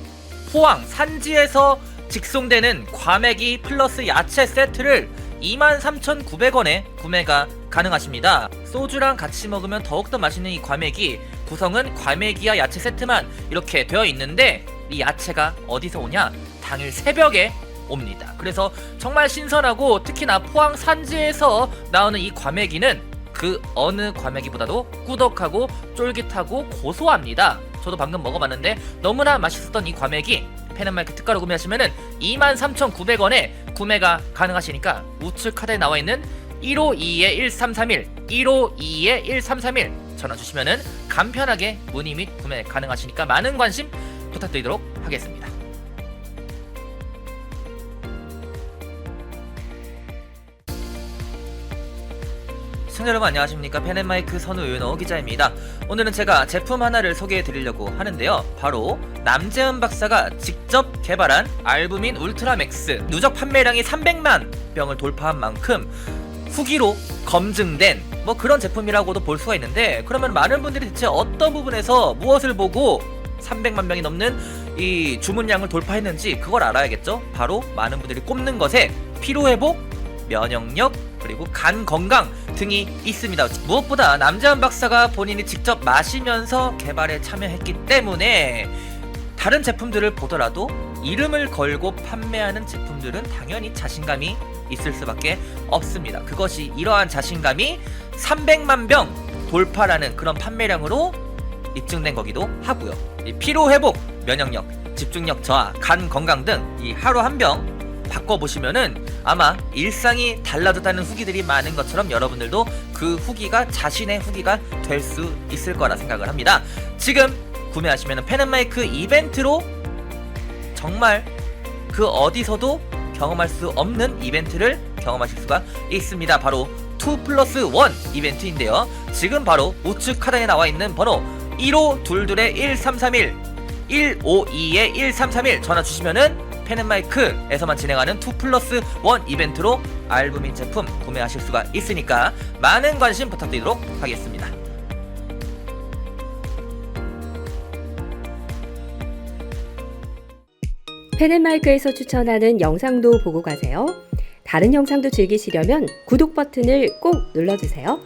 포항 산지에서 직송되는 과메기 플러스 야채 세트를 23,900원에 구매가 가능하십니다. 소주랑 같이 먹으면 더욱더 맛있는 이 과메기, 구성은 과메기와 야채 세트만 이렇게 되어 있는데 이 야채가 어디서 오냐? 당일 새벽에 옵니다. 그래서 정말 신선하고 특히나 포항 산지에서 나오는 이 과메기는 그 어느 과메기보다도 꾸덕하고 쫄깃하고 고소합니다. 저도 방금 먹어봤는데 너무나 맛있었던 이 과메기 펜앤마이크 특가로 구매하시면은 23,900원에 구매가 가능하시니까 우측 카드에 나와있는 152-1331 152-1331 전화 주시면은 간편하게 문의 및 구매 가능하시니까 많은 관심 부탁드리도록 하겠습니다. 시청자 여러분 안녕하십니까. 펜앤마이크 선우윤호 기자입니다. 오늘은 제가 제품 하나를 소개해 드리려고 하는데요. 바로 남재은 박사가 직접 개발한 알부민 울트라맥스, 누적 판매량이 300만 병을 돌파한 만큼 후기로 검증된 뭐 그런 제품이라고도 볼 수가 있는데, 그러면 많은 분들이 대체 어떤 부분에서 무엇을 보고 300만 명이 넘는 이 주문량을 돌파했는지 그걸 알아야겠죠. 바로 많은 분들이 꼽는 것에 피로회복, 면역력, 그리고 간 건강 등이 있습니다. 무엇보다 남재은 박사가 본인이 직접 마시면서 개발에 참여했기 때문에 다른 제품들을 보더라도 이름을 걸고 판매하는 제품들은 당연히 자신감이 있을 수밖에 없습니다. 그것이 이러한 자신감이 300만 병 돌파라는 그런 판매량으로 입증된 거기도 하고요. 이 피로회복, 면역력, 집중력 저하, 간 건강 등 이 하루 한 병 바꿔보시면은 아마 일상이 달라졌다는 후기들이 많은 것처럼 여러분들도 그 후기가 자신의 후기가 될 수 있을 거라 생각을 합니다. 지금 구매하시면은 펜앤마이크 이벤트로 정말 그 어디서도 경험할 수 없는 이벤트를 경험하실 수가 있습니다. 바로 2+1 이벤트인데요. 지금 바로 우측 하단에 나와 있는 번호 1522-1331 152-1331 전화 주시면은 펜앤마이크에서만 진행하는 2+1 이벤트로 알부민 제품 구매하실 수가 있으니까 많은 관심 부탁드리도록 하겠습니다. 펜앤마이크에서 추천하는 영상도 보고 가세요. 다른 영상도 즐기시려면 구독 버튼을 꼭 눌러주세요.